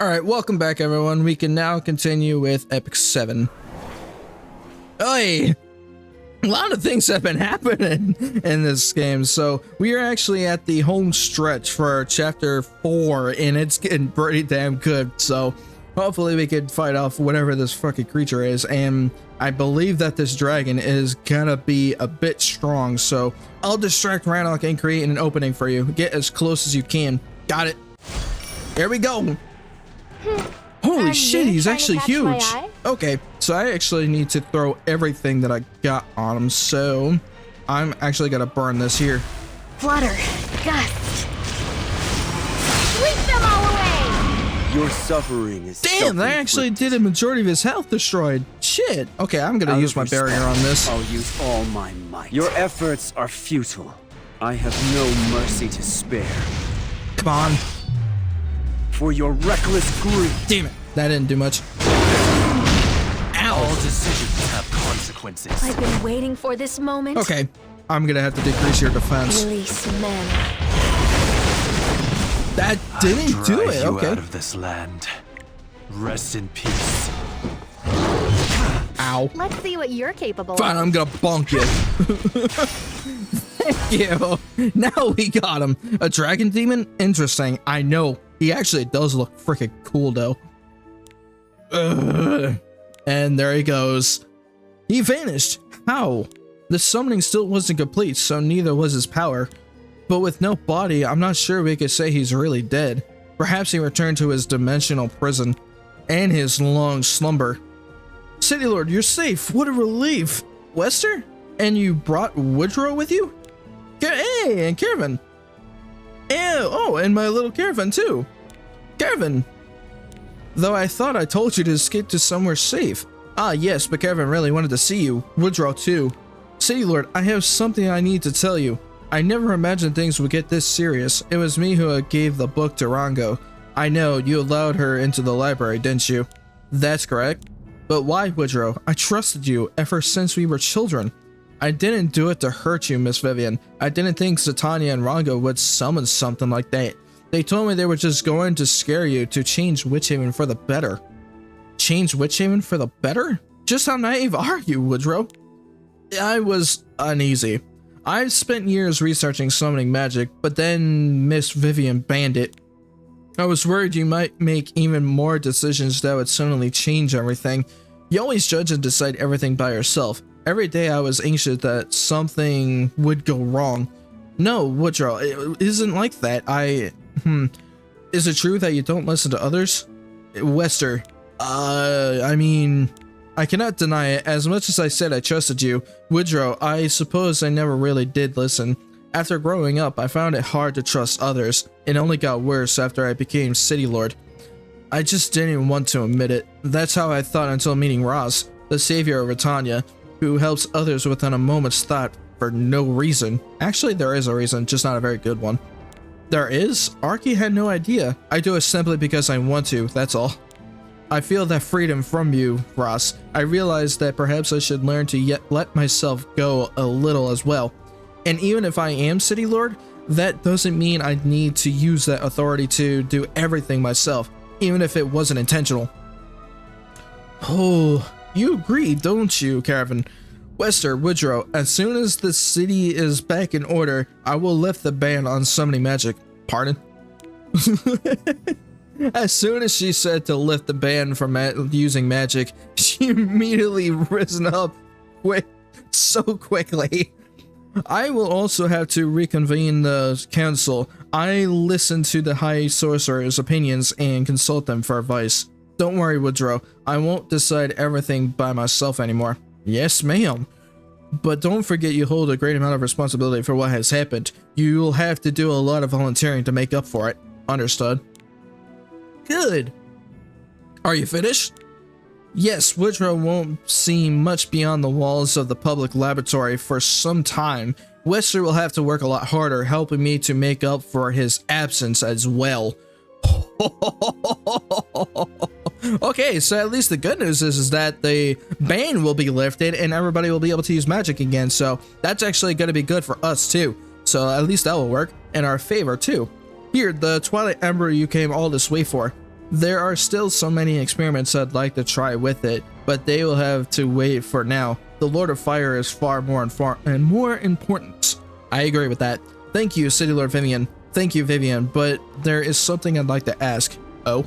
Alright, welcome back everyone. We can now continue with Epic 7. Oi! A lot of things have been happening in this game. So we are actually at the home stretch for chapter 4 and it's getting pretty damn good. So hopefully we can fight off whatever this fucking creature is. And I believe that this dragon is gonna be a bit strong. So I'll distract Rannoch and create an opening for you. Get as close as you can. Got it. Here we go. Holy shit, he's actually huge. Okay, so I actually need to throw everything that I got on him, so I'm actually gonna burn this here. Flutter, gust. Sweep them all away! Your suffering is damn, that actually did a majority of his health destroyed. Shit. Okay, I'm gonna use my barrier on this. I'll use all my might. Your efforts are futile. I have no mercy to spare. Come on. For your reckless greed. Damn it. That didn't do much. All decisions have consequences. I've been waiting for this moment. Okay, I'm gonna have to decrease your defense. Release mana. That didn't do it. You Okay. out of this land. Rest in peace. Ow. Let's see what you're capable Fine, of. I'm gonna bonk you. Thank you. Now we got him. A dragon demon? Interesting. I know. He actually does look freaking cool though. Ugh. And there he goes. He vanished. How? The summoning still wasn't complete, so neither was his power. But with no body, I'm not sure we could say he's really dead. Perhaps he returned to his dimensional prison and his long slumber. Citylord, you're safe. What a relief. Wester? And you brought Woodrow with you? Hey, and Caravan. And my little Caravan too. Caravan. Though I thought I told you to escape to somewhere safe. Ah, yes, but Caravan really wanted to see you. Woodrow too. Citylord, I have something I need to tell you. I never imagined things would get this serious. It was me who gave the book to Rango. I know, you allowed her into the library, didn't you? That's correct. But why, Woodrow? I trusted you ever since we were children. I didn't do it to hurt you, Miss Vivian. I didn't think Satania and Rango would summon something like that. They told me they were just going to scare you to change Witchaven for the better. Change Witchaven for the better? Just how naive are you, Woodrow? I was uneasy. I've spent years researching summoning magic, but then Miss Vivian banned it. I was worried you might make even more decisions that would suddenly change everything. You always judge and decide everything by yourself. Every day I was anxious that something would go wrong. No, Woodrow, it isn't like that. Is it true that you don't listen to others? Wester, I mean, I cannot deny it. As much as I said I trusted you, Woodrow, I suppose I never really did listen. After growing up, I found it hard to trust others. It only got worse after I became Citylord. I just didn't want to admit it. That's how I thought until meeting Ross, the savior of Britannia, who helps others within a moment's thought for no reason. Actually, there is a reason, just not a very good one. There is? Arky had no idea. I do it simply because I want to, that's all. I feel that freedom from you, Ross. I realize that perhaps I should learn to let myself go a little as well. And even if I am Citylord, that doesn't mean I need to use that authority to do everything myself, even if it wasn't intentional. Oh, you agree, don't you, Caravan? Wester, Woodrow, as soon as the city is back in order, I will lift the ban on summoning magic. Pardon? As soon as she said to lift the ban from using magic, she immediately risen up so quickly. I will also have to reconvene the council. I listen to the high sorcerers' opinions and consult them for advice. Don't worry, Woodrow. I won't decide everything by myself anymore. Yes, ma'am. But don't forget you hold a great amount of responsibility for what has happened. You'll have to do a lot of volunteering to make up for it. Understood? Good. Are you finished? Yes, Woodrow won't see much beyond the walls of the public laboratory for some time. Wester will have to work a lot harder, helping me to make up for his absence as well. Okay, so at least the good news is that the ban will be lifted and everybody will be able to use magic again, so that's actually going to be good for us too. So at least that will work in our favor too. Here, the Twilight Ember you came all this way for. There are still so many experiments I'd like to try with it, but they will have to wait for now. The Lord of Fire is far more important. I agree with that. Thank you, Citylord Vivian. Thank you, Vivian, but there is something I'd like to ask. Oh?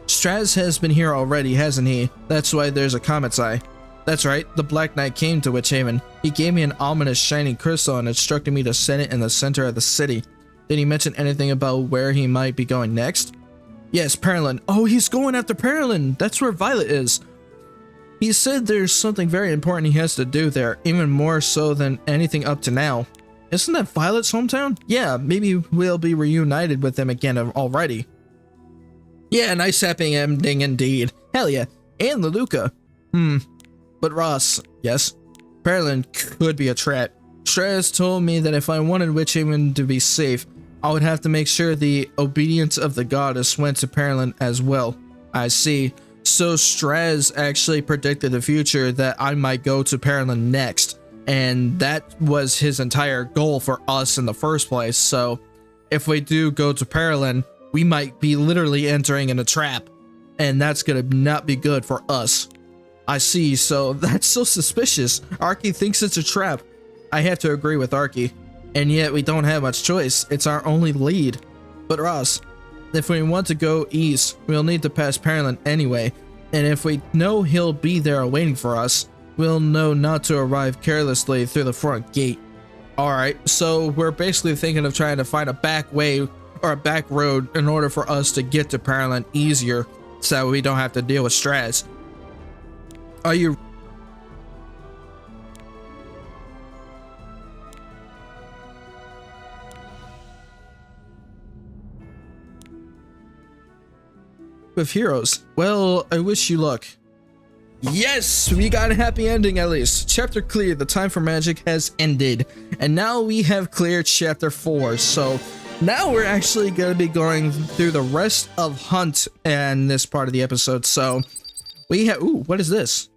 Straz has been here already, hasn't he? That's why there's a comet's eye. That's right, the Black Knight came to Witchaven. He gave me an ominous shining crystal and instructed me to set it in the center of the city. Did he mention anything about where he might be going next? Yes, Perilyn. Oh, he's going after Perilyn. That's where Violet is. He said there's something very important he has to do there, even more so than anything up to now. Isn't that Violet's hometown? Yeah, maybe we'll be reunited with them again already. Yeah, nice happy ending indeed. Hell yeah. And Leluca. But Ross, yes? Perilyn could be a trap. Straz told me that if I wanted Witchaven to be safe, I would have to make sure the obedience of the goddess went to Perilyn as well. I see. So Straz actually predicted the future that I might go to Perilyn next. And that was his entire goal for us in the first place. So if we do go to Perilyn, we might be literally entering in a trap. And that's gonna not be good for us. I see. So that's so suspicious. Arky thinks it's a trap. I have to agree with Arky. And yet we don't have much choice. It's our only lead. But Ross, if we want to go east, we'll need to pass Perilyn anyway. And if we know he'll be there waiting for us, we'll know not to arrive carelessly through the front gate. Alright, so we're basically thinking of trying to find a back way or a back road in order for us to get to Perilyn easier so we don't have to deal with Straz. Are you... with heroes. Well, I wish you luck. Yes, we got a happy ending at least. Chapter cleared, the time for magic has ended. And now we have cleared chapter 4. So now we're actually going to be going through the rest of Hunt in this part of the episode. So we have, ooh, what is this?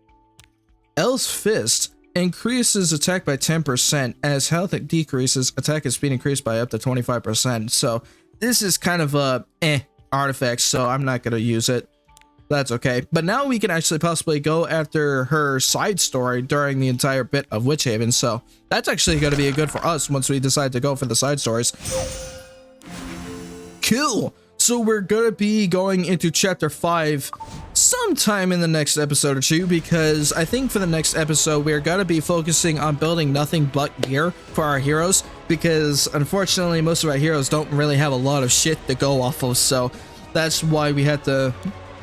El's Fist increases attack by 10%. As health decreases, attack and speed increased by up to 25%. So this is kind of a artifact, so I'm not going to use it. That's okay. But now we can actually possibly go after her side story during the entire bit of Witchaven. So that's actually going to be good for us once we decide to go for the side stories. Cool. So we're going to be going into chapter 5 sometime in the next episode or two, because I think for the next episode we're going to be focusing on building nothing but gear for our heroes, because unfortunately most of our heroes don't really have a lot of shit to go off of. So that's why we had to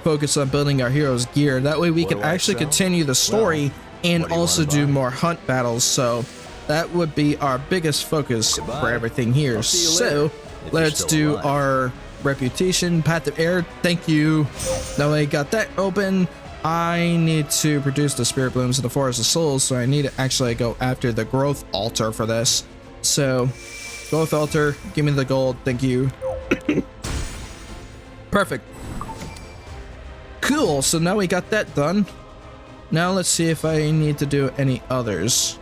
focus on building our heroes gear. That way we can actually continue the story and also do more hunt battles. So that would be our biggest focus for everything here. So let's do our reputation, path of air. Thank you. Now I got that open. I need to produce the spirit blooms of the forest of souls, so I need to actually go after the growth altar for this. So growth altar, give me the gold. Thank you. Perfect. Cool, so now we got that done. Now let's see if I need to do any others.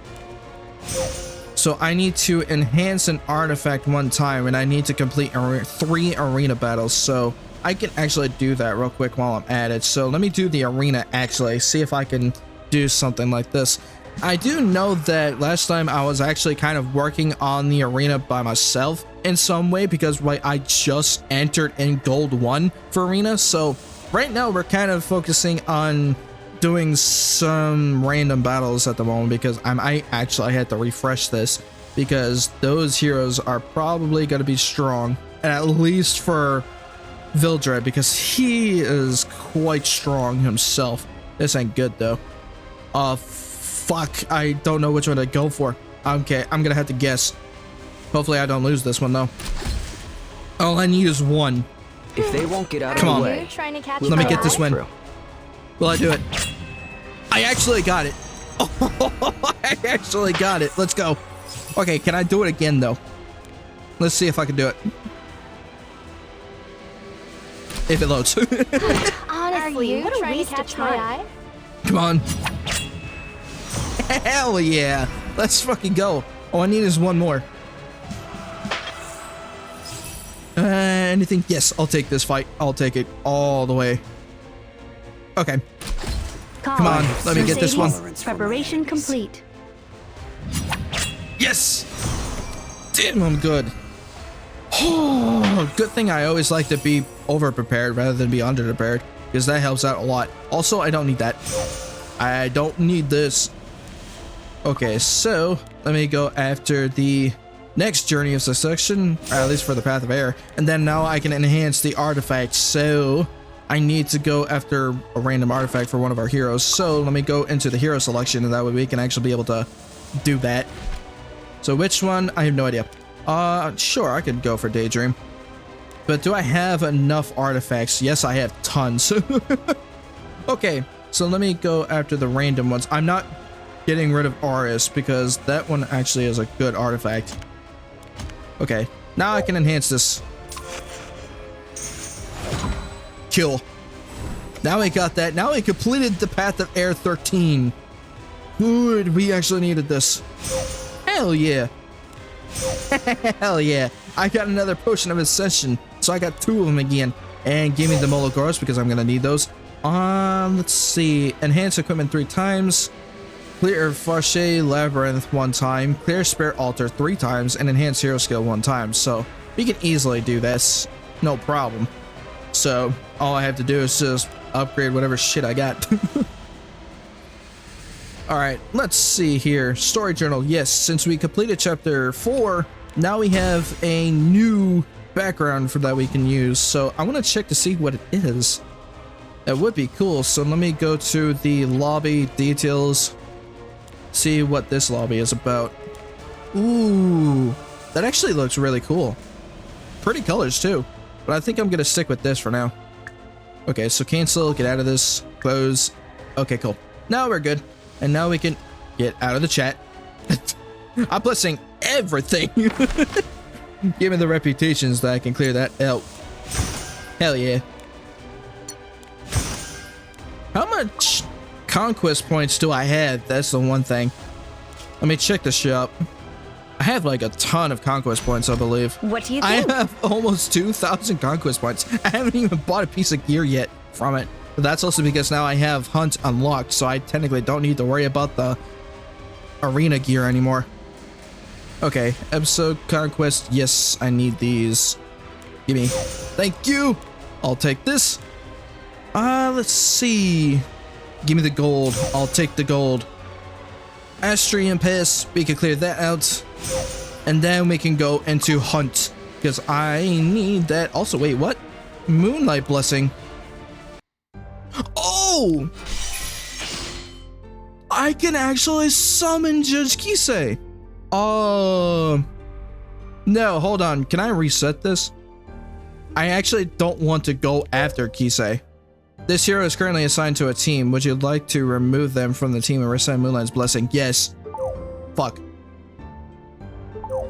So I need to enhance an artifact one time, and I need to complete 3 arena battles. So I can actually do that real quick while I'm at it. So let me do the arena actually, see if I can do something like this. I do know that last time I was actually kind of working on the arena by myself in some way, because I just entered in gold 1 for arena. So right now we're kind of focusing on doing some random battles at the moment, because I actually had to refresh this, because those heroes are probably going to be strong, at least for Vildred, because he is quite strong himself. This ain't good though. Fuck, I don't know which one to go for. Okay, I'm gonna have to guess. Hopefully I don't lose this one though. All I need is 1. If they won't get out Come of on. the way, Trying to catch Let me my get this eye? win. Will I do it? I actually got it. Oh, I actually got it. Let's go. Okay, can I do it again though? Let's see if I can do it. If it loads. Honestly, what a waste to catch my eye. Come on. Hell yeah. Let's fucking go. All I need is 1 more. Anything? Yes, I'll take this fight. I'll take it all the way. Okay. Come on, let me get this one. Preparation complete. Yes! Damn, I'm good. Oh, good thing I always like to be over-prepared rather than be under-prepared, because that helps out a lot. Also, I don't need that. I don't need this. Okay, so let me go after the next journey of section, or at least for the path of air, and then now I can enhance the artifact. So I need to go after a random artifact for one of our heroes. So let me go into the hero selection, and that way we can actually be able to do that. So which one? I have no idea. Sure, I could go for Daydream. But do I have enough artifacts? Yes, I have tons. Okay, so let me go after the random ones. I'm not getting rid of Aris, because that one actually is a good artifact. Okay, now I can enhance this. Kill. Now we got that. Now we completed the path of air 13. Good, we actually needed this. Hell yeah. Hell yeah. I got another potion of ascension, so I got 2 of them again. And give me the Mologoros, because I'm gonna need those. Let's see. Enhance equipment 3 times. Clear Farshay Labyrinth 1 time. Clear Spirit Altar 3 times. And enhance hero skill 1 time. So we can easily do this. No problem. So all I have to do is just upgrade whatever shit I got. Alright, let's see here. Story journal. Yes, since we completed chapter 4, now we have a new background for that we can use. So I want to check to see what it is. That would be cool. So let me go to the lobby details. See what this lobby is about. Ooh, that actually looks really cool. Pretty colors too. But I think I'm going to stick with this for now. Okay, so cancel, get out of this, close. Okay, cool. Now we're good. And now we can get out of the chat. I'm blessing everything. Give me the reputations that I can clear that out. Hell yeah. How much conquest points do I have? That's the one thing. Let me check the shop. I have like a ton of conquest points, I believe. What do you I think? have almost 2,000 conquest points. I haven't even bought a piece of gear yet from it. But that's also because now I have Hunt unlocked, so I technically don't need to worry about the arena gear anymore. Okay, episode conquest. Yes, I need these. Gimme. Thank you. I'll take this. Let's see. Give me the gold. I'll take the gold. Astrian Pass. We can clear that out. And then we can go into Hunt. Because I need that. Also, wait, what? Moonlight Blessing. Oh! I can actually summon Judge Kisei. No, hold on. Can I reset this? I actually don't want to go after Kisei. This hero is currently assigned to a team. Would you like to remove them from the team and reset Moonlight's Blessing? Yes. Fuck.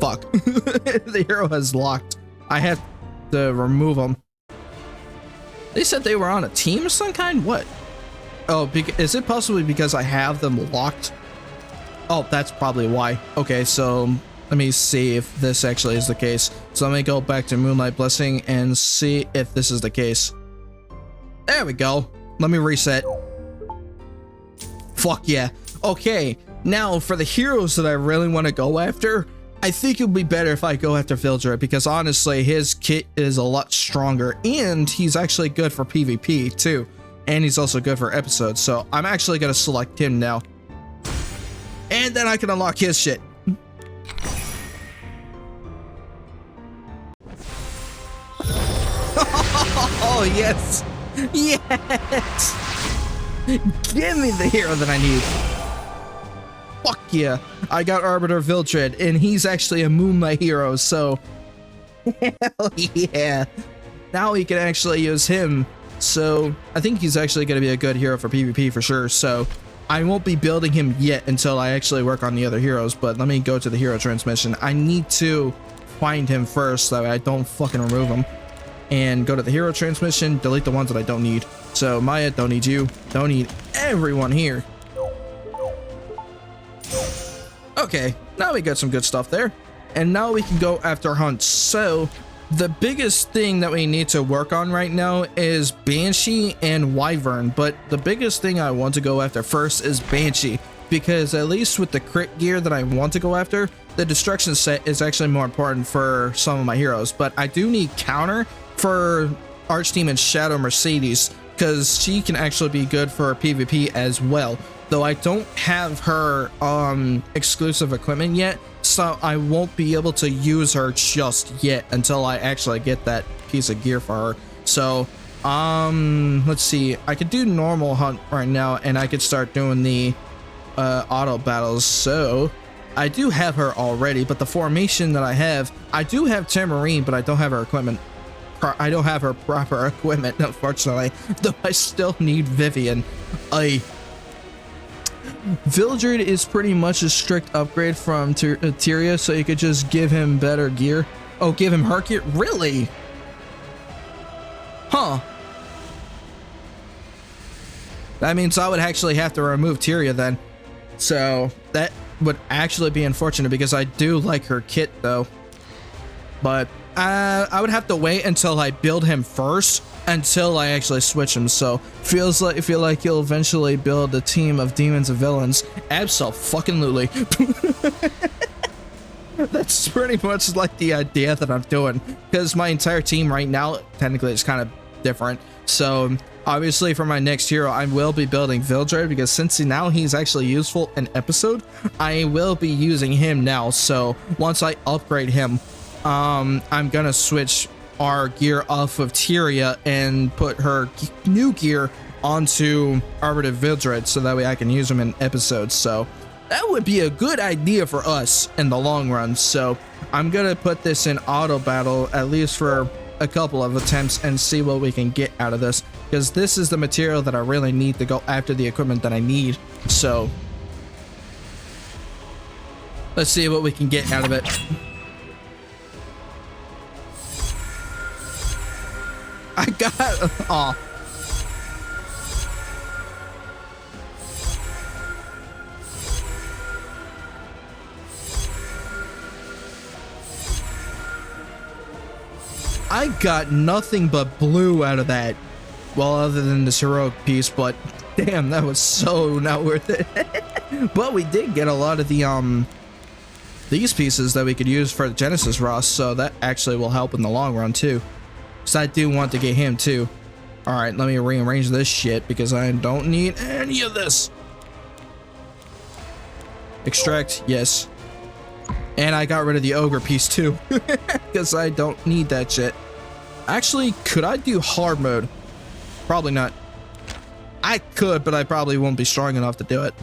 Fuck. The hero has locked. I have to remove them. They said they were on a team of some kind? What? Oh, is it possibly because I have them locked? Oh, that's probably why. Okay, so let me see if this actually is the case. So let me go back to Moonlight Blessing and see if this is the case. There we go. Let me reset. Fuck yeah. Okay, now for the heroes that I really want to go after, I think it would be better if I go after Vildred, because honestly, his kit is a lot stronger, and he's actually good for PvP too. And he's also good for episodes, so I'm actually going to select him now. And then I can unlock his shit. Oh, yes. Yes. Give me the hero that I need. Fuck yeah. I got Arbiter Vildred, and he's actually a Moonlight hero, so hell yeah. Now we can actually use him. So I think he's actually going to be a good hero for PvP for sure. So I won't be building him yet until I actually work on the other heroes, but let me go to the hero transmission. I need to find him first so I don't fucking remove him. And go to the hero transmission, delete the ones that I don't need. So Maya, don't need you. Don't need everyone here. Okay, now we got some good stuff there. And now we can go after Hunt. So the biggest thing that we need to work on right now is Banshee and Wyvern. But the biggest thing I want to go after first is Banshee, because at least with the crit gear that I want to go after, the destruction set is actually more important for some of my heroes. But I do need counter for Archdemon Shadow Mercedes, because she can actually be good for PvP as well. Though I don't have her exclusive equipment yet, so I won't be able to use her just yet until I actually get that piece of gear for her. So let's see, I could do normal Hunt right now, and I could start doing the auto battles. So I do have her already, but the formation that I do have Tamarine, but I don't have her equipment. I don't have her proper equipment, unfortunately, though I still need Vivian. Vildred is pretty much a strict upgrade from Tyria, so you could just give him better gear. Oh, give him her gear? Really? Huh. That means I would actually have to remove Tyria then. So that would actually be unfortunate, because I do like her kit though. But I would have to wait until I build him first, until I actually switch him. So feel like you'll eventually build a team of demons and villains. Absolutely. That's pretty much like the idea that I'm doing, because my entire team right now technically is kind of different. So obviously for my next hero, I will be building Vildred, because since now he's actually useful in episode, I will be using him now. So once I upgrade him, I'm gonna switch our gear off of Tyria and put her new gear onto Arbiter Vildred, so that way I can use them in episodes. So that would be a good idea for us in the long run. So I'm gonna put this in auto battle, at least for a couple of attempts, and see what we can get out of this. because this is the material that I really need to go after the equipment that I need. So let's see what we can get out of it. I got, oh. I got nothing but blue out of that. Well, other than this heroic piece, but damn, that was so not worth it. But we did get a lot of the, these pieces that we could use for the Genesis Ross, so that actually will help in the long run too. So I do want to get him too. Alright, let me rearrange this shit because I don't need any of this. Extract, yes. And I got rid of the ogre piece too, because I don't need that shit. Actually, could I do hard mode? Probably not. I could, but I probably won't be strong enough to do it.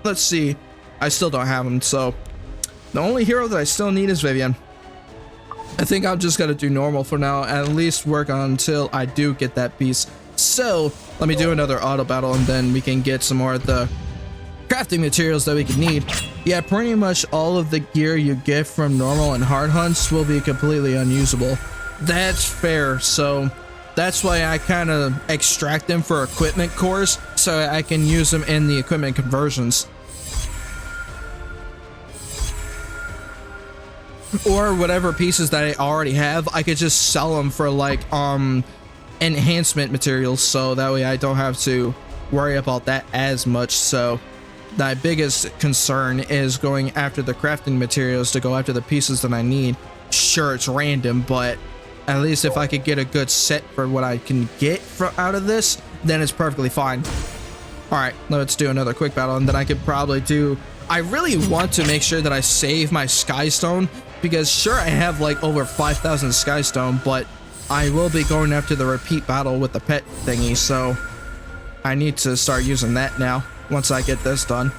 Let's see. I still don't have him, so the only hero that I still need is Vivian. I think I'm just gonna do normal for now, at least work on until I do get that piece. So let me do another auto battle, and then we can get some more of the crafting materials that we could need. Yeah, pretty much all of the gear you get from normal and hard hunts will be completely unusable. That's fair, so that's why I kind of extract them for equipment cores, so I can use them in the equipment conversions. Or whatever pieces that I already have, I could just sell them for like enhancement materials, so that way I don't have to worry about that as much. So my biggest concern is going after the crafting materials to go after the pieces that I need. Sure, it's random, but at least if I could get a good set for what I can get out of this, then it's perfectly fine. Alright, let's do another quick battle, and then I could probably do... I really want to make sure that I save my Skystone, because sure, I have like over 5,000 Skystone, but I will be going after the repeat battle with the pet thingy, so I need to start using that now. Once I get this done.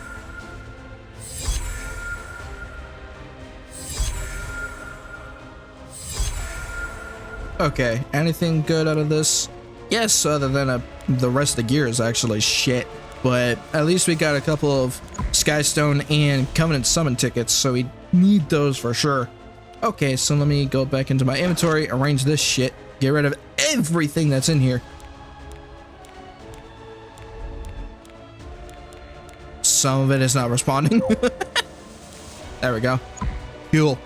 Okay, anything good out of this? Yes, other than the rest of the gear is actually shit. But at least we got a couple of Skystone and Covenant Summon tickets, so we need those for sure. Okay, so let me go back into my inventory, arrange this shit, get rid of everything that's in here. Some of it is not responding. There we go. Cool.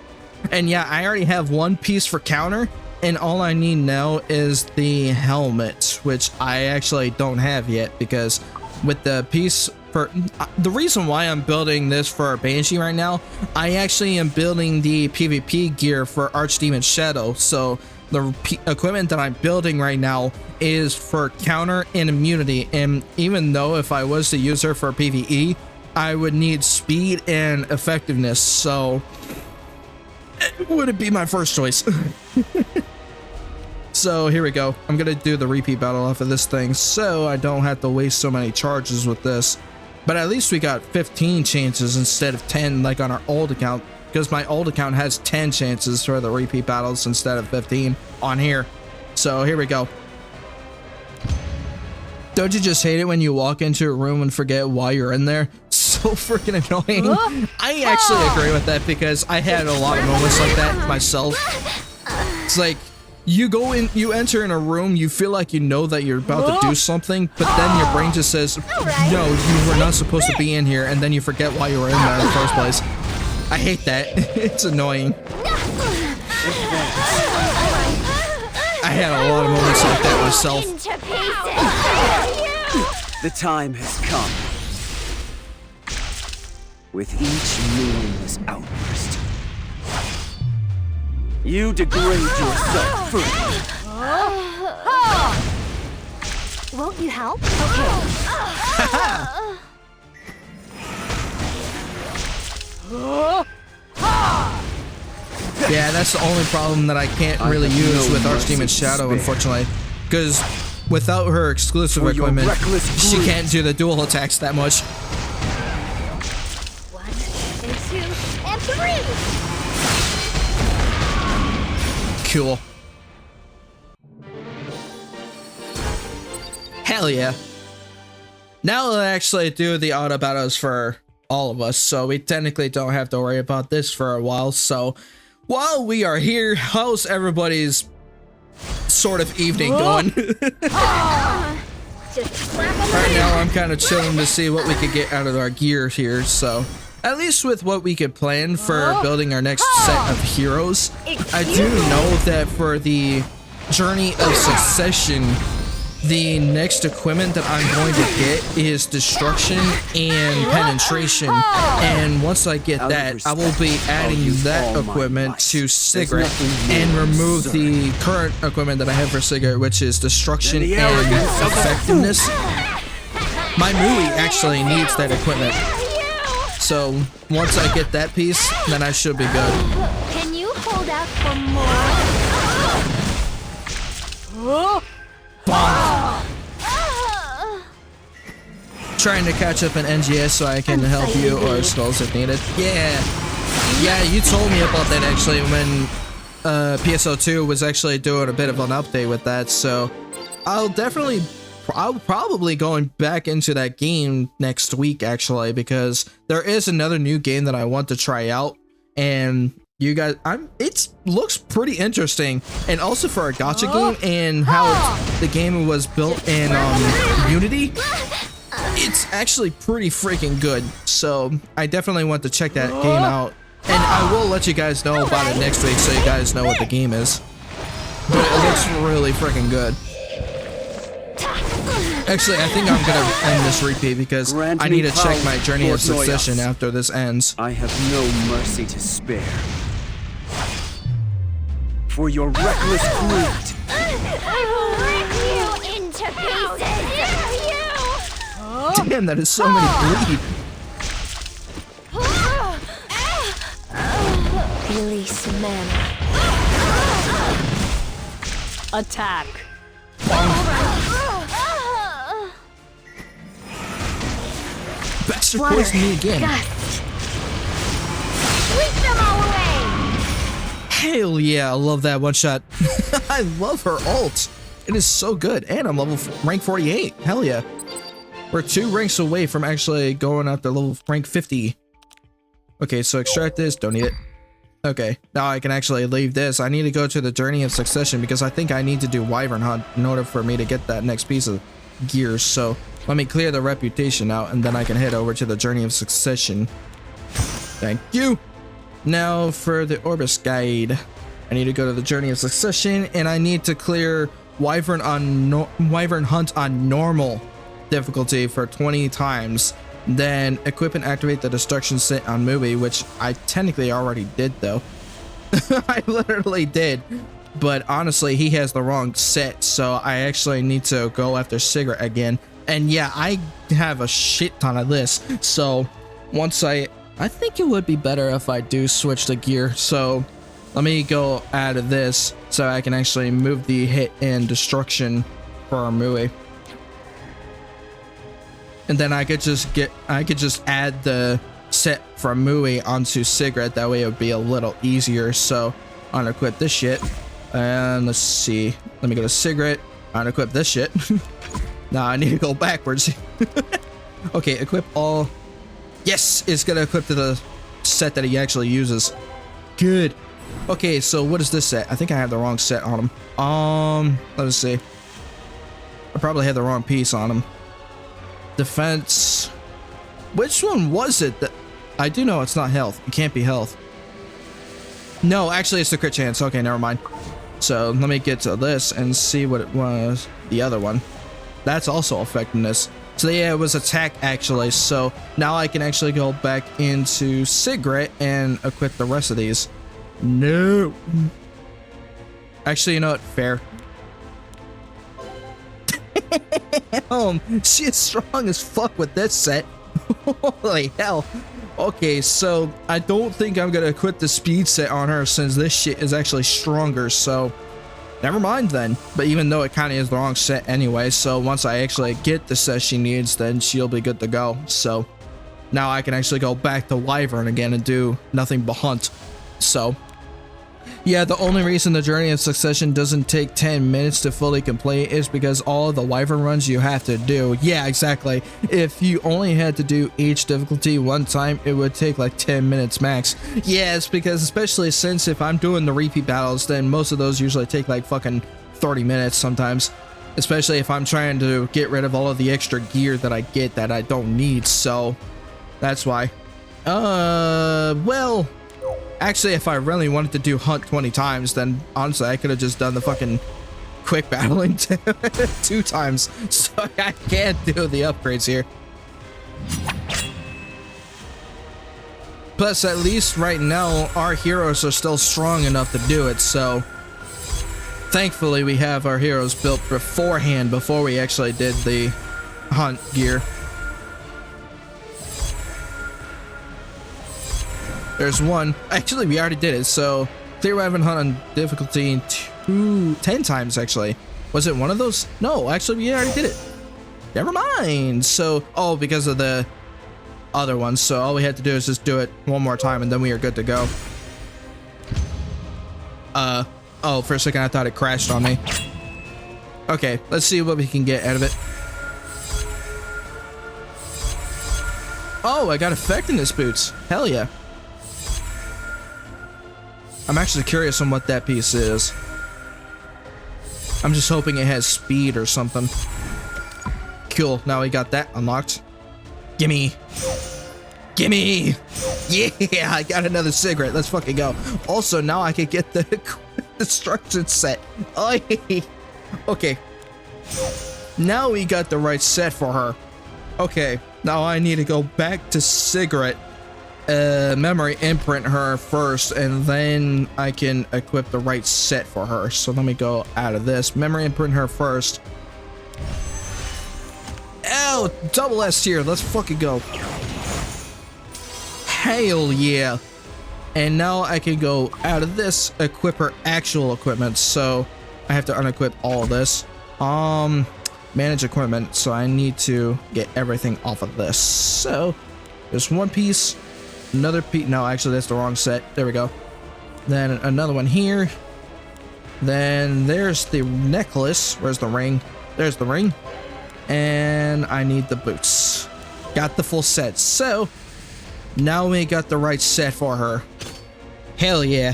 And yeah, I already have one piece for counter, and all I need now is the helmet, which I actually don't have yet, because with the piece for the reason why I'm building this for Banshee right now, I actually am building the PvP gear for Archdemon Shadow. So the equipment that I'm building right now is for counter and immunity, and even though if I was to use her for PvE, I would need speed and effectiveness, so it wouldn't be my first choice. So here we go. I'm gonna do the repeat battle off of this thing, so I don't have to waste so many charges with this. But at least we got 15 chances instead of 10 like on our old account, because my old account has 10 chances for the repeat battles instead of 15 on here. So here we go. Don't you just hate it when you walk into a room and forget why you're in there? So freaking annoying. I actually agree with that, because I had a lot of moments like that myself. It's like, you go in, you enter in a room, you feel like you know that you're about to do something, but then your brain just says, no, you were not supposed to be in here, and then you forget why you were in there in the first place. I hate that. It's annoying. I had a lot of moments like that myself. The time has come. With each meaningless outburst, you degrade yourself further. Won't you help? Yeah, that's the only problem that I can't really use with Archdemon Shadow, unfortunately. Because without her exclusive equipment, she can't do the dual attacks that much. 1 and 2 and 3. Cool. Hell yeah. Now we'll actually do the auto battles for all of us, so we technically don't have to worry about this for a while. So while we are here, how's everybody's sort of evening going? Right now I'm kind of chilling to see what we could get out of our gear here, so at least with what we could plan for building our next set of heroes. I do know that for the Journey of Succession, the next equipment that I'm going to get is Destruction and Penetration, and once I get that, I will be adding that equipment to Sigrid and remove the current equipment that I have for Sigrid, which is Destruction and Effectiveness. My Mui actually needs that equipment, so once I get that piece, then I should be good. Can you hold out for more? Trying to catch up in NGS so I can help you or skulls if needed. Yeah, you told me about that actually when PSO2 was actually doing a bit of an update with that, so I'll probably going back into that game next week actually, because there is another new game that I want to try out, and you guys, it looks pretty interesting, and also for a gacha game and how the game was built in Unity, it's actually pretty freaking good. So I definitely want to check that game out, and I will let you guys know about it next week so you guys know what the game is. But it looks really freaking good. Actually, I think I'm gonna end this repeat because I need to check my Journey of Succession after this ends. I have no mercy to spare for your reckless greed. I will rip you into pieces! Damn, that is so many bleed. Release mana. Attack. Bastard poisoned me again. Sweep them all away! Hell yeah, I love that one shot. I love her ult. It is so good, and I'm rank 48. Hell yeah. We're 2 ranks away from actually going up to level rank 50. Okay, so extract this, don't need it. Okay, now I can actually leave this. I need to go to the Journey of Succession because I think I need to do Wyvern Hunt in order for me to get that next piece of gear. So let me clear the reputation out, and then I can head over to the Journey of Succession. Thank you. Now for the Orbis Guide. I need to go to the Journey of Succession, and I need to clear Wyvern Hunt on normal difficulty for 20 times. Then equip and activate the destruction set on Mubi, which I technically already did though. I literally did, but honestly he has the wrong set, so I actually need to go after Sigrid again. And yeah, I have a shit ton of this, so once I think it would be better if I do switch the gear. So let me go add this so I can actually move the hit and destruction for our Mui. And then I could just add the set from Mui onto Sigrid. That way it would be a little easier. So unequip this shit. And let's see. Let me go to Sigrid. Unequip this shit. Now I need to go backwards. Okay, equip all. Yes, it's gonna equip to the set that he actually uses. Good. Okay, so what is this set? I think I have the wrong set on him. Let's see. I probably had the wrong piece on him. Defense. Which one was it? That I do know it's not health. It can't be health. No, actually it's the crit chance. Okay, never mind. So let me get to this and see what it was. The other one. That's also effectiveness. So yeah, it was attack actually. So now I can actually go back into Sigrid and equip the rest of these. No. Actually, you know what? Fair. She is strong as fuck with this set. Holy hell. Okay, so I don't think I'm gonna equip the speed set on her since this shit is actually stronger, so never mind then. But even though it kind of is the wrong set anyway, so once I actually get the set she needs, then she'll be good to go. So now I can actually go back to Wyvern again and do nothing but hunt. So Yeah, the only reason the Journey of Succession doesn't take 10 minutes to fully complete is because all of the Wyvern runs you have to do. Yeah, exactly. If you only had to do each difficulty one time, it would take like 10 minutes max. Yeah, it's because especially since if I'm doing the repeat battles, then most of those usually take like fucking 30 minutes sometimes. Especially if I'm trying to get rid of all of the extra gear that I get that I don't need, so that's why. Well... Actually, if I really wanted to do Hunt 20 times, then honestly, I could have just done the fucking quick battling 2 times. So I can't do the upgrades here. Plus, at least right now, our heroes are still strong enough to do it, so... Thankfully, we have our heroes built beforehand before we actually did the Hunt gear. There's one. Actually, we already did it, so clear Wyvern Hunt on difficulty 10 times, actually. Was it one of those? No, actually, we already did it. Never mind. So, oh, because of the other ones. So all we had to do is just do it one more time, and then we are good to go. Oh, for a second, I thought it crashed on me. Okay, let's see what we can get out of it. Oh, I got effectiveness boots. Hell yeah. I'm actually curious on what that piece is. I'm just hoping it has speed or something. Cool, now we got that unlocked. Gimme! Gimme! Yeah, I got another cigarette. Let's fucking go. Also, now I can get the destruction set. Oh, okay. Now we got the right set for her. Okay, now I need to go back to cigarette. Memory imprint her first, and then I can equip the right set for her. So let me go out of this. Memory imprint her first. Ow! Double S tier. Let's fucking go. Hell yeah. And now I can go out of this, equip her actual equipment. So I have to unequip all of this. Manage equipment. So I need to get everything off of this. So there's one piece. Another piece. No, actually, that's the wrong set. There we go. Then another one here. Then there's the necklace. Where's the ring? There's the ring. And I need the boots. Got the full set. So now we got the right set for her. Hell yeah.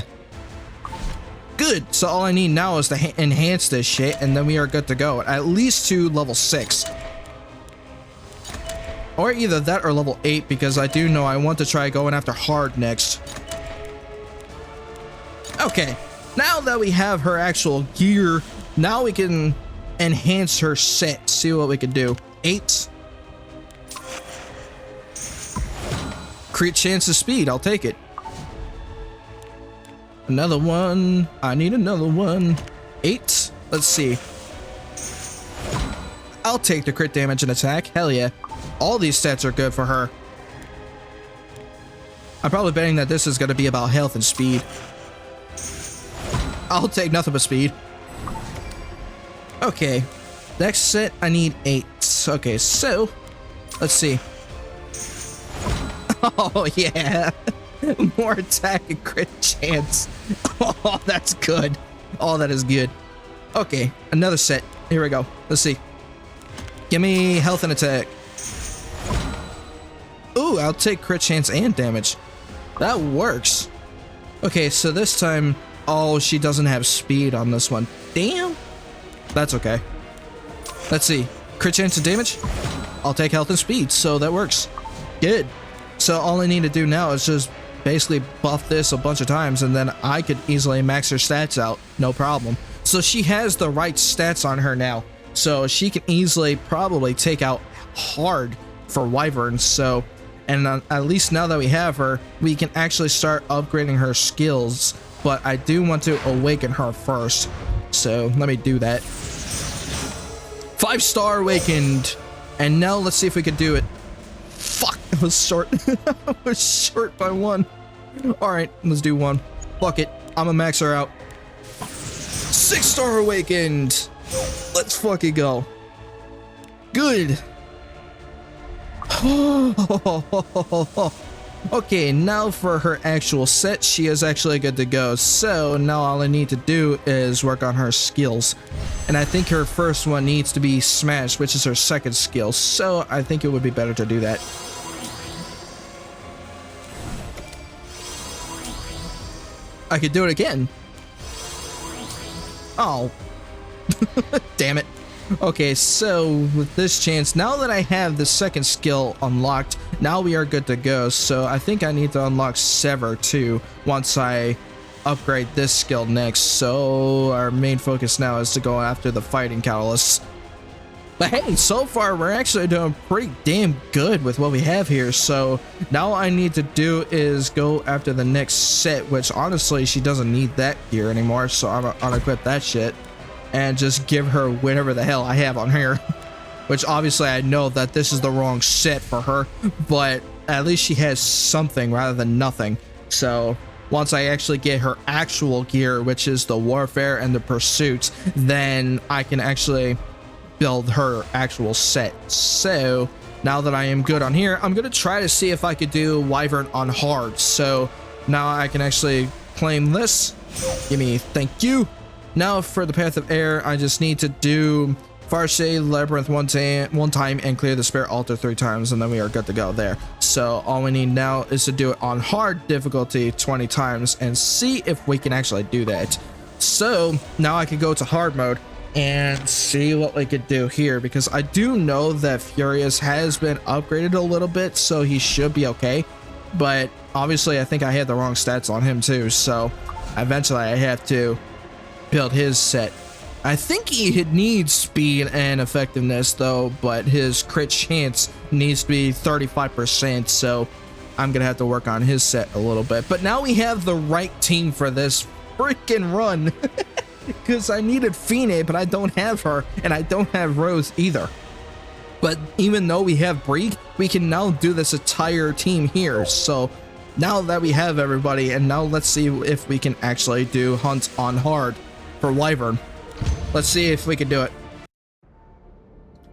Good. So all I need now is to enhance this shit, and then we are good to go. At least to level 6. Or either that or level 8, because I do know I want to try going after hard next. Okay, now that we have her actual gear, now we can enhance her set. See what we can do. 8. Crit chance of speed, I'll take it. Another one. I need another one. 8. Let's see. I'll take the crit damage and attack. Hell yeah. All these stats are good for her. I'm probably betting that this is going to be about health and speed. I'll take nothing but speed. Okay. Next set, I need 8. Okay, so let's see. Oh, yeah. More attack and crit chance. Oh, that's good. Oh, that is good. Okay, another set. Here we go. Let's see. Give me health and attack. Ooh, I'll take crit chance and damage. That works. Okay, so this time... Oh, she doesn't have speed on this one. Damn. That's okay. Let's see. Crit chance and damage? I'll take health and speed, so that works. Good. So all I need to do now is just basically buff this a bunch of times, and then I could easily max her stats out. No problem. So she has the right stats on her now. So she can easily probably take out hard for wyverns. So, and at least now that we have her, we can actually start upgrading her skills. But I do want to awaken her first. So let me do that. 5-star awakened. And now let's see if we can do it. Fuck, it was short. I was short by 1. Alright, let's do 1. Fuck it. I'ma max her out. 6-star awakened. Let's fucking go. Good. Okay, now for her actual set, she is actually good to go. So now all I need to do is work on her skills. And I think her first one needs to be Smash, which is her second skill. So I think it would be better to do that. I could do it again. Oh. Damn it. Okay, so with this chance, now that I have the second skill unlocked, now we are good to go. So I think I need to unlock Sever too once I upgrade this skill next. So our main focus now is to go after the fighting catalysts. But hey, so far we're actually doing pretty damn good with what we have here. So now all I need to do is go after the next set, which honestly she doesn't need that gear anymore. So I'm gonna unequip that shit and just give her whatever the hell I have on her. Which obviously I know that this is the wrong set for her, but at least she has something rather than nothing. So once I actually get her actual gear, which is the Warfare and the Pursuit, then I can actually build her actual set. So now that I am good on here, I'm gonna try to see if I could do Wyvern on hard. So now I can actually claim this. Give me, thank you. Now for the Path of Air, I just need to do Farshade Labyrinth one time and clear the Spirit Altar 3 times, and then we are good to go there. So all we need now is to do it on hard difficulty 20 times and see if we can actually do that. So now I can go to hard mode and see what we could do here, because I do know that Furious has been upgraded a little bit, so he should be okay. But obviously I think I had the wrong stats on him too, so eventually I have to build his set. I think he needs speed and effectiveness though, but his crit chance needs to be 35%, so I'm gonna have to work on his set a little bit. But now we have the right team for this freaking run. Because I needed Fine, but I don't have her, and I don't have Rose either. But even though we have Brieg, we can now do this entire team here. So now that we have everybody, and now let's see if we can actually do Hunt on hard for Wyvern. Let's see if we can do it.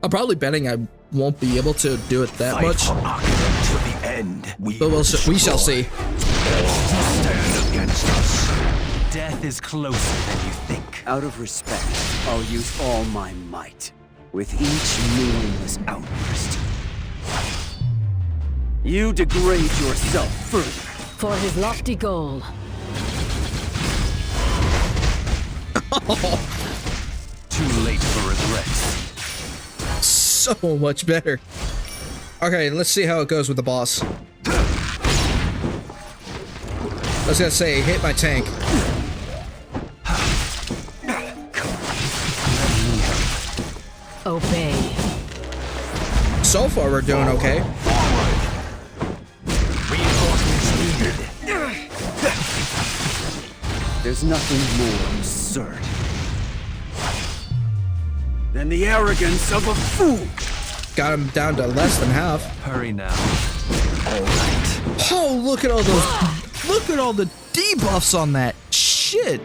I'm probably betting I won't be able to do it that much. To the end, But we shall see. Stand against us. Death is closer than you think. Out of respect, I'll use all my might. With each meaningless outburst, you degrade yourself further. For his lofty goal. Too late for regrets. So much better. Okay, let's see how it goes with the boss. I was gonna say, hit my tank. Obey. So far, we're doing okay. Reinforcements needed. There's nothing more absurd than the arrogance of a fool. Got him down to less than half. Hurry now. All right. Oh, look at all those. Look at all the debuffs on that. Shit.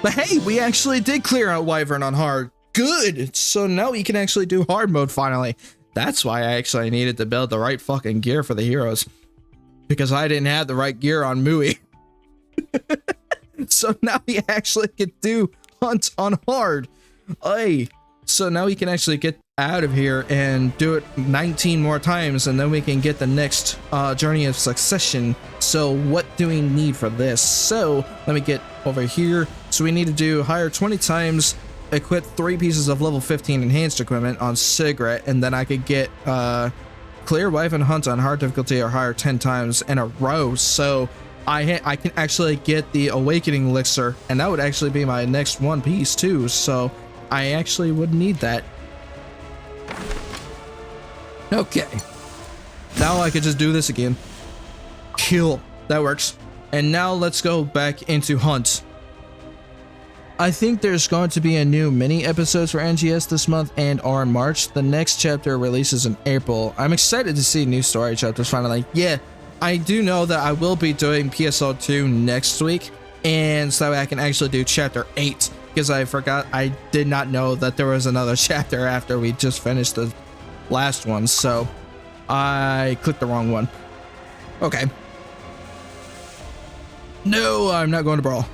But hey, we actually did clear out Wyvern on hard. Good. So now we can actually do hard mode finally. That's why I actually needed to build the right fucking gear for the heroes. Because I didn't have the right gear on Mui. So now we actually could do Hunt on hard. Hey. So now we can actually get out of here and do it 19 more times, and then we can get the next Journey of Succession. So what do we need for this? So let me get over here. So we need to do hire 20 times, equip 3 pieces of level 15 enhanced equipment on Cigarette, and then I could get clear Wyvern Hunt on hard difficulty or higher 10 times in a row. So I can actually get the Awakening Elixir, and that would actually be my next one piece too. So I actually would need that. Okay. Now I could just do this again. Cool. That works. And now let's go back into Hunt. I think there's going to be a new mini episodes for NGS this month and or in March. The next chapter releases in April. I'm excited to see new story chapters finally. Yeah, I do know that I will be doing PSL 2 next week, and so that way I can actually do chapter 8. Because I did not know that there was another chapter after we just finished the last one. So I clicked the wrong one. Okay. No, I'm not going to brawl.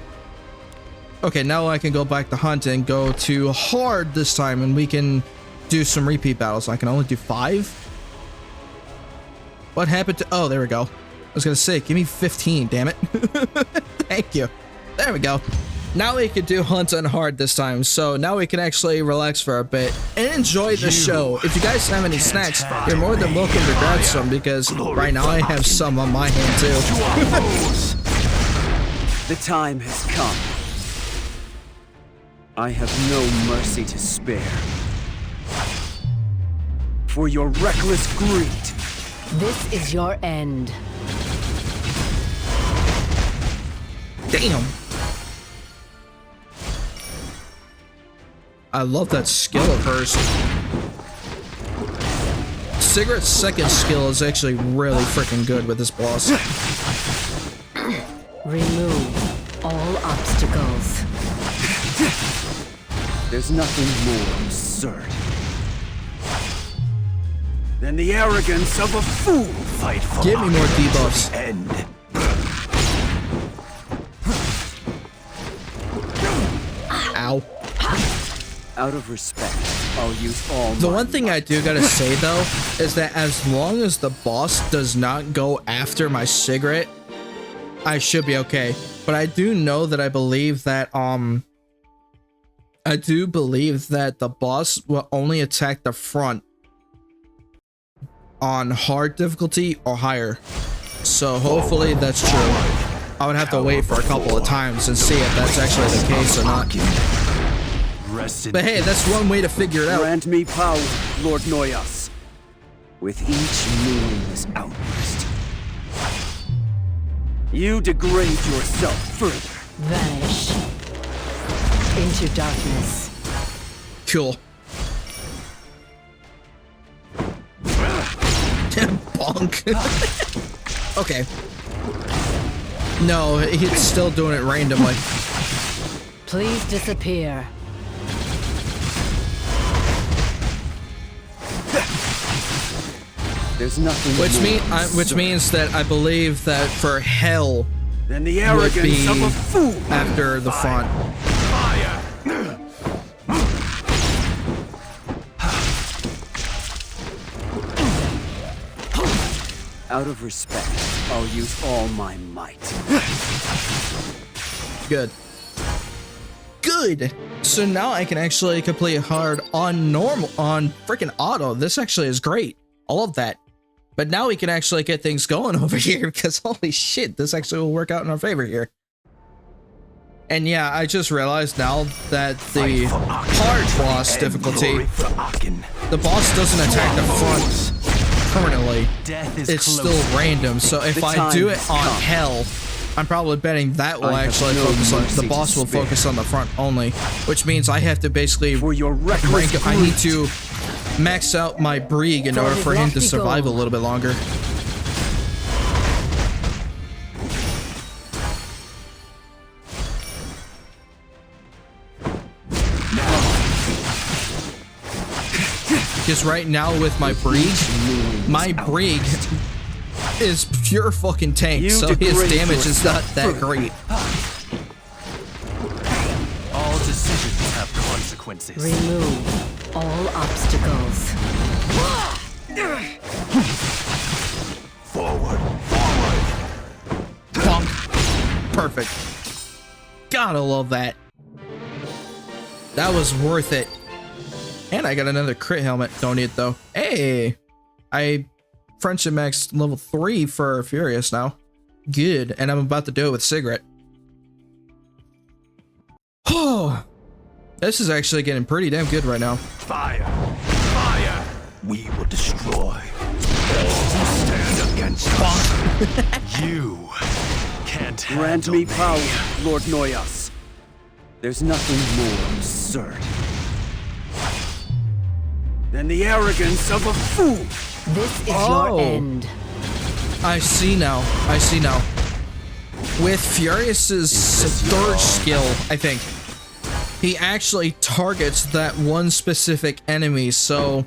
Okay, now I can go back to hunt and go to hard this time, and we can do some repeat battles. I can only do 5. What happened to... Oh, there we go. I was gonna say, give me 15, damn it. Thank you. There we go. Now we can do hunt on hard this time, so now we can actually relax for a bit and enjoy the show. If you guys have any snacks, you're more than welcome to grab some, because right now I have some on my hand too. The time has come. I have no mercy to spare. For your reckless greed. This is your end. Damn. I love that skill of hers. Sigrid's second skill is actually really freaking good with this boss. Remove all obstacles. There's nothing more absurd than the arrogance of a fool. Fight for Give me more debuffs. end. Ow. Out of respect, I'll use all The my one thing I do gotta say though is that as long as the boss does not go after my Sigrid, I should be okay. But I do know that I believe that the boss will only attack the front on hard difficulty or higher. So hopefully that's true. I would have to wait for a couple of times and see if that's actually the case or not. But hey, that's one way to figure it out. Grant me power, Lord Noyas. With each meaningless outburst, you degrade yourself further. Vanish into darkness. Cool. Bonk. Okay. No, he's still doing it randomly. Please disappear. There's nothing Which means that I believe that for hell than the would arrogance be of a fool. after the front. Fire. Out of respect, I'll use all my might. Good. Good. So now I can actually complete hard on normal, on freaking auto. This actually is great. I love that. But now we can actually get things going over here, because holy shit, this actually will work out in our favor here. And yeah, I just realized now that the hard boss difficulty, the boss doesn't attack the front permanently. It's still random. So if I do it on hell, I'm probably betting that will actually focus on, the boss will focus on the front only, which means I have to basically rank up. I need to max out my Brieg in order for him to survive a little bit longer. Because right now with my Brieg is pure fucking tank, so his damage is not that great. All decisions have consequences. Remove all obstacles. Forward. Bonk. Perfect. Gotta love that. That was worth it. And I got another crit helmet. Don't need it though. Hey, I friendship max level 3 for Furious now. Good. And I'm about to do it with Sigrid. Oh, this is actually getting pretty damn good right now. Fire. Fire. We will destroy all who stand against us. You can't Grant handle me power, Lord Noyas. There's nothing more absurd than the arrogance of a fool. This is your end. I see now. I see now. With Furious's third skill, I think, he actually targets that one specific enemy, so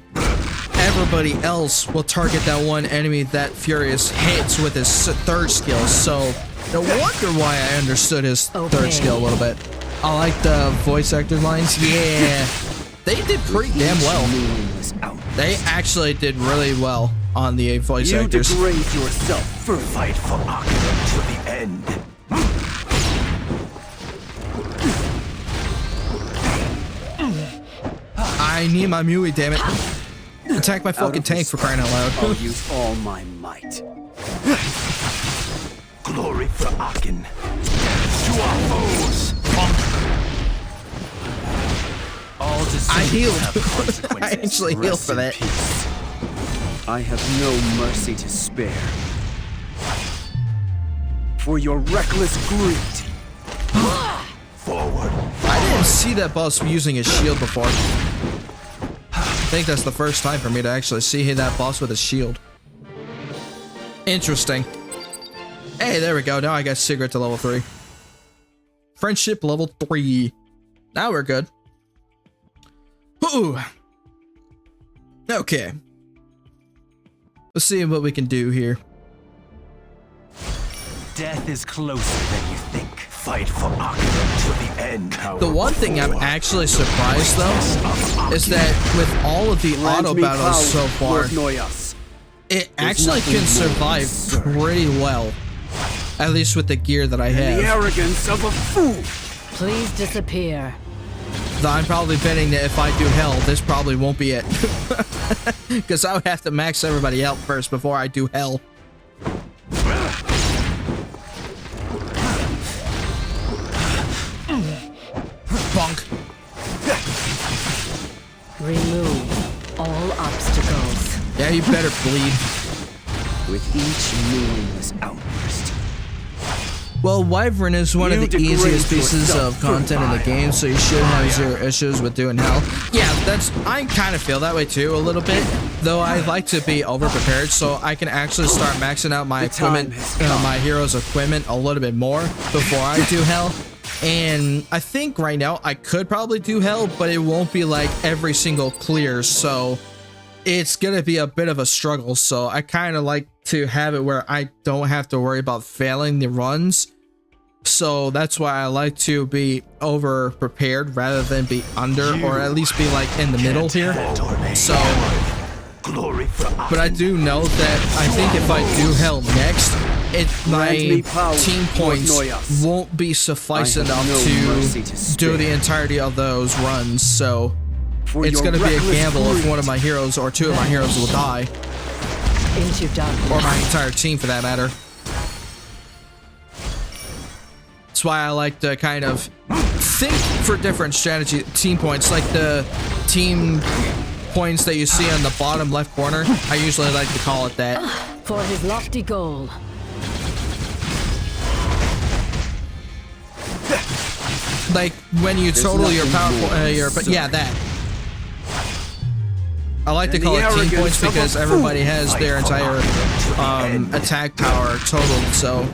everybody else will target that one enemy that Furious hits with his third skill. So no wonder why I understood his third skill a little bit. I like the voice actor lines. Yeah, they did pretty damn well. They actually did really well on the voice actors. You degrade yourself for Fight for Akira to the end. I need my Mui, damn it. Attack my fucking tank for crying out loud. I'll use all my might. Glory for Akin. To our foes. All I healed. have consequences. I actually healed Rest for in that. peace. I have no mercy to spare. For your reckless greed. Forward. I didn't see that boss using his shield before. I think that's the first time for me to actually see that boss with a shield. Interesting. Hey, there we go. Now I got Cigarette to level 3. Friendship level 3. Now we're good. Ooh. Okay. Let's see what we can do here. Death is closer than you think. Fight for Akira to the end. The one thing I'm actually surprised though is that with all of the auto battles so far, it actually can survive pretty well. At least with the gear that I have. The arrogance of a fool. Please disappear. Though I'm probably betting that if I do hell, this probably won't be it. Because I would have to max everybody out first before I do hell. Bonk. Remove all obstacles. Yeah, you better bleed. With each meaningless outburst. Well, Wyvern is one of You the degrade easiest pieces yourself of content in the for game, so you should have zero issues with doing hell. Yeah, I kind of feel that way too a little bit, though I like to be over-prepared so I can actually start maxing out my equipment, my hero's equipment a little bit more before I do hell. And I think right now I could probably do hell, but it won't be like every single clear, so it's gonna be a bit of a struggle. So I kind of like to have it where I don't have to worry about failing the runs. So that's why I like to be over prepared rather than be under, or at least be like in the middle here. So, but I do know that I think if I do hell next, my team points won't be suffice enough to do the entirety of those runs. So it's gonna be a gamble if one of my heroes or two of my heroes will die, Into darkness. or my entire team for that matter. That's why I like to kind of think for different strategy team points, like the team points that you see on the bottom left corner. I usually like to call it that. For his lofty goal. Like when you total your power, yeah, that. I like to call it team points because everybody has their entire attack power totaled. So.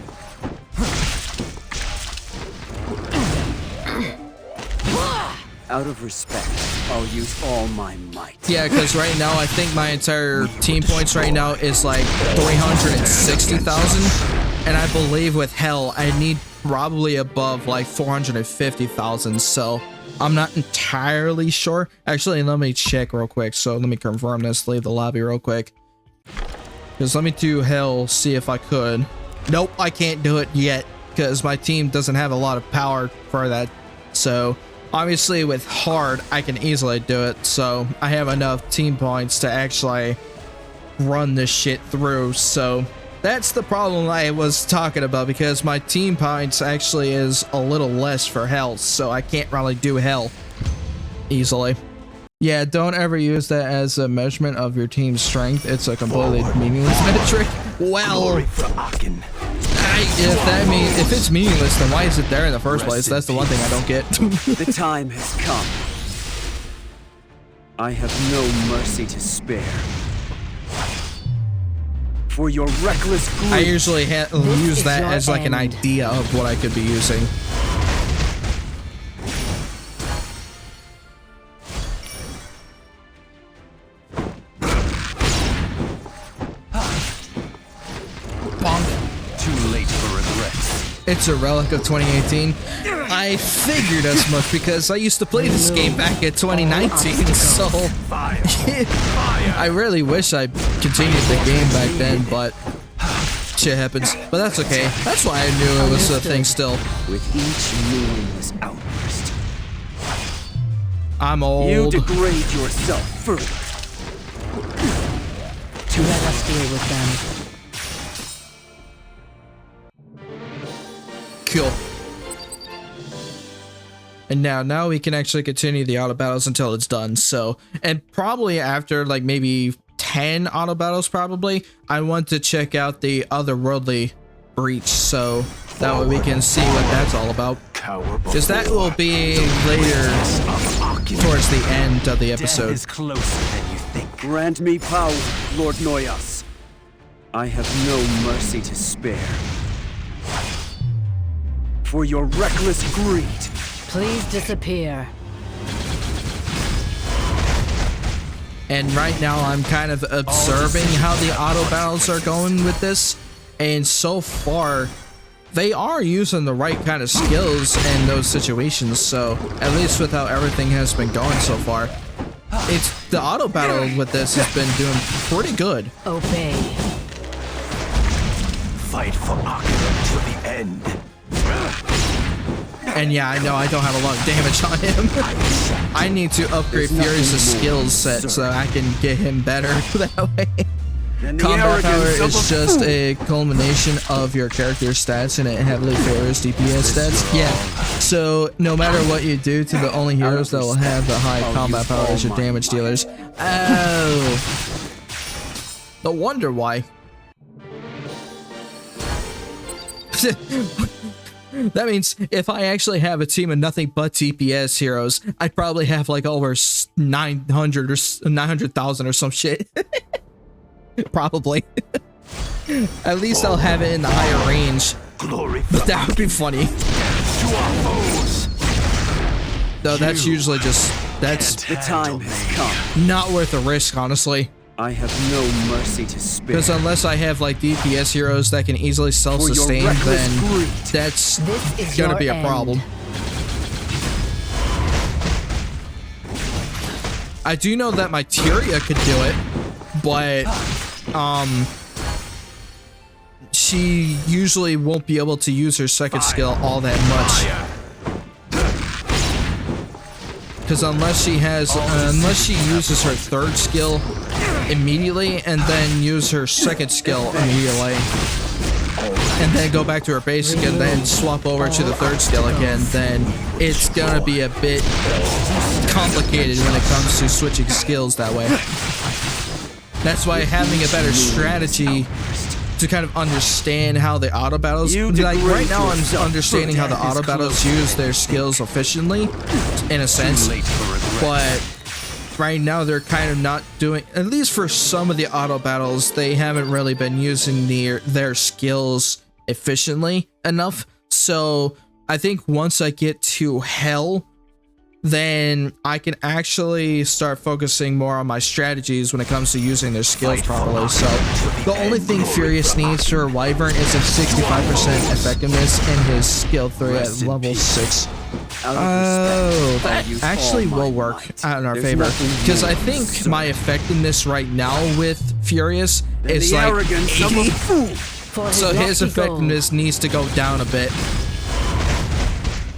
Out of respect, I'll use all my might. Yeah, because right now I think my entire team points right now is like 360,000, and I believe with hell I need probably above like 450,000. So I'm not entirely sure. Actually, let me check real quick. So let me confirm this. Leave the lobby real quick. Because let me do hell. See if I could. Nope, I can't do it yet because my team doesn't have a lot of power for that. So. Obviously, with hard, I can easily do it, so I have enough team points to actually run this shit through. So that's the problem I was talking about, because my team points actually is a little less for hell, so I can't really do hell easily. Yeah, don't ever use that as a measurement of your team's strength. It's a completely meaningless metric. Well, if it's meaningless, then why is it there in the first place? That's the one thing I don't get. The time has come. I have no mercy to spare. For your reckless greed. I usually use that as like an idea of what I could be using. It's a relic of 2018. I figured as much because I used to play this game back in 2019, so I really wish I continued the game back then, but shit happens. But that's okay. That's why I knew it was a thing still. With each meaningless outburst, I'm old. you degrade yourself further. Let us deal with them. Cool. And now we can actually continue the auto battles until it's done. So, and probably after like maybe 10 auto battles, probably I want to check out the otherworldly breach, so that way we can see what that's all about. Because that will be later towards the end of the episode. Death is closer than you think. Grant me power, Lord Noyas. I have no mercy to spare. For your reckless greed. Please disappear. And right now I'm kind of observing how the auto battles are going with this, and so far they are using the right kind of skills in those situations. So at least with how everything has been going so far, it's the auto battle with this has been doing pretty good. Obey. Fight for Akira to the end. And yeah, I know I don't have a lot of damage on him. I need to upgrade Furious' skill set so I can get him better that way. Combat power is just a culmination of your character stats, and it heavily favors DPS stats. Yeah, so no matter what you do to the only heroes that will have the high combat power is your damage dealers. Oh. No wonder why. That means if I actually have a team of nothing but DPS heroes, I'd probably have like over 900 or 900,000 or some shit. Probably. At least I'll have it in the higher range. But that would be funny. Though that's usually just, that's The time has come. not worth the risk, honestly. I have no mercy to spare. Because unless I have like DPS heroes that can easily self-sustain, then that's gonna be a problem. I do know that my Tyria could do it, but she usually won't be able to use her second skill all that much. Because unless she uses her third skill immediately and then use her second skill immediately and then go back to her basic and then swap over to the third skill again, then it's gonna be a bit complicated when it comes to switching skills that way. That's why having a better strategy to kind of understand how the auto battles, like right now I'm understanding how the auto battles use their skills efficiently in a sense, but right now they're kind of not doing, at least for some of the auto battles, they haven't really been using their skills efficiently enough. So I think once I get to Hell, then I can actually start focusing more on my strategies when it comes to using their skills properly. So the only thing Furious needs for Wyvern is a 65% effectiveness in his skill 3 at level 6. Oh, that actually will work out in our favor, because I think my effectiveness right now with Furious is like 80. So his effectiveness needs to go down a bit.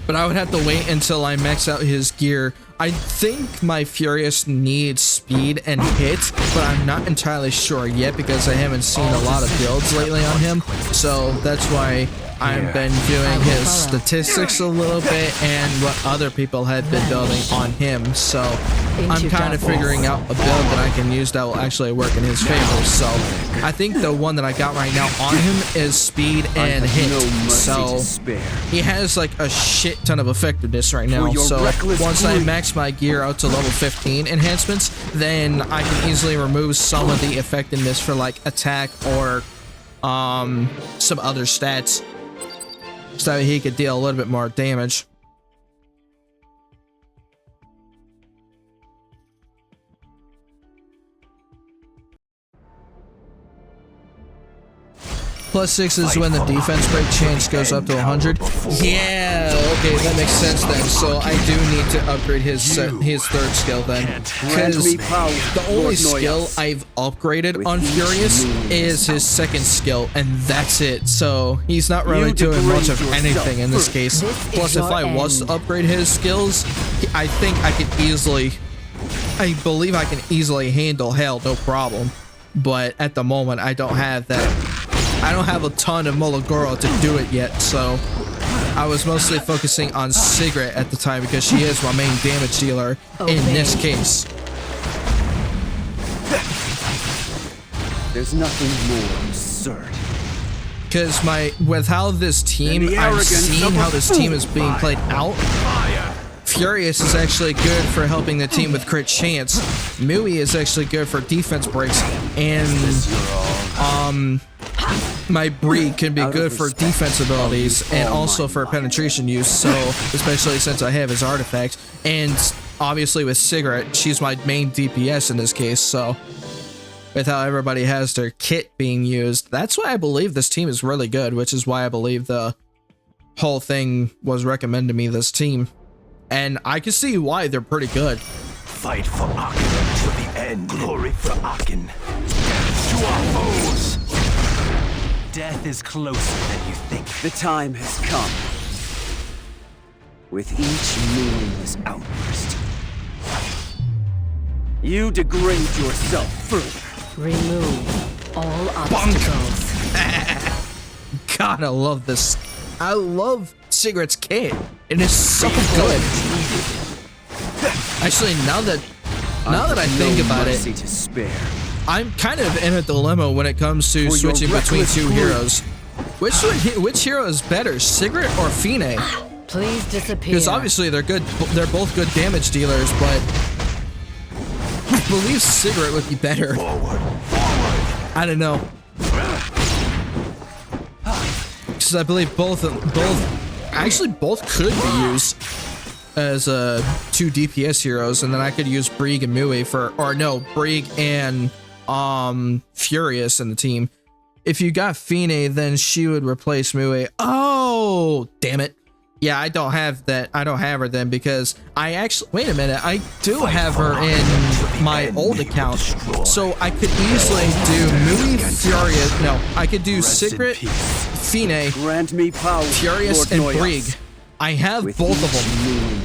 But I would have to wait until I max out his gear. I think my Furious needs speed and hit, but I'm not entirely sure yet because I haven't seen a lot of builds lately on him. So that's why I've been doing his statistics a little bit and what other people had been building on him. So I'm kind of figuring out a build that I can use that will actually work in his favor. So I think the one that I got right now on him is speed and hit. So he has like a shit ton of effectiveness right now. So once I max my gear out to level 15 enhancements, then I can easily remove some of the effectiveness for like attack or some other stats, so that he could deal a little bit more damage. +6 is when the defense break chance goes up to 100. Yeah, okay, that makes sense then. So I do need to upgrade his third skill then, because the only skill I've upgraded on Furious is his second skill, and that's it. So he's not really doing much of anything in this case. Plus, if I was to upgrade his skills, I think I believe I can easily handle hell, no problem. But at the moment, I don't have that. I don't have a ton of Molagoro to do it yet, so I was mostly focusing on Sigrid at the time because she is my main damage dealer in this case. There's nothing more absurd. Because with how this team, I've seen how this team is being played out. Furious is actually good for helping the team with crit chance. Mui is actually good for defense breaks, and my Bree can be good for defense abilities and also for penetration use. So especially since I have his artifact, and obviously with Sigrid, she's my main DPS in this case. So with how everybody has their kit being used, that's why I believe this team is really good, which is why I believe the whole thing was recommended to me, this team. And I can see why they're pretty good. Fight for Aachen to the end. Glory for Aachen. To our foes. Death is closer than you think. The time has come. With each meaningless outburst, you degrade yourself further. Remove all obstacles. God, I love this. I love Sigrid's kit. It is so good. Actually, now that I think about it, I'm kind of in a dilemma when it comes to switching between two heroes. Which hero is better, Sigrid or Fine? Please disappear. Because obviously they're good. They're both good damage dealers, but I believe Sigrid would be better. I don't know. Because I believe both could be used as two DPS heroes, and then I could use Brig and Mui Brig and Furious in the team. If you got Fine, then she would replace Mui. Oh, damn it. Yeah, I don't have that. I don't have her then, because I actually, wait a minute, I do have her in my old account, so I could easily do Mui, Furious. No, I could do Sigrid, Fine, Furious, and Brig. I have both of them,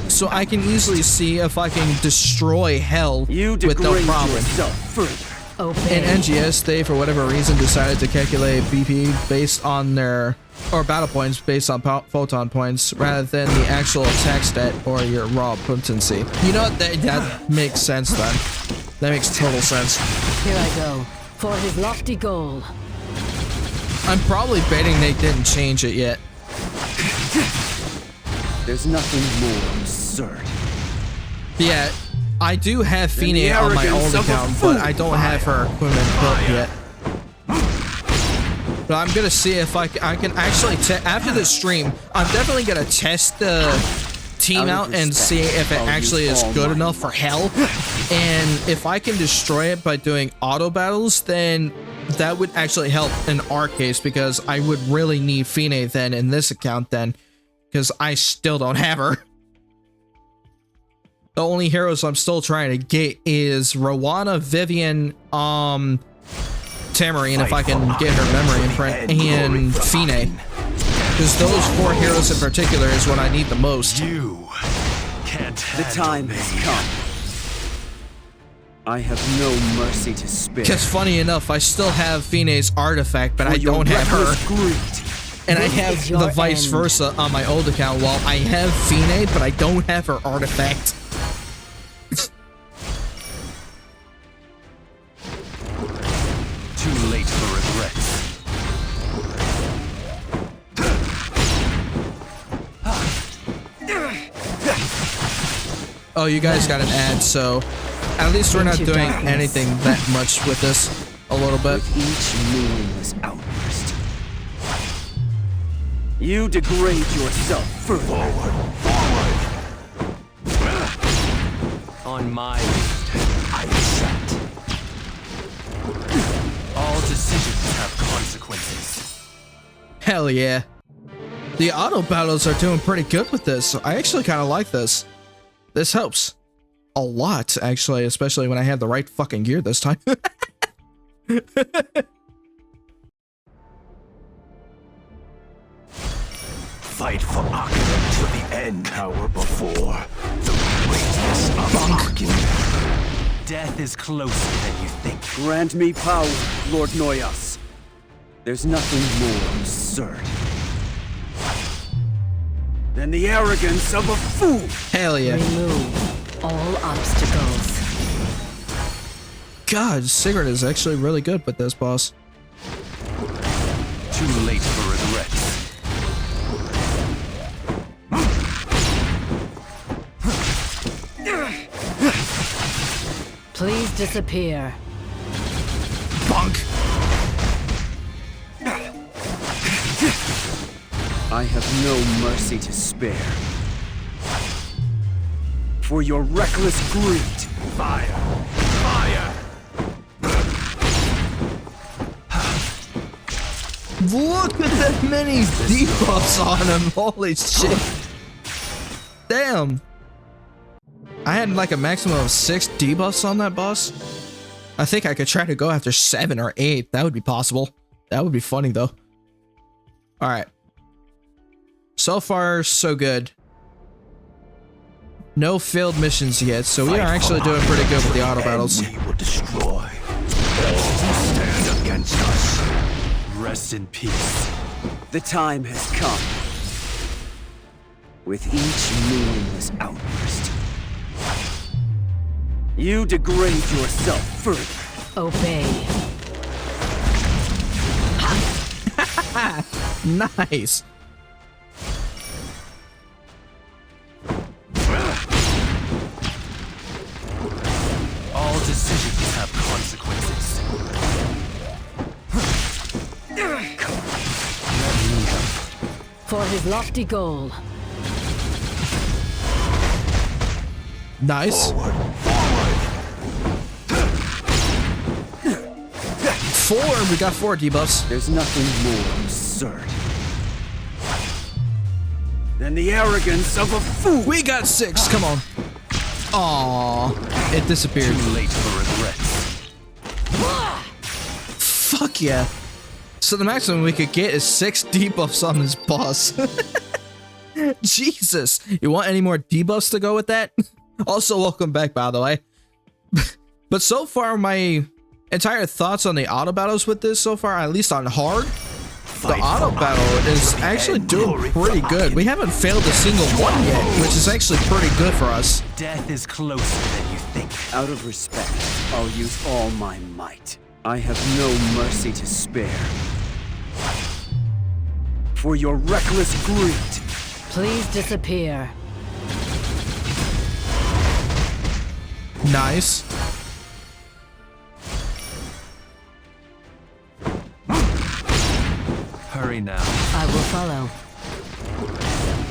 so I can easily see if I can destroy hell with no problem. In NGS, they, for whatever reason, decided to calculate BP based on their, or battle points based on photon points, rather than the actual attack stat or your raw potency. You know what? That makes sense then. That makes total sense. Here I go, for his lofty goal. I'm probably betting they didn't change it yet. There's nothing more absurd. Yeah, I do have Fine on my old account, but I don't have her equipment built yet. But I'm gonna see if I can actually after this stream. I'm definitely gonna test the team out and see if it actually is good enough for hell. And if I can destroy it by doing auto battles, then that would actually help in our case, because I would really need Fine then in this account then, because I still don't have her. The only heroes I'm still trying to get is Rowana, Vivian, Tamarine, if I can get her memory imprint, and Fine. Because those four heroes in particular is what I need the most. You can't. The time has come. I have no mercy to spare. Because funny enough, I still have Fine's artifact, but I don't have her. And I have the vice versa on my old account. While I have Fine, but I don't have her artifact. Too late for regrets. Oh, you guys got an ad, so at least we're not doing anything that much with this. A little bit. With each meaningless outburst, you degrade yourself further. On my I accept. All decisions have consequences. Hell yeah. The auto battles are doing pretty good with this. I actually kind of like this. This helps a lot, actually, especially when I have the right fucking gear this time. Fight for Aachen to the end. Power before the radius of Aachen. Death is closer than you think. Grant me power, Lord Noyas. There's nothing more absurd than the arrogance of a fool. Hell yeah. Remove all obstacles. God, Sigrid is actually really good with this boss. Too late for regrets. Please disappear. Bonk. I have no mercy to spare. For your reckless greed. Fire! Fire! Look at that many debuffs on him. Holy shit. Damn. I had like a maximum of 6 debuffs on that boss. I think I could try to go after 7 or 8. That would be possible. That would be funny though. Alright. So far, so good. No failed missions yet, so we are actually doing pretty good with the auto battles. We will destroy all who stand against us. Rest in peace. The time has come. With each meaningless outburst, you degrade yourself further. Obey. Nice. All decisions have consequences. For his lofty goal. Nice. Forward, forward. 4. We got 4 debuffs. There's nothing more absurd than the arrogance of a fool. We got 6. Come on. Aww. It disappeared. Too late for regrets. Fuck yeah. So the maximum we could get is 6 debuffs on this boss. Jesus. You want any more debuffs to go with that? Also, welcome back, by the way. But so far, my entire thoughts on the auto battles with this so far, at least on hard, the auto battle is actually doing pretty good. We haven't failed a single one yet, which is actually pretty good for us. Death is closer than you think. Out of respect, I'll use all my might. I have no mercy to spare. For your reckless greed. Please disappear. Nice. Hurry now. I will follow.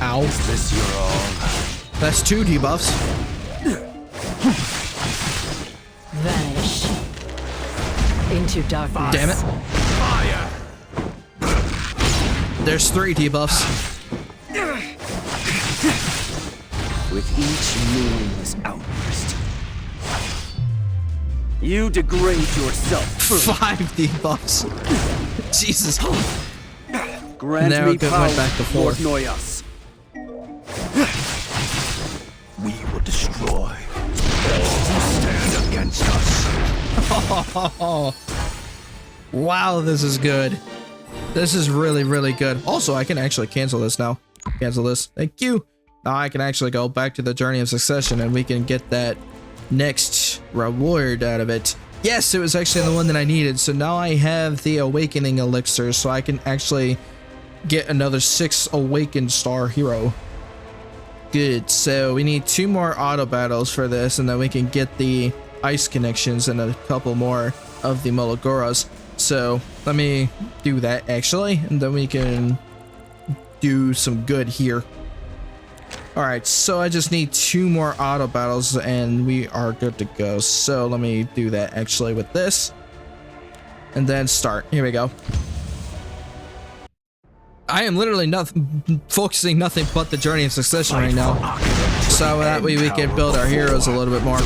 Ow. Is this your all? That's 2 debuffs. Vanish. Into darkness. Damn it. Fire! There's 3 debuffs. With each meaningless outburst, you degrade yourself further. 5 debuffs. Jesus. Grant Now me it went power, back to 4. Lord Noyas. We will destroy all who stand against us. Oh, wow, this is good. This is really, really good. Also, I can actually cancel this now. Cancel this. Thank you. Now I can actually go back to the Journey of Succession and we can get that next reward out of it. Yes, it was actually the one that I needed. So now I have the Awakening Elixir, so I can actually get another 6 Awakened Star Hero. Good. So we need 2 more auto battles for this, and then we can get the ice connections and a couple more of the Mologoras. So let me do that actually, and then we can do some good here. Alright, so I just need 2 more auto battles and we are good to go. So let me do that actually with this. And then start. Here we go. I am literally focusing nothing but the journey of succession right now. So that way we can build our heroes a little bit more.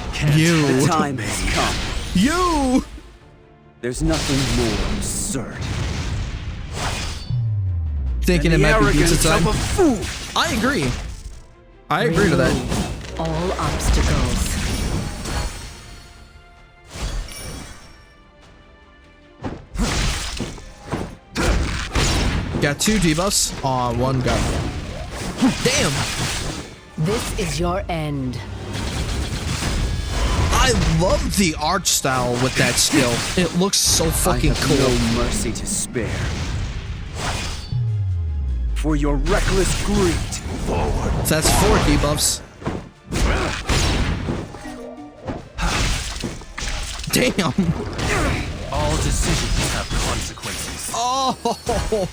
The time has come. You! There's nothing more absurd. Thinking it might be pizza time. I agree. I agree to that. Remove all obstacles. Got 2 debuffs on 1 gun. Damn! This is your end. I love the art style with that skill. It looks so fucking I have cool. no mercy to spare. For your reckless greed. So that's 4 debuffs. Damn! All decisions have consequences. Oh!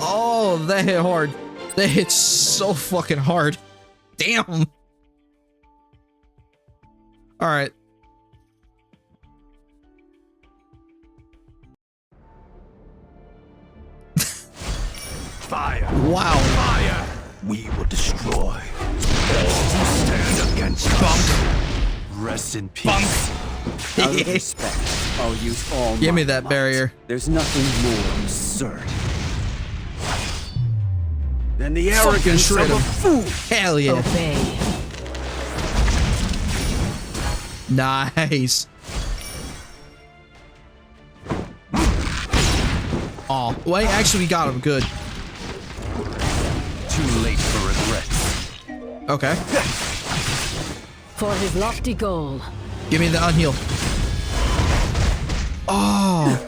Oh, that hit hard. That hit so fucking hard. Damn! Alright. Fire. Wow. Fire. We will destroy all who stand against us. Rest in peace. Out of respect, I'll use all Give me my that might. barrier. There's nothing more absurd than the Fucking arrogance shred of a him. fool. Hell yeah. Obey. Nice. Oh, wait, actually, we got him. Good. Too late for regrets. Okay. For his lofty goal. Give me the unheal. Oh.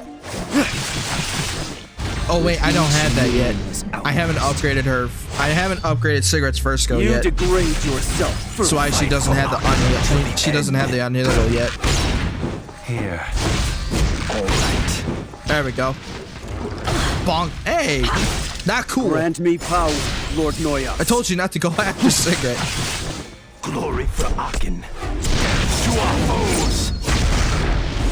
Oh, wait, I don't have that yet. I haven't upgraded her. I haven't upgraded Cigarette's first skill You yet. degrade yourself. For So why she doesn't have the unheal. She doesn't have the unhealable yet. Here. All right. There we go. Bonk. Hey. Not cool. grant me power, Lord Noya. I told you not to go after Cigarette. Glory for Aachen. Death to our foes.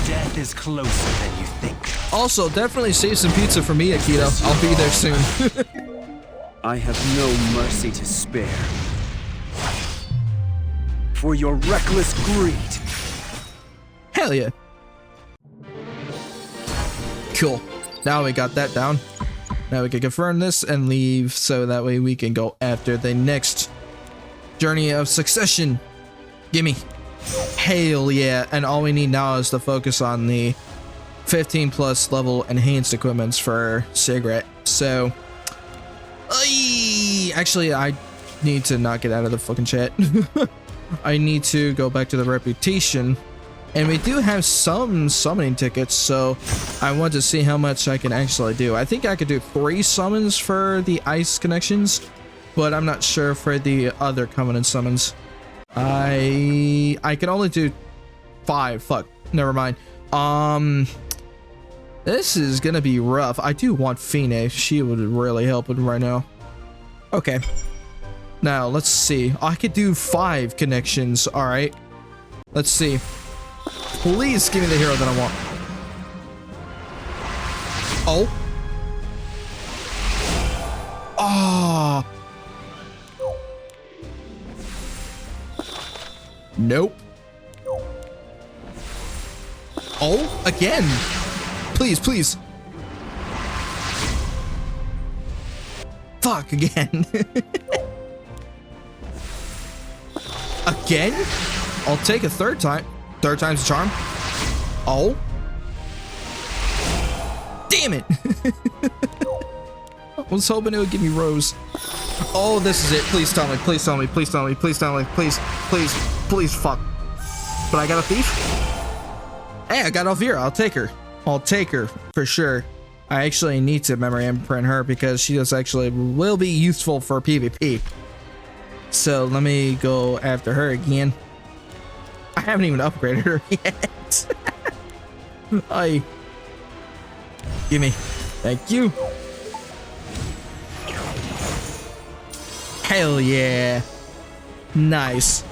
Death is closer than you think. Also, definitely save some pizza for me, Akito. I'll be there soon. I have no mercy to spare. For your reckless greed. Hell yeah. Cool. Now we got that down. Now we can confirm this and leave so that way we can go after the next journey of succession. Gimme. Hell yeah. And all we need now is to focus on the 15 plus level enhanced equipments for Cigarette. So, actually, I need to not get out of the fucking chat. I need to go back to the reputation. And we do have some summoning tickets, so I want to see how much I can actually do. I think I could do 3 summons for the ice connections, but I'm not sure for the other covenant summons. I can only do 5. Fuck, never mind. This is gonna be rough. I do want Fine. She would really help with right now. Okay. Now let's see. I could do 5 connections. All right. Let's see. Please give me the hero that I want. Oh. Oh. Nope. Oh, again. Please, please. Fuck, again. Again? I'll take a 3rd time. 3rd time's a charm. Oh. Damn it. I was hoping it would give me Rose. Oh, this is it. Please tell me. Please tell me. Please tell me. Please tell me. Please. Please. Please. Fuck. But I got a thief? Hey, I got Elvira. I'll take her. I'll take her for sure. I actually need to memory imprint her because she does actually will be useful for PvP. So let me go after her again. I haven't even upgraded her yet. Gimme. Thank you. Hell yeah. Nice.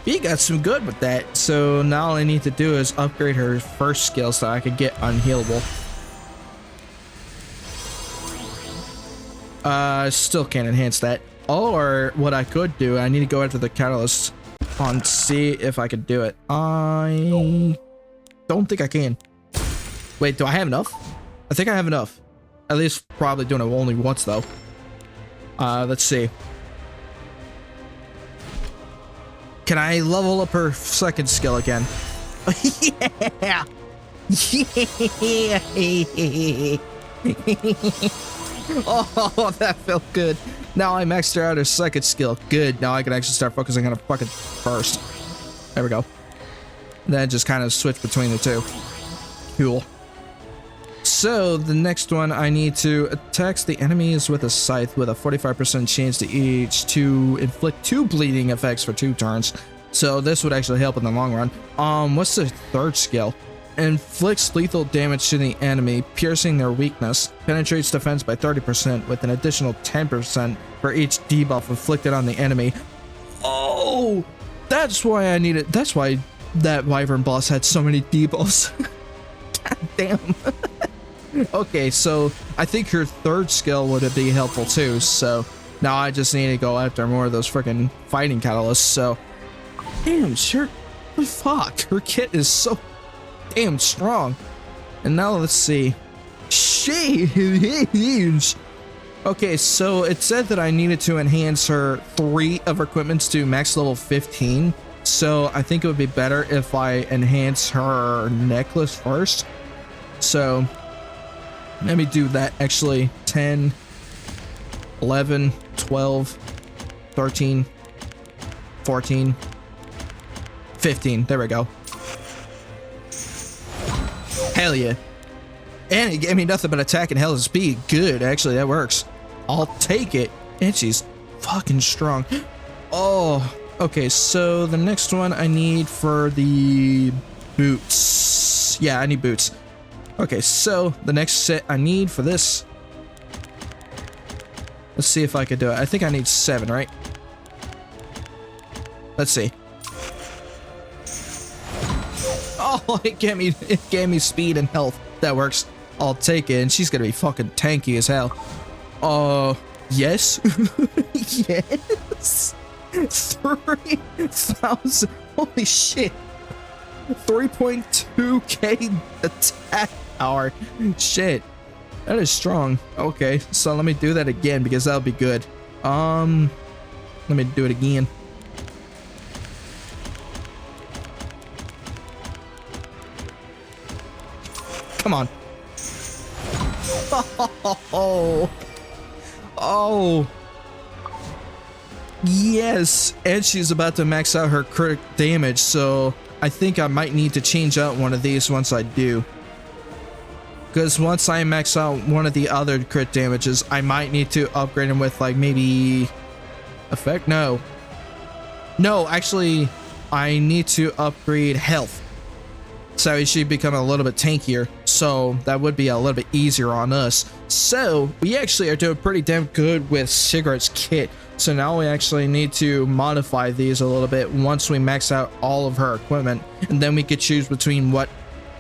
We got some good with that. So now all I need to do is upgrade her first skill so I could get unhealable. Still can't enhance that. Or what I could do, I need to go after the catalyst and see if I can do it. I don't think I can. Wait, do I have enough? I think I have enough. At least probably doing it only once though. Let's see. Can I level up her second skill again? Yeah! Yeah! Oh, that felt good. Now I maxed her out her second skill. Good. Now I can actually start focusing on her fucking first. There we go. Then just kind of switch between the two. Cool. So the next one, I need to attack the enemies with a scythe with a 45% chance to each to inflict 2 bleeding effects for 2 turns. So this would actually help in the long run. What's the third skill? Inflicts lethal damage to the enemy, piercing their weakness. Penetrates defense by 30% with an additional 10% for each debuff inflicted on the enemy. Oh, that's why I need it. That's why that Wyvern boss had so many debuffs. God damn. Okay, so I think her third skill would be helpful too. So now I just need to go after more of those freaking fighting catalysts. So, damn, sure. Fuck, her kit is so damn strong. And now let's see. Sheesh. Okay, so it said that I needed to enhance her 3 of her equipments to max level 15. So I think it would be better if I enhance her necklace first. So let me do that actually. 10, 11, 12, 13, 14, 15. There we go. Hell yeah. And it gave me nothing but attack and hell and speed. Good, actually, that works. I'll take it. And she's fucking strong. Oh, okay, so the next one I need for the boots. Yeah, I need boots. Okay, so the next set I need for this. Let's see if I could do it. I think I need 7, right? Let's see. Oh, it gave me speed and health. That works. I'll take it, and she's gonna be fucking tanky as hell. Yes. Yes. 3,000. Holy shit. 3.2k attack power. Shit. That is strong. Okay, so let me do that again because that'll be good. Let me do it again. Come on. Oh. Yes. And she's about to max out her crit damage, so I think I might need to change out one of these once I do. Because once I max out one of the other crit damages, I might need to upgrade him with like maybe effect? No, actually I need to upgrade health. So he should become a little bit tankier. So that would be a little bit easier on us. So we actually are doing pretty damn good with Sigurd's kit. So now we actually need to modify these a little bit once we max out all of her equipment. And then we could choose between what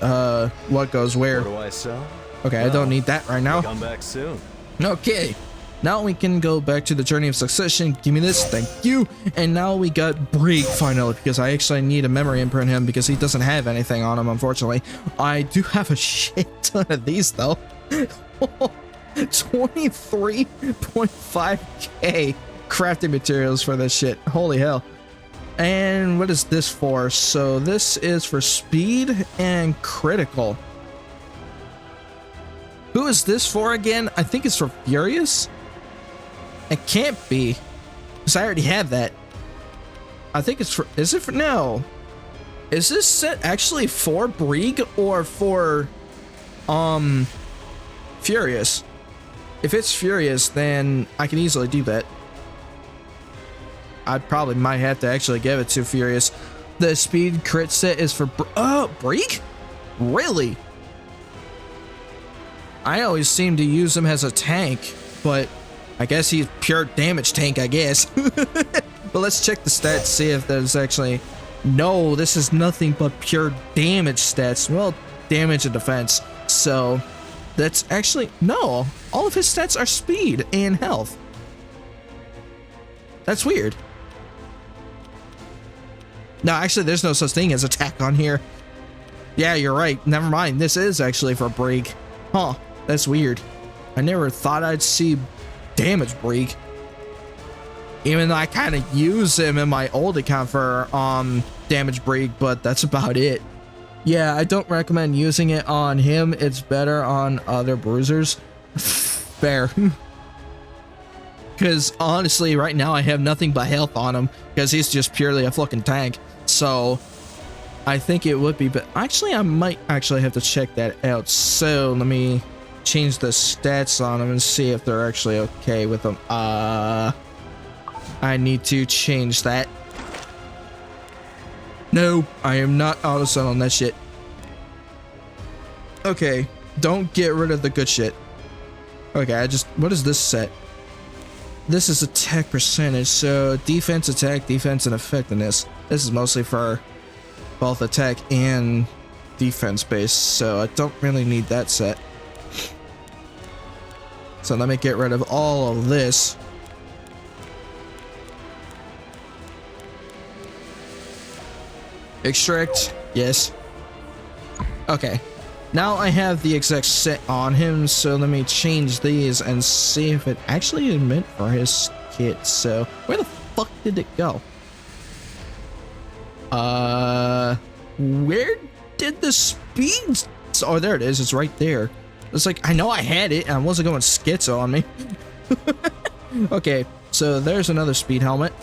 goes where. What do I sell? Okay, well, I don't need that right now. Come back soon. Okay. Now we can go back to the Journey of Succession. Give me this, thank you. And now we got Brig finally, because I actually need a memory imprint him because he doesn't have anything on him, unfortunately. I do have a shit ton of these though. 23.5k crafting materials for this shit. Holy hell. And what is this for? So this is for speed and critical. Who is this for again? I think it's for Furious. It can't be, because I already have that. I think it's for, is it for, no. Is this set actually for Brig or for, Furious? If it's Furious, then I can easily do that. I probably might have to actually give it to Furious. The speed crit set is for, Brig? Really? I always seem to use him as a tank, but I guess he's pure damage tank, I guess. But let's check the stats, see if there's actually No, this is nothing but pure damage stats. Well, damage and defense. So that's actually, no, all of his stats are speed and health. That's weird. No, actually, there's no such thing as attack on here. Yeah, you're right. Never mind. This is actually for break. Huh, that's weird. I never thought I'd see damage break. Even though I kind of use him in my old account for damage break, but that's about it. Yeah, I don't recommend using it on him. It's better on other bruisers. Fair. Because honestly, right now I have nothing but health on him because he's just purely a fucking tank. So I think it would be, but actually I might actually have to check that out. So let me change the stats on him and see if they're actually okay with them. I need to change that. No, I am not auto-set on that shit. Okay, don't get rid of the good shit. Okay, what is this set? This is attack percentage, so defense, attack, defense, and effectiveness. This is mostly for both attack and defense base, so I don't really need that set. So let me get rid of all of this. Extract, yes. Okay, now I have the exact set on him, so let me change these and see if it actually is meant for his kit. So where the fuck did it go? Where did the speed? Oh, there it is. It's right there. It's like, I know I had it and I wasn't going schizo on me. Okay, so there's another speed helmet.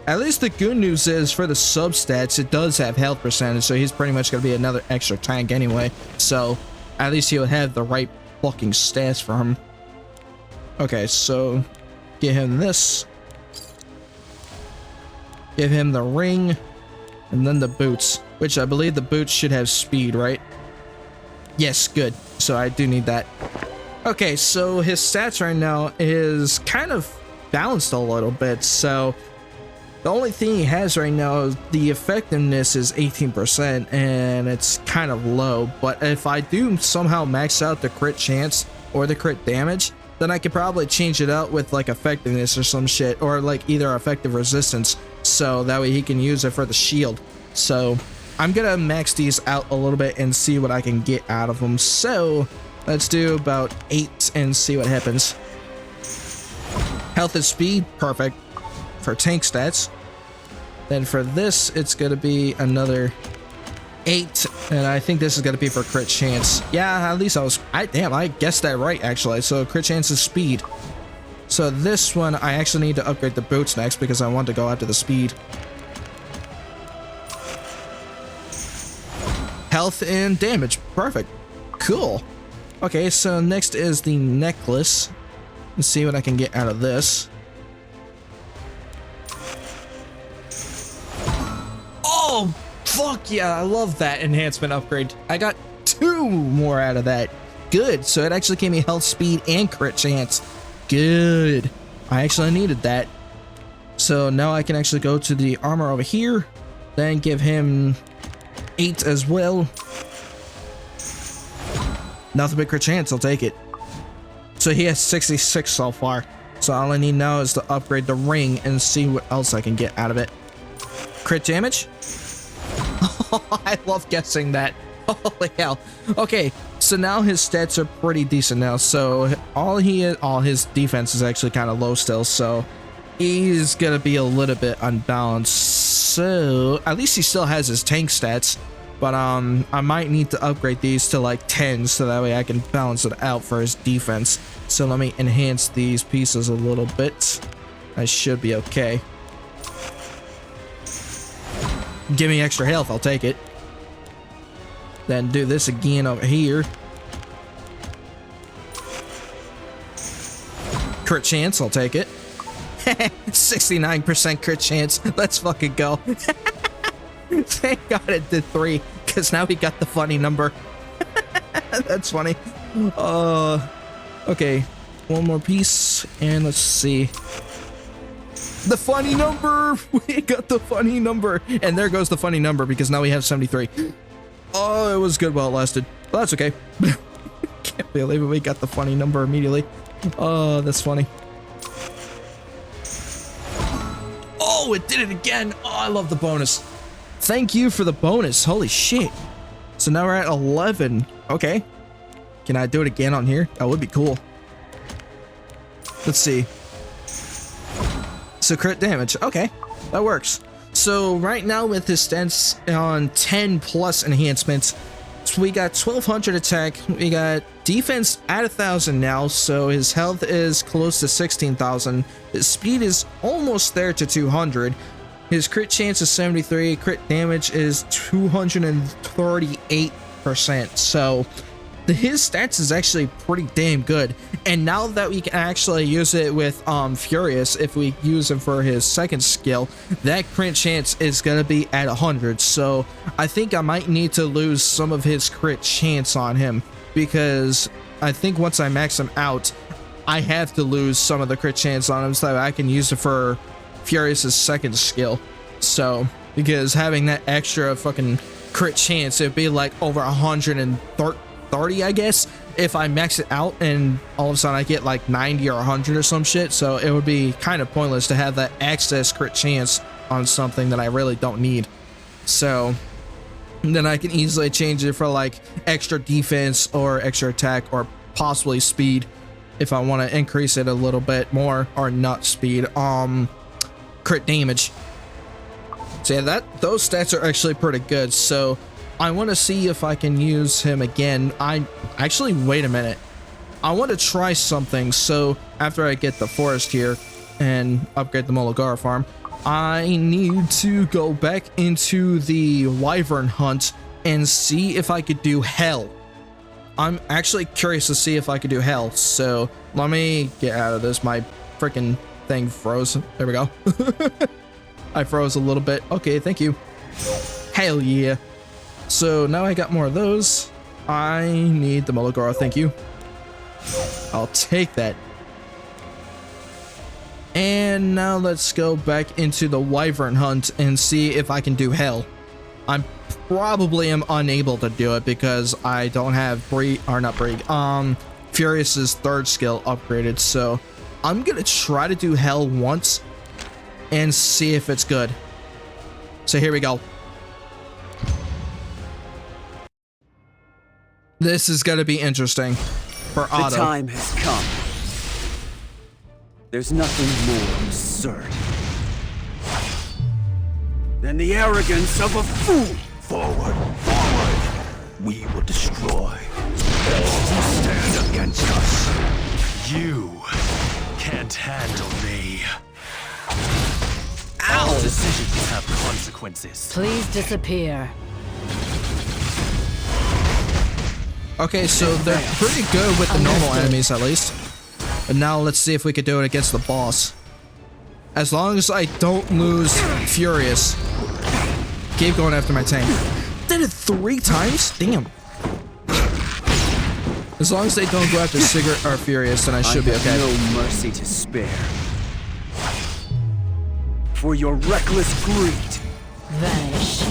At least the good news is for the substats, it does have health percentage, so he's pretty much going to be another extra tank anyway. So at least he'll have the right fucking stats for him. Okay, so give him this. Give him the ring, and then the boots, which I believe the boots should have speed, right? Yes, good. So I do need that. Okay, so his stats right now is kind of balanced a little bit, so the only thing he has right now is the effectiveness is 18%, and it's kind of low. But if I do somehow max out the crit chance or the crit damage, then I could probably change it out with like effectiveness or some shit, or like either effective resistance, so that way he can use it for the shield. So I'm gonna max these out a little bit and see what I can get out of them. So let's do about 8 and see what happens. Health and speed, perfect for tank stats. Then for this, it's gonna be another 8, and I think this is gonna be for crit chance. Yeah, at least I guessed that right actually. So crit chance is speed. So this one, I actually need to upgrade the boots next because I want to go after the speed. Health and damage, perfect, cool. Okay, so next is the necklace. Let's see what I can get out of this. Oh, fuck yeah, I love that enhancement upgrade. I got 2 more out of that. Good, so it actually gave me health, speed, and crit chance. Good. I actually needed that. So now I can actually go to the armor over here, then give him 8 as well. Nothing but crit chance, I'll take it. So he has 66 so far. So all I need now is to upgrade the ring and see what else I can get out of it. Crit damage? I love guessing that. Holy hell. Okay, so now his stats are pretty decent now. So all his defense is actually kind of low still. So he's gonna be a little bit unbalanced. So at least he still has his tank stats. But I might need to upgrade these to like 10 so that way I can balance it out for his defense. So let me enhance these pieces a little bit. I should be okay. Give me extra health, I'll take it. Then do this again over here. Crit chance, I'll take it. 69% crit chance. Let's fucking go. Thank God it did 3, because now we got the funny number. That's funny. Okay, one more piece, and let's see. The funny number. We got the funny number. And there goes the funny number because now we have 73. Oh, it was good while it lasted. Well, that's okay. Can't believe it. We got the funny number immediately. Oh, that's funny. Oh, it did it again. Oh, I love the bonus. Thank you for the bonus. Holy shit. So now we're at 11. Okay. Can I do it again on here? That would be cool. Let's see. So crit damage. Okay. That works. So right now with his stats on 10 plus enhancements, we got 1200 attack. We got defense at 1000 now. So his health is close to 16,000. His speed is almost there to 200. His crit chance is 73. Crit damage is 238%. So his stats is actually pretty damn good. And now that we can actually use it with Furious, if we use him for his second skill, that crit chance is gonna be at 100. So I think I might need to lose some of his crit chance on him, because I think once I max him out, I have to lose some of the crit chance on him so that I can use it for Furious's second skill. So because having that extra fucking crit chance, it'd be like over 130, I guess, if I max it out and all of a sudden I get like 90 or 100 or some shit. So it would be kind of pointless to have that excess crit chance on something that I really don't need. So then I can easily change it for like extra defense or extra attack or possibly speed if I want to increase it a little bit more, or not speed, crit damage. So yeah, those stats are actually pretty good. So I want to see if I can use him again. Actually, wait a minute. I want to try something. So after I get the forest here and upgrade the Molagara farm, I need to go back into the wyvern hunt and see if I could do hell. I'm actually curious to see if I could do hell. So let me get out of this. My freaking thing froze. There we go. I froze a little bit. Okay, thank you. Hell yeah. So now I got more of those. I need the Molagara, thank you. I'll take that. And now let's go back into the wyvern hunt and see if I can do hell. I'm probably am unable to do it because I don't have Furious's third skill upgraded. So I'm gonna try to do hell once and see if it's good. So here we go. This is gonna be interesting for Otto. The time has come. There's nothing more absurd than the arrogance of a fool. Forward, forward! We will destroy all who stand against us. You can't handle me. All decisions have consequences. Please disappear. Okay, so they're pretty good with the normal enemies at least. And now let's see if we could do it against the boss. As long as I don't lose Furious. Keep going after my tank. Did it 3 times? Damn. As long as they don't go after Sigurd or Furious, then I should be okay. No mercy to spare. For your reckless greed. Vanish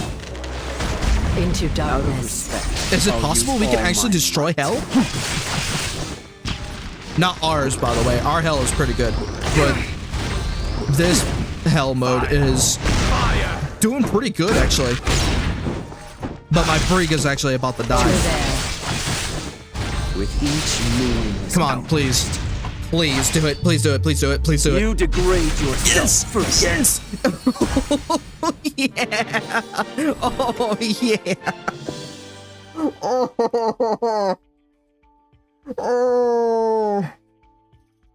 into Out of darkness. respect. Is it I'll possible use we can all actually my destroy hell? Not ours, by the way. Our hell is pretty good. But this hell mode is doing pretty good, actually. But my brig is actually about to die. With each moon. Come on, please. Please do it. Please do it. Please do it. Please do it. You degrade yourself first. Yes! Oh, yeah! Oh, yeah! Oh,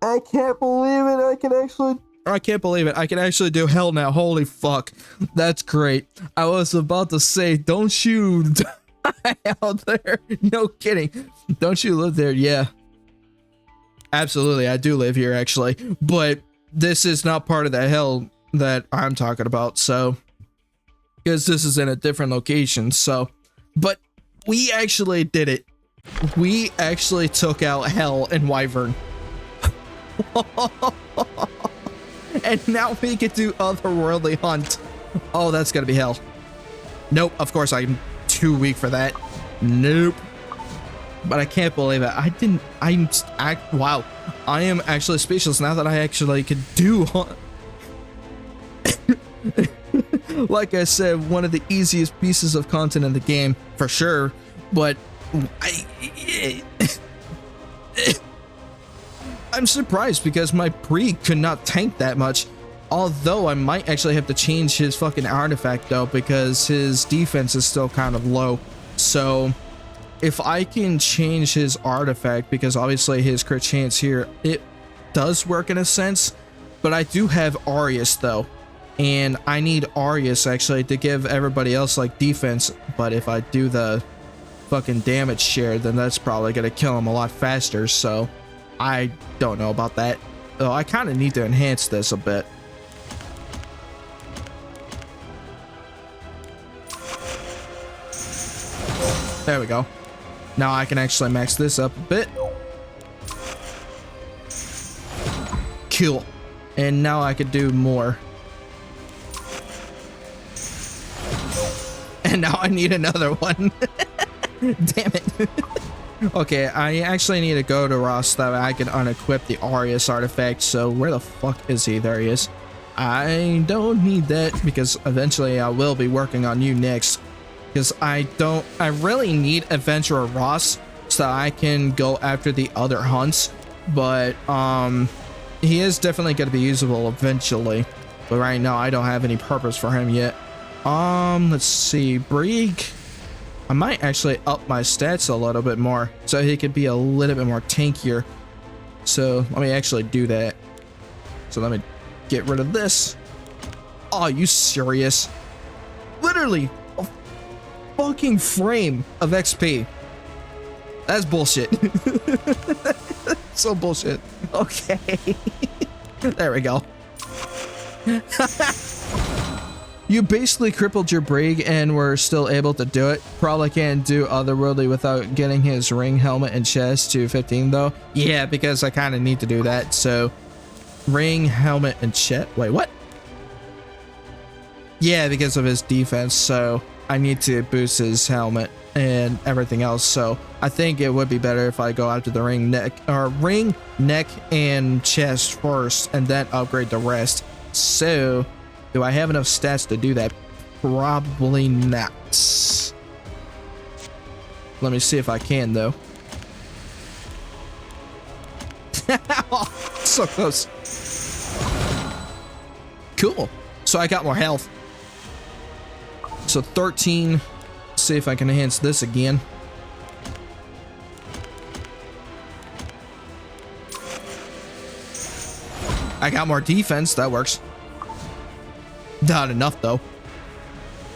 I can't believe it. I can't believe it. I can actually do hell now. Holy fuck. That's great. I was about to say, don't you die out there. No kidding. Don't you live there? Yeah. Absolutely. I do live here, actually. But this is not part of the hell that I'm talking about. So, because this is in a different location. So, but we actually did it. We actually took out hell and wyvern. And now we can do Otherworldly Hunt. Oh, that's gonna be hell. Nope, of course I'm too weak for that. Nope. But I can't believe it. Wow. I am actually speechless now that I actually could do hunt. Like I said, one of the easiest pieces of content in the game, for sure. But I'm surprised because my Pre could not tank that much. Although I might actually have to change his fucking artifact though, because his defense is still kind of low. So if I can change his artifact, because obviously his crit chance here, it does work in a sense. But I do have Arius though. And I need Arius actually to give everybody else like defense. But if I do the fucking damage share, then that's probably gonna kill him a lot faster. So I don't know about that. Though I kind of need to enhance this a bit. There we go. Now I can actually max this up a bit. Cool. And now I could do more. And now I need another one. Damn it. Okay, I actually need to go to Ross so that I can unequip the Arius artifact. So where the fuck is he? There he is. I don't need that because eventually I will be working on you next. Because I really need Adventurer Ross so I can go after the other hunts. But he is definitely going to be usable eventually. But right now I don't have any purpose for him yet. Let's see, Brig. I might actually up my stats a little bit more so he could be a little bit more tankier. So let me actually do that. So let me get rid of this. Oh, you serious? Literally a fucking frame of XP. That's bullshit. So bullshit. Okay. There we go. You basically crippled your Brig and were still able to do it. Probably can't do Otherworldly without getting his ring, helmet, and chest to 15 though. Yeah, because I kind of need to do that. So ring, helmet, and chest. Wait, what? Yeah, because of his defense. So I need to boost his helmet and everything else. So I think it would be better if I go after the ring, neck, and chest first and then upgrade the rest. So do I have enough stats to do that? Probably not. Let me see if I can though. So close. Cool. So I got more health. So 13. Let's see if I can enhance this again. I got more defense. That works. Not enough though.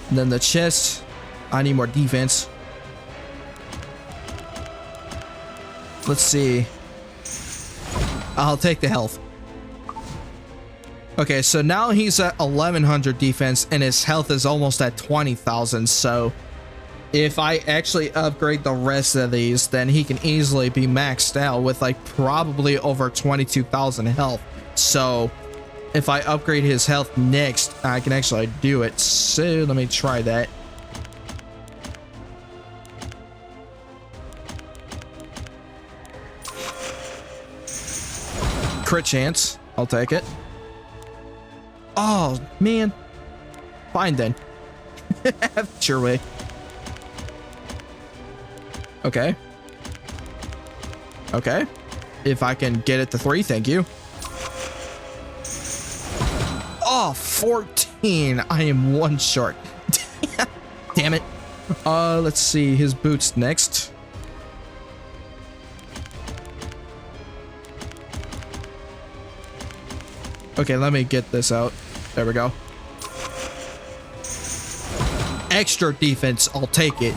And then the chest, I need more defense. Let's see. I'll take the health. Okay, so now he's at 1100 defense and his health is almost at 20,000. So if I actually upgrade the rest of these, then he can easily be maxed out with like probably over 22,000 health. So if I upgrade his health next, I can actually do it. So let me try that. Crit chance. I'll take it. Oh, man. Fine then. Sure way. Okay. Okay. If I can get it to 3, thank you. Oh, 14. I am 1 short. Damn it. Let's see. His boots next. Okay, let me get this out. There we go. Extra defense. I'll take it.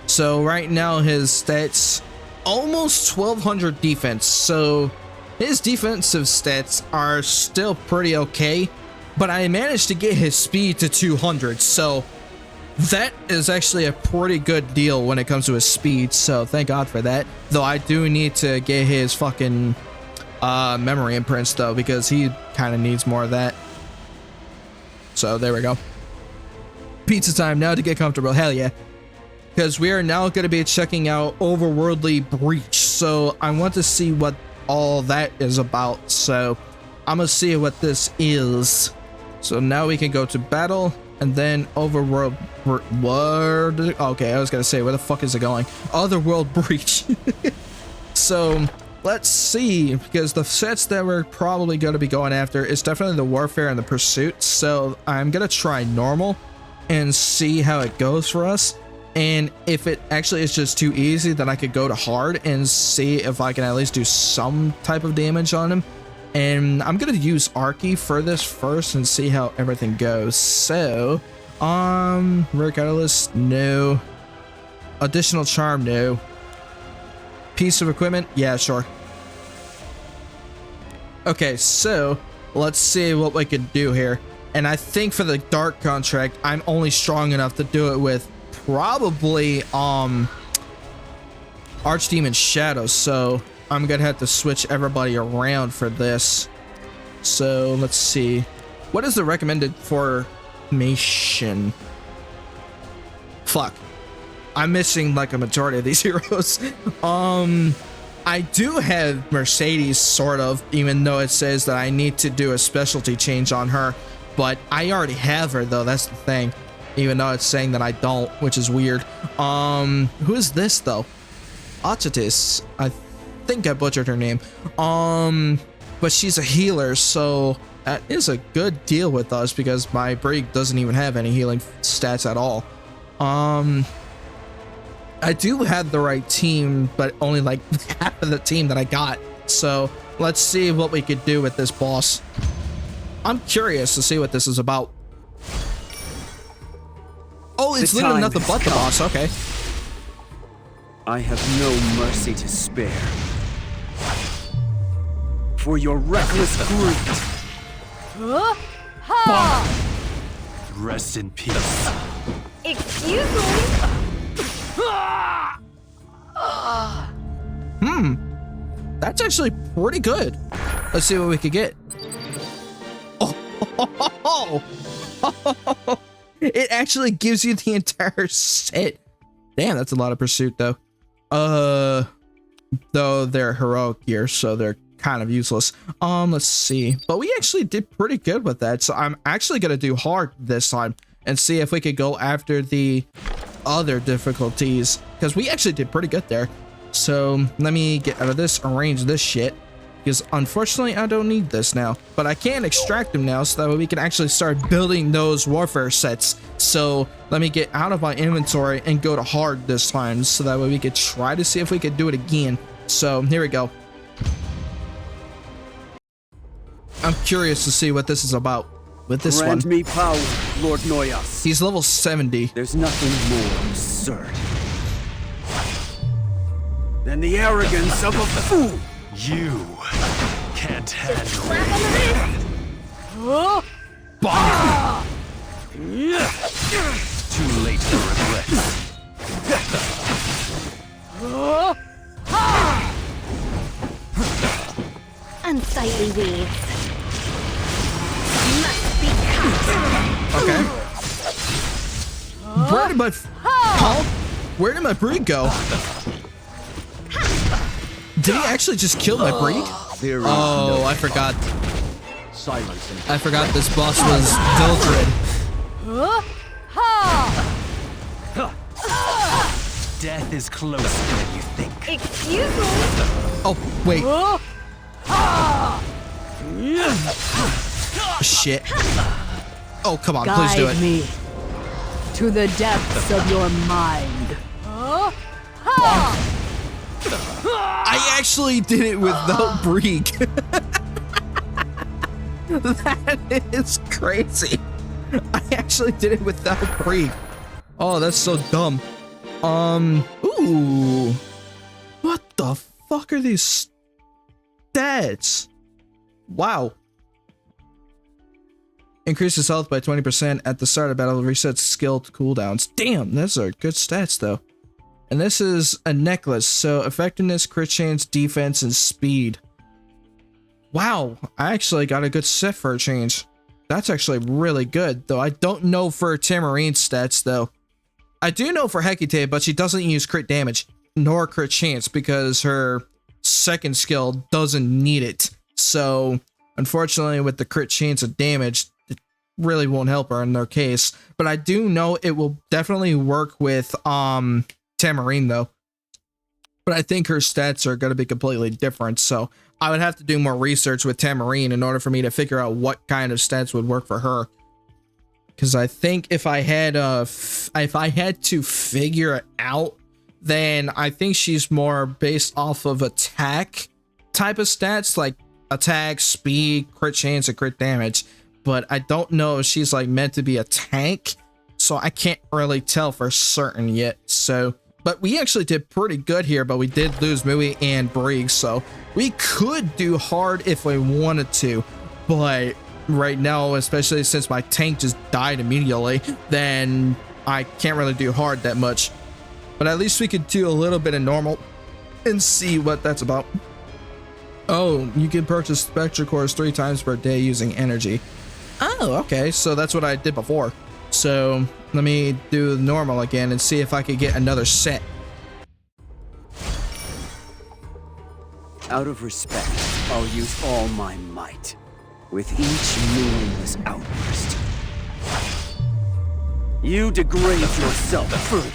So right now his stats almost 1200 defense. So his defensive stats are still pretty okay, but I managed to get his speed to 200. So that is actually a pretty good deal when it comes to his speed. So thank God for that. Though I do need to get his fucking memory imprints though, because he kind of needs more of that. So there we go. Pizza time now to get comfortable. Hell yeah. Because we are now going to be checking out Overworldly Breach. So I want to see what all that is about. So I'm going to see what this is. So now we can go to battle and then Overworld. What? Okay, I was going to say, where the fuck is it going? Otherworld Breach. So let's see, because the sets that we're probably going to be going after is definitely the Warfare and the Pursuit. So I'm going to try normal and see how it goes for us. And if it actually is just too easy, then I could go to hard and see if I can at least do some type of damage on him. And I'm gonna use Archie for this first and see how everything goes. So, Rare Catalyst, no. Additional Charm, no. Piece of equipment, yeah, sure. Okay, so let's see what we can do here. And I think for the Dark contract, I'm only strong enough to do it with probably Archdemon Shadow, so I'm gonna have to switch everybody around for this. So let's see, what is the recommended formation? Fuck, I'm missing like a majority of these heroes. I do have Mercedes, sort of, even though it says that I need to do a specialty change on her, but I already have her though, that's the thing. Even though it's saying that I don't, which is weird. Who is this though? Achatis. I think I butchered her name. But she's a healer, so that is a good deal with us because my Brig doesn't even have any healing stats at all. I do have the right team, but only like half of the team that I got. So let's see what we could do with this boss. I'm curious to see what this is about. Oh, it's literally nothing but the boss. Okay. I have no mercy to spare. For your reckless greed. Rest in peace. Excuse me? That's actually pretty good. Let's see what we could get. Oh. It actually gives you the entire set. Damn, that's a lot of pursuit though. Though they're heroic gear, so they're kind of useless. Let's see. But we actually did pretty good with that. So I'm actually gonna do hard this time and see if we could go after the other difficulties, because we actually did pretty good there. So let me get out of this, arrange this shit, because unfortunately I don't need this now, but I can extract them now so that way we can actually start building those warfare sets. So let me get out of my inventory and go to hard this time so that way we could try to see if we could do it again. So here we go. I'm curious to see what this is about with this Grant one. me power, Lord Noyas. He's level 70. There's nothing more absurd than the arrogance of a fool. You can't handle Slap me. on the wrist! Too late for regrets. Unsightly weeds. Must be cut. Okay. Where did my huh? Where did my Brig go? Did he actually just kill my Brig? Oh, I forgot. I forgot this boss was Vildred. Death is closer than you think. Excuse me? Oh, wait. Shit. Oh, come on, please do Guide it. me to the depths of your mind. I actually did it without Brig. That is crazy. I actually did it without Brig. Oh, that's so dumb. Ooh. What the fuck are these stats? Wow. Increases health by 20% at the start of battle, resets skill cooldowns. Damn, those are good stats though. And this is a necklace, so effectiveness, crit chance, defense, and speed. Wow, I actually got a good set for a change. That's actually really good, though I don't know for Tamarine's stats, though. I do know for Hecate, but she doesn't use crit damage, nor crit chance, because her second skill doesn't need it. So, unfortunately, with the crit chance of damage, it really won't help her in their case. But I do know it will definitely work with Tamarine, though. But I think her stats are going to be completely different, so I would have to do more research with Tamarine in order for me to figure out what kind of stats would work for her. Because I think if I had to figure it out, then I think she's more based off of attack type of stats, like attack, speed, crit chance, and crit damage. But I don't know if she's like meant to be a tank, so I can't really tell for certain yet. So, but we actually did pretty good here, but we did lose Mui and Briggs, so we could do hard if we wanted to, but right now, especially since my tank just died immediately, then I can't really do hard that much. But at least we could do a little bit of normal and see what that's about. Oh, you can purchase Spectre Cores 3 times per day using energy. Oh, okay, so that's what I did before. So let me do normal again and see if I could get another set. Out of respect, I'll use all my might. With each meaningless outburst, you degrade yourself further.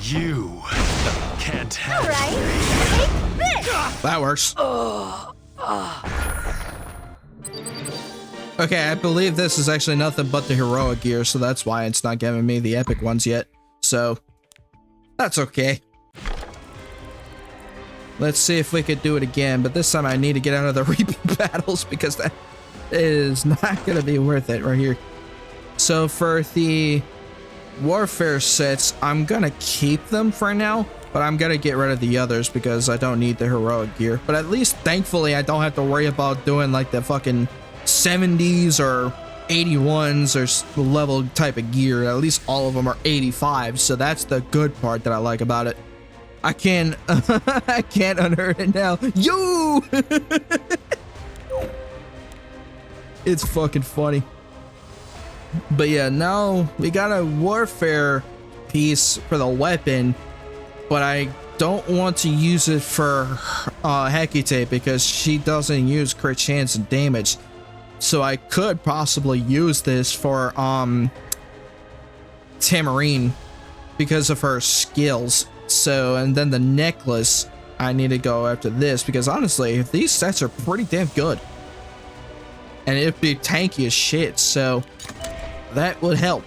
You can't have Alright, take this! That works. Okay, I believe this is actually nothing but the heroic gear, so that's why it's not giving me the epic ones yet. So, that's okay. Let's see if we could do it again, but this time I need to get out of the repeat battles because that is not going to be worth it right here. So for the warfare sets, I'm going to keep them for now, but I'm going to get rid of the others because I don't need the heroic gear. But at least, thankfully, I don't have to worry about doing like the fucking 70s or 81s or level type of gear. At least all of them are 85, so that's the good part that I like about it. I can't unearth it now. Yo! It's fucking funny. But yeah, now we got a warfare piece for the weapon, but I don't want to use it for Hecate because she doesn't use crit chance and damage. So I could possibly use this for Tamarine because of her skills. So, and then the necklace, I need to go after this because honestly, these sets are pretty damn good. And it'd be tanky as shit, so that would help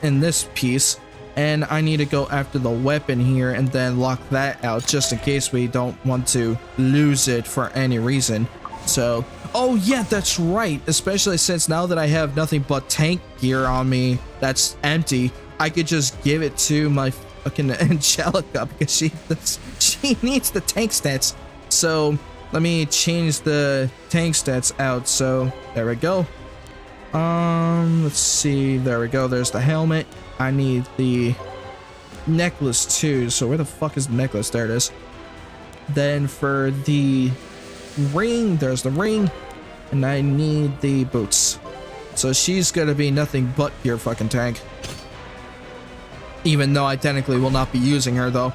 in this piece. And I need to go after the weapon here and then lock that out just in case we don't want to lose it for any reason. So, oh yeah, that's right. Especially since now that I have nothing but tank gear on me that's empty, I could just give it to my fucking Angelica because she needs the tank stats. So let me change the tank stats out. So there we go. Let's see. There we go. There's the helmet. I need the necklace too. So where the fuck is the necklace? There it is. Then for the ring, there's the ring, and I need the boots. So she's gonna be nothing but pure fucking tank. Even though I technically will not be using her though.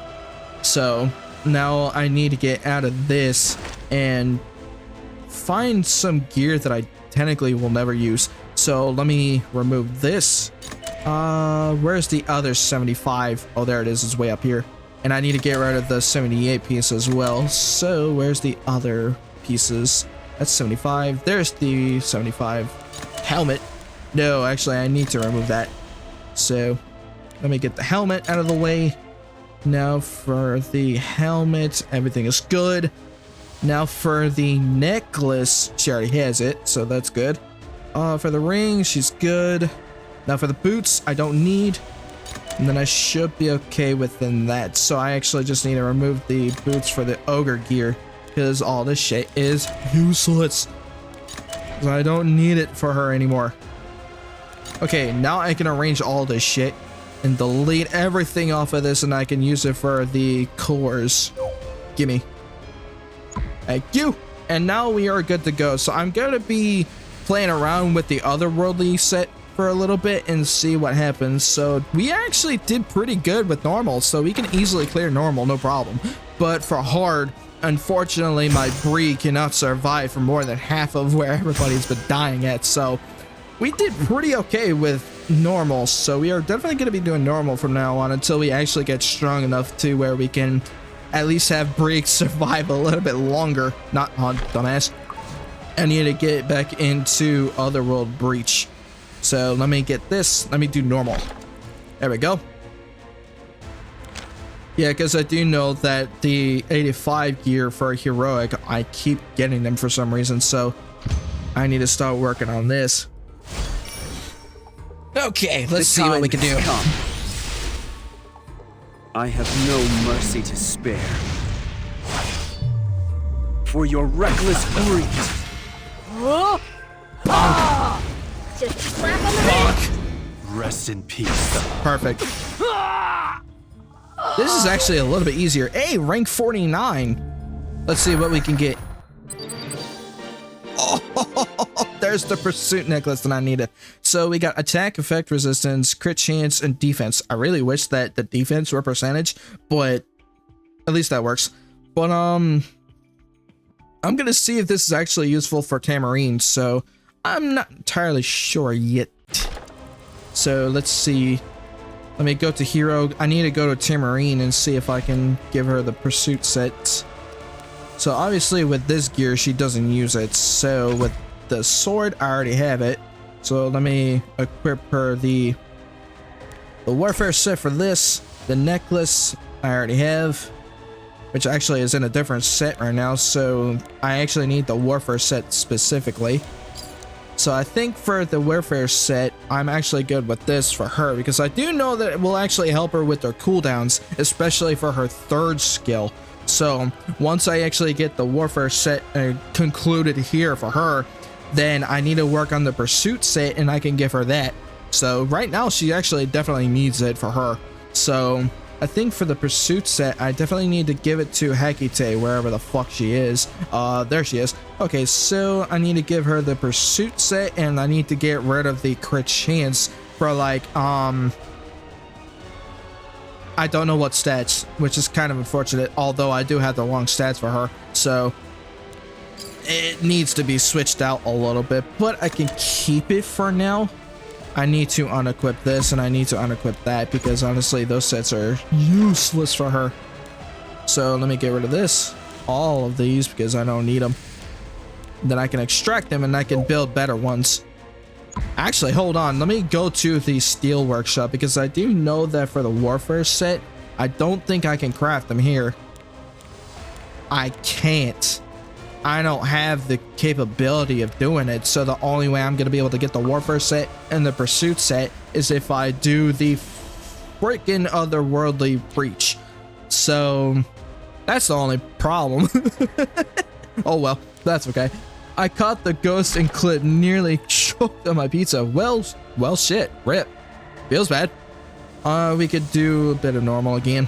So now I need to get out of this and find some gear that I technically will never use. So let me remove this. Where's the other 75? Oh, there it is. It's way up here. And I need to get rid of the 78 piece as well. So where's the other pieces? That's 75. There's the 75 helmet. No, actually, I need to remove that. So let me get the helmet out of the way. Now for the helmet, everything is good. Now for the necklace, she already has it, so that's good. For the ring, she's good. Now for the boots, I don't need. And then I should be okay within that. So I actually just need to remove the boots for the ogre gear because all this shit is useless. So I don't need it for her anymore. Okay, now I can arrange all this shit and delete everything off of this, and I can use it for the cores. Gimme. Thank you. And now we are good to go. So I'm going to be playing around with the otherworldly set for a little bit and see what happens. So we actually did pretty good with normal, so we can easily clear normal, no problem. But for hard, unfortunately, my Bree cannot survive for more than half of where everybody's been dying at. So we did pretty okay with normal. So we are definitely going to be doing normal from now on until we actually get strong enough to where we can at least have Bree survive a little bit longer. Not on dumbass. I need to get back into Otherworld Breach. So let me get this. Let me do normal. There we go. Yeah, because I do know that the 85 gear for heroic, I keep getting them for some reason. So I need to start working on this. Okay, let's see what we can do. Come. I have no mercy to spare. For your reckless greed. Just slap on the wrist. Rest in peace. Perfect. This is actually a little bit easier. Hey, rank 49. Let's see what we can get. Oh, there's the pursuit necklace that I needed. So we got attack, effect, resistance, crit chance, and defense. I really wish that the defense were percentage, but at least that works. But I'm gonna see if this is actually useful for Tamarine. So I'm not entirely sure yet. So let's see. Let me go to hero. I need to go to Tamarine and see if I can give her the pursuit set. So obviously with this gear, she doesn't use it. So with the sword, I already have it. So let me equip her the warfare set for this. The necklace, I already have, which actually is in a different set right now. So I actually need the warfare set specifically. So I think for the warfare set, I'm actually good with this for her because I do know that it will actually help her with her cooldowns, especially for her third skill. So once I actually get the warfare set concluded here for her, then I need to work on the pursuit set and I can give her that. So right now she actually definitely needs it for her. So I think for the pursuit set, I definitely need to give it to Hakite, wherever the fuck she is. There she is. Okay, so I need to give her the pursuit set and I need to get rid of the crit chance for like, I don't know what stats, which is kind of unfortunate, although I do have the wrong stats for her. So it needs to be switched out a little bit, but I can keep it for now. I need to unequip this and I need to unequip that because honestly those sets are useless for her. So let me get rid of this, all of these, because I don't need them. Then I can extract them and I can build better ones. Actually, hold on, let me go to the steel workshop because I do know that for the warfare set, I don't think I can craft them here. I can't. I don't have the capability of doing it, so the only way I'm going to be able to get the warfare set and the pursuit set is if I do the freaking otherworldly breach. So that's the only problem. Oh well, that's okay. I caught the ghost and Clip nearly choked on my pizza. Well shit, rip. Feels bad. We could do a bit of normal again.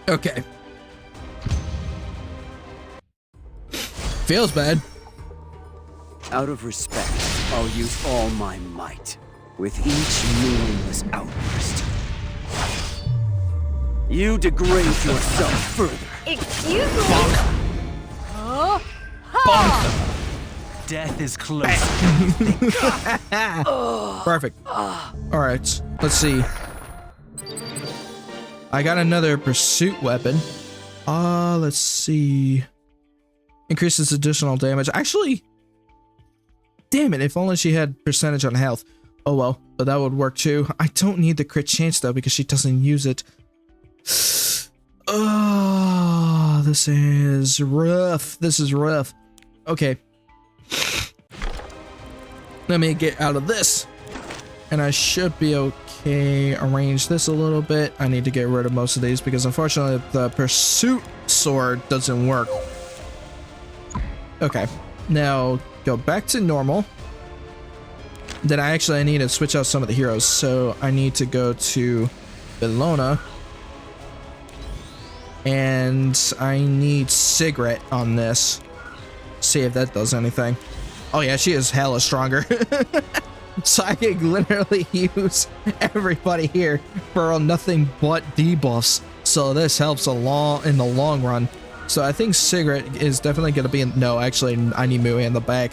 Okay. Feels bad. Out of respect, I'll use all my might. With each meaningless outburst, you degrade yourself further. Excuse me. Death is close. Perfect. All right, let's see. I got another pursuit weapon. Let's see. Increases additional damage. Actually, damn it, if only she had percentage on health. Oh well, but that would work too. I don't need the crit chance though because she doesn't use it. Oh, this is rough. This is rough. Okay. Let me get out of this. And I should be okay. Arrange this a little bit. I need to get rid of most of these because unfortunately the pursuit sword doesn't work. Okay, now go back to normal. Then I need to switch out some of the heroes. So I need to go to Bellona. And I need cigarette on this. See if that does anything. Oh yeah, she is hella stronger. So I can literally use everybody here for nothing but debuffs. So this helps in the long run. So I think cigarette is definitely going to be in, no, actually I need Mui in the back.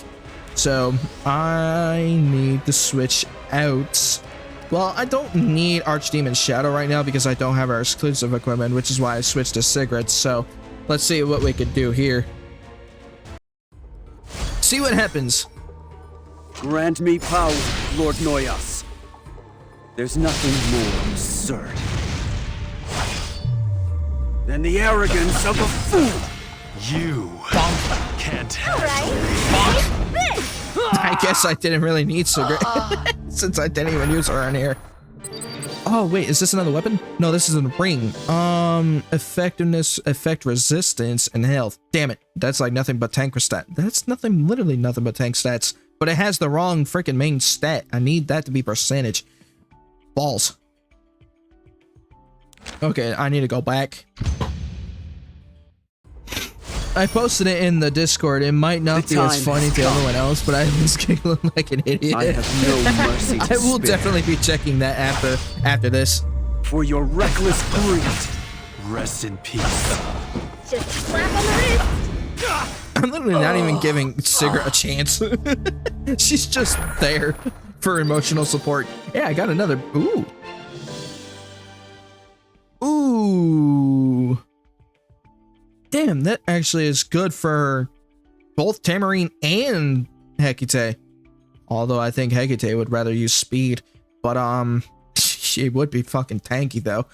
So I need to switch out. Well, I don't need Archdemon Shadow right now because I don't have our exclusive equipment, which is why I switched to cigarettes. So let's see what we could do here. See what happens. Grant me power, Lord Noyas. There's nothing more absurd than the arrogance of a fool. You can't handle Alright. I guess I didn't really need cigarette since I didn't even use her in here. Oh wait, is this another weapon? No, this is a ring. Effectiveness, effect resistance, and health. Damn it, that's like nothing but tank stat. That's nothing, literally nothing but tank stats. But it has the wrong freaking main stat. I need that to be percentage. Balls. Okay, I need to go back. I posted it in the Discord. It might not be as funny to everyone else, but I was giggling like an idiot. I have no mercy to I will spare. definitely be checking that after this. For your reckless greed. Rest in peace. Just slap on the wrist. I'm literally not even giving Cigarette a chance. She's just there for emotional support. Yeah, I got another. Ooh. Ooh. Damn, that actually is good for both Tamarine and Hecate. Although I think Hecate would rather use speed. But she would be fucking tanky though.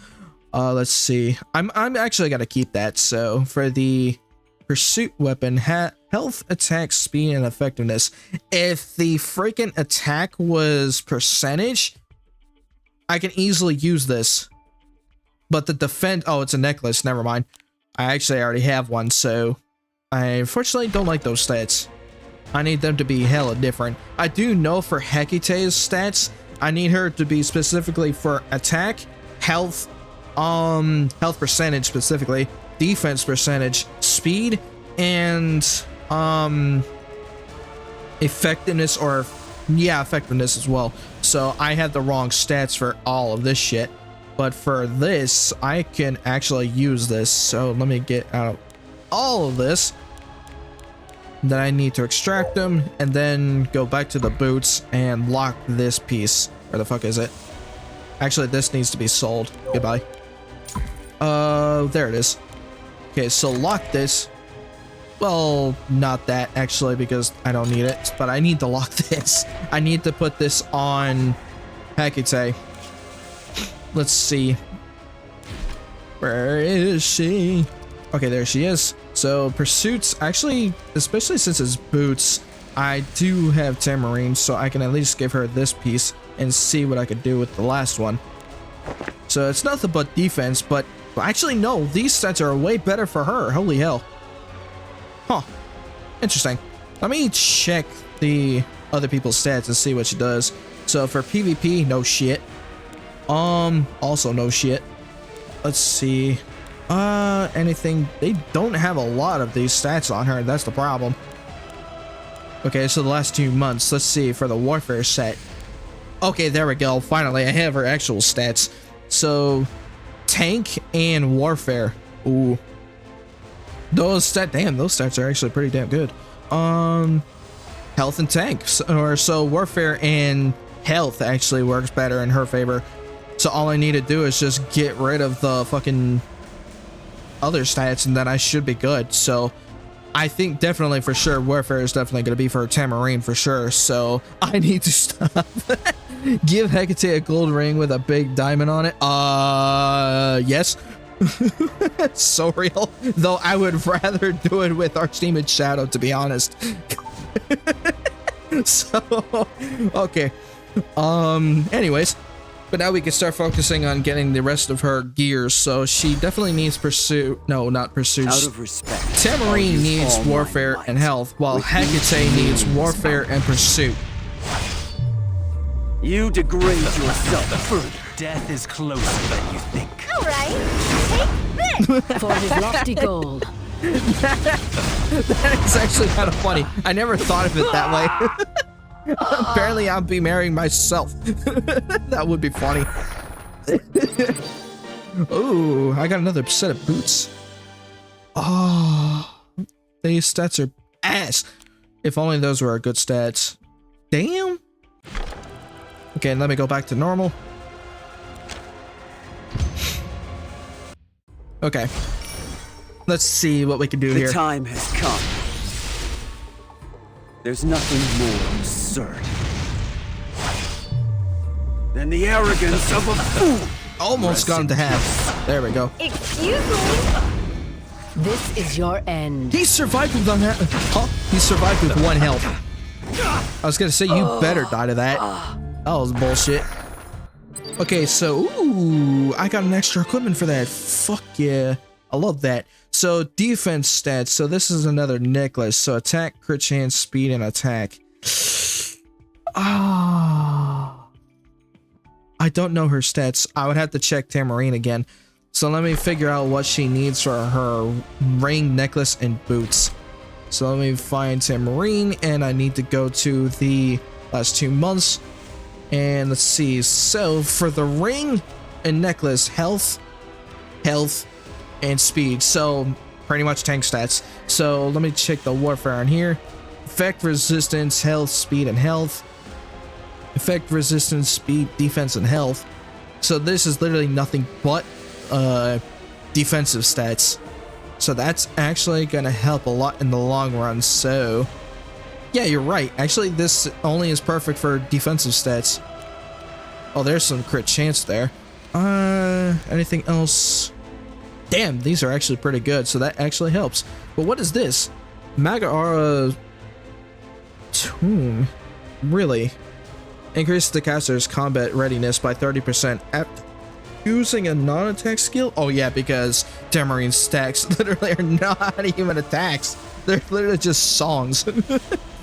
Let's see. I'm actually gonna keep that. So for the pursuit weapon, health, attack, speed, and effectiveness. If the freaking attack was percentage, I can easily use this. But the defense, oh, it's a necklace. Never mind. I actually already have one, so I unfortunately don't like those stats. I need them to be hella different. I do know for Hecate's stats, I need her to be specifically for attack, health, health percentage specifically, defense percentage, speed, and effectiveness, or yeah, effectiveness as well. So I had the wrong stats for all of this shit. But for this, I can actually use this. So let me get out all of this. Then I need to extract them and then go back to the boots and lock this piece. Where the fuck is it? Actually, this needs to be sold. Goodbye. There it is. Okay, so lock this. Well, not that actually, because I don't need it, but I need to lock this. I need to put this on Hecate. Let's see. Where is she? Okay, there she is. So pursuits, actually, especially since it's boots, I do have Tamarine, so I can at least give her this piece and see what I could do with the last one. So it's nothing but defense, but actually no, these stats are way better for her. Holy hell. Huh. Interesting. Let me check the other people's stats and see what she does. So for PvP, no shit. Also no shit. Let's see. Anything? They don't have a lot of these stats on her. That's the problem. Okay, so the last 2 months. Let's see for the warfare set. Okay, there we go. Finally, I have her actual stats. So, tank and warfare. Ooh. Those stats are actually pretty damn good. Health and tank. So warfare and health actually works better in her favor. So all I need to do is just get rid of the fucking other stats and then I should be good. So I think definitely for sure warfare is definitely going to be for Tamarine for sure. So I need to stop. Give Hecate a gold ring with a big diamond on it. Yes. So real. Though I would rather do it with Archdemon Shadow, to be honest. So okay. Anyways. But now we can start focusing on getting the rest of her gears. So she definitely needs pursuit. No, not pursuit. Out of respect, Tamarine needs warfare and health, while Hecate needs warfare and pursuit. You degrade yourself further. Death is closer than you think. Alright, take this! For his lofty goal. That is actually kind of funny. I never thought of it that way. Apparently, I'll be marrying myself. That would be funny. Oh, I got another set of boots. Oh, these stats are ass. If only those were good stats. Damn. Okay, let me go back to normal. Okay. Let's see what we can do here. The time has come. There's nothing more absurd than the arrogance of a fool. Almost got him to half. There we go. Excuse me? This is your end. He survived with one health. Huh? He survived with 1 health. I was gonna say, you better die to that. That was bullshit. Okay, so, ooh, I got an extra equipment for that. Fuck yeah. I love that. So, defense stats. So, this is another necklace. So, attack, crit chance, speed, and attack. Ah. I don't know her stats. I would have to check Tamarine again. So, let me figure out what she needs for her ring, necklace, and boots. So, let me find Tamarine, and I need to go to the last 2 months. And let's see. So, for the ring and necklace, health, and speed. So, pretty much tank stats. So, let me check the warfare on here. Effect, resistance, health, speed, and health. Effect, resistance, speed, defense, and health. So, this is literally nothing but defensive stats. So, that's actually going to help a lot in the long run. So, yeah, you're right. Actually, this only is perfect for defensive stats. Oh, there's some crit chance there. Anything else? Damn, these are actually pretty good, so that actually helps. But what is this? Magara Tomb. Really? Increase the caster's combat readiness by 30% after using a non-attack skill? Oh yeah, because Tamarine's stacks literally are not even attacks. They're literally just songs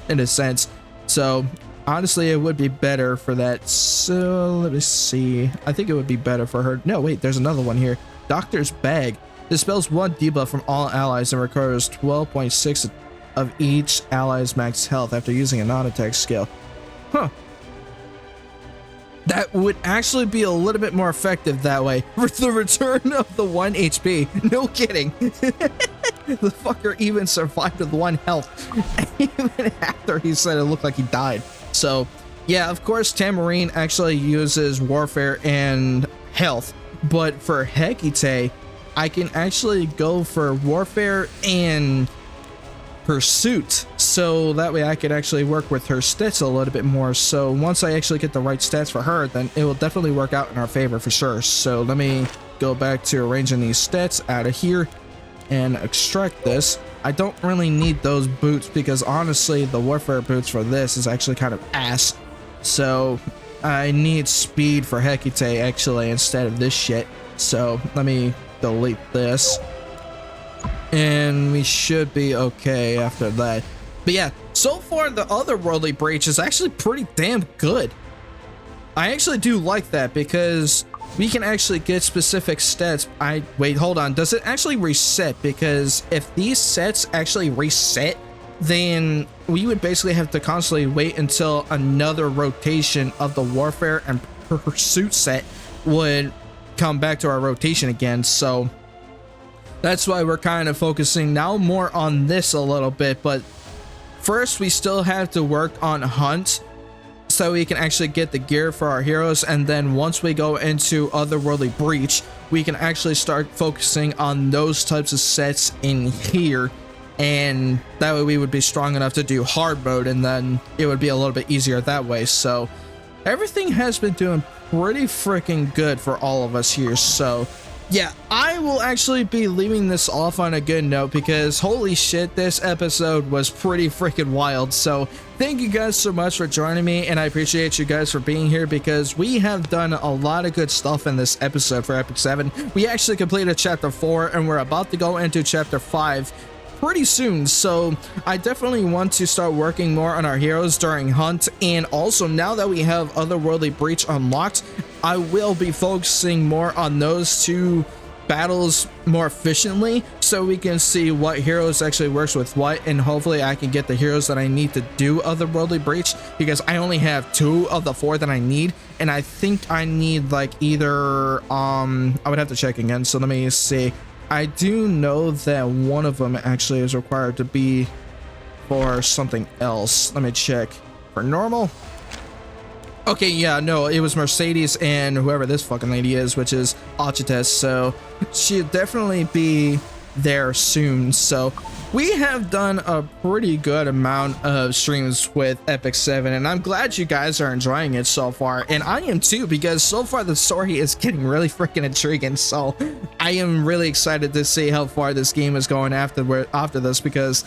in a sense. So honestly, it would be better for that. So let me see. I think it would be better for her. No, wait, there's another one here. Doctor's Bag. Dispels 1 debuff from all allies and recovers 12.6 of each ally's max health after using a non-attack skill. Huh. That would actually be a little bit more effective that way. For the return of the 1 HP. No kidding. The fucker even survived with 1 health. Even after he said it looked like he died. So, yeah, of course, Tamarine actually uses warfare and health. But for Hecate, I can actually go for warfare and pursuit. So that way I could actually work with her stats a little bit more. So once I actually get the right stats for her, then it will definitely work out in our favor for sure. So let me go back to arranging these stats out of here and extract this. I don't really need those boots because honestly, the warfare boots for this is actually kind of ass. So I need speed for Hecate actually instead of this shit. So let me delete this. And we should be okay after that. But yeah, so far the otherworldly breach is actually pretty damn good. I actually do like that because we can actually get specific stats. Wait, hold on. Does it actually reset? Because if these sets actually reset, then we would basically have to constantly wait until another rotation of the warfare and pursuit set would come back to our rotation again. So that's why we're kind of focusing now more on this a little bit. But first, we still have to work on hunt so we can actually get the gear for our heroes. And then once we go into otherworldly breach, we can actually start focusing on those types of sets in here. And that way we would be strong enough to do hard mode, and then it would be a little bit easier that way. So everything has been doing pretty freaking good for all of us here. So yeah, I will actually be leaving this off on a good note because holy shit, this episode was pretty freaking wild. So thank you guys so much for joining me, and I appreciate you guys for being here because we have done a lot of good stuff in this episode for Epic 7. We actually completed chapter 4 and we're about to go into chapter 5 pretty soon. So I definitely want to start working more on our heroes during hunt, and also now that we have otherworldly breach unlocked, I will be focusing more on those two battles more efficiently so we can see what heroes actually works with what, and hopefully I can get the heroes that I need to do Otherworldly Breach, because I only have 2 of the 4 that I need, and I think I need like either I would have to check again, so let me see. I do know that one of them actually is required to be for something else. Let me check. For normal. Okay, yeah, no, it was Mercedes and whoever this fucking lady is, which is Achites, so she'll definitely be there soon. So we have done a pretty good amount of streams with Epic 7, and I'm glad you guys are enjoying it so far, and I am too, because so far the story is getting really freaking intriguing. So I am really excited to see how far this game is going after this, because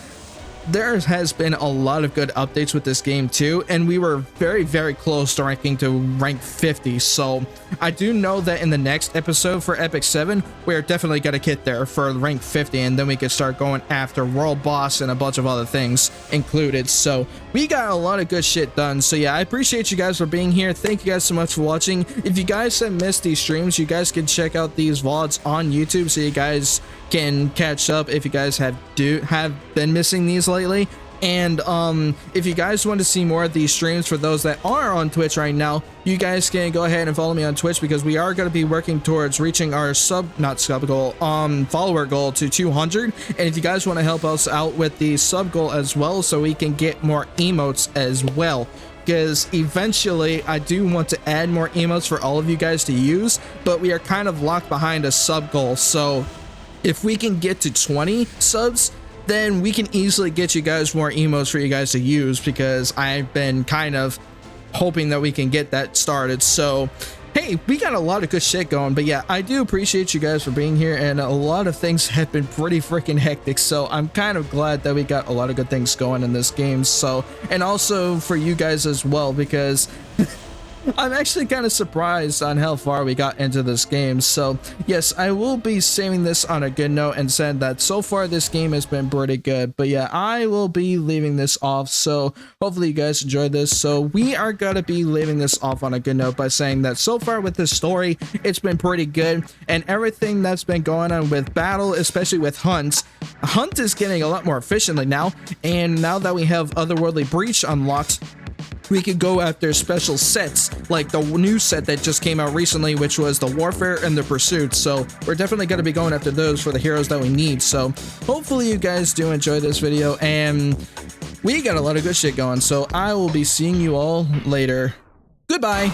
there has been a lot of good updates with this game too, and we were very close to ranking to rank 50. So I do know that in the next episode for Epic 7, we're definitely gonna get there for rank 50, and then we can start going after World Boss and a bunch of other things included. So we got a lot of good shit done. So yeah, I appreciate you guys for being here. Thank you guys so much for watching. If you guys have missed these streams, you guys can check out these VODs on YouTube so you guys can catch up if you guys have been missing these lately. And if you guys want to see more of these streams, for those that are on Twitch right now, you guys can go ahead and follow me on Twitch, because we are going to be working towards reaching our follower goal to 200. And if you guys want to help us out with the sub goal as well, so we can get more emotes as well, because eventually I do want to add more emotes for all of you guys to use, but we are kind of locked behind a sub goal. So if we can get to 20 subs, then we can easily get you guys more emotes for you guys to use, because I've been kind of hoping that we can get that started. So hey, we got a lot of good shit going. But yeah, I do appreciate you guys for being here, and a lot of things have been pretty freaking hectic, so I'm kind of glad that we got a lot of good things going in this game. So, and also for you guys as well, because I'm actually kind of surprised on how far we got into this game. So yes, I will be saving this on a good note and saying that so far this game has been pretty good. But yeah, I will be leaving this off, so hopefully you guys enjoyed this. So we are gonna be leaving this off on a good note by saying that so far with this story, it's been pretty good, and everything that's been going on with battle, especially with Hunt is getting a lot more efficiently now. And now that we have Otherworldly Breach unlocked, we could go after special sets, like the new set that just came out recently, which was the Warfare and the Pursuit. So we're definitely going to be going after those for the heroes that we need. So hopefully you guys do enjoy this video, and we got a lot of good shit going. So I will be seeing you all later. Goodbye.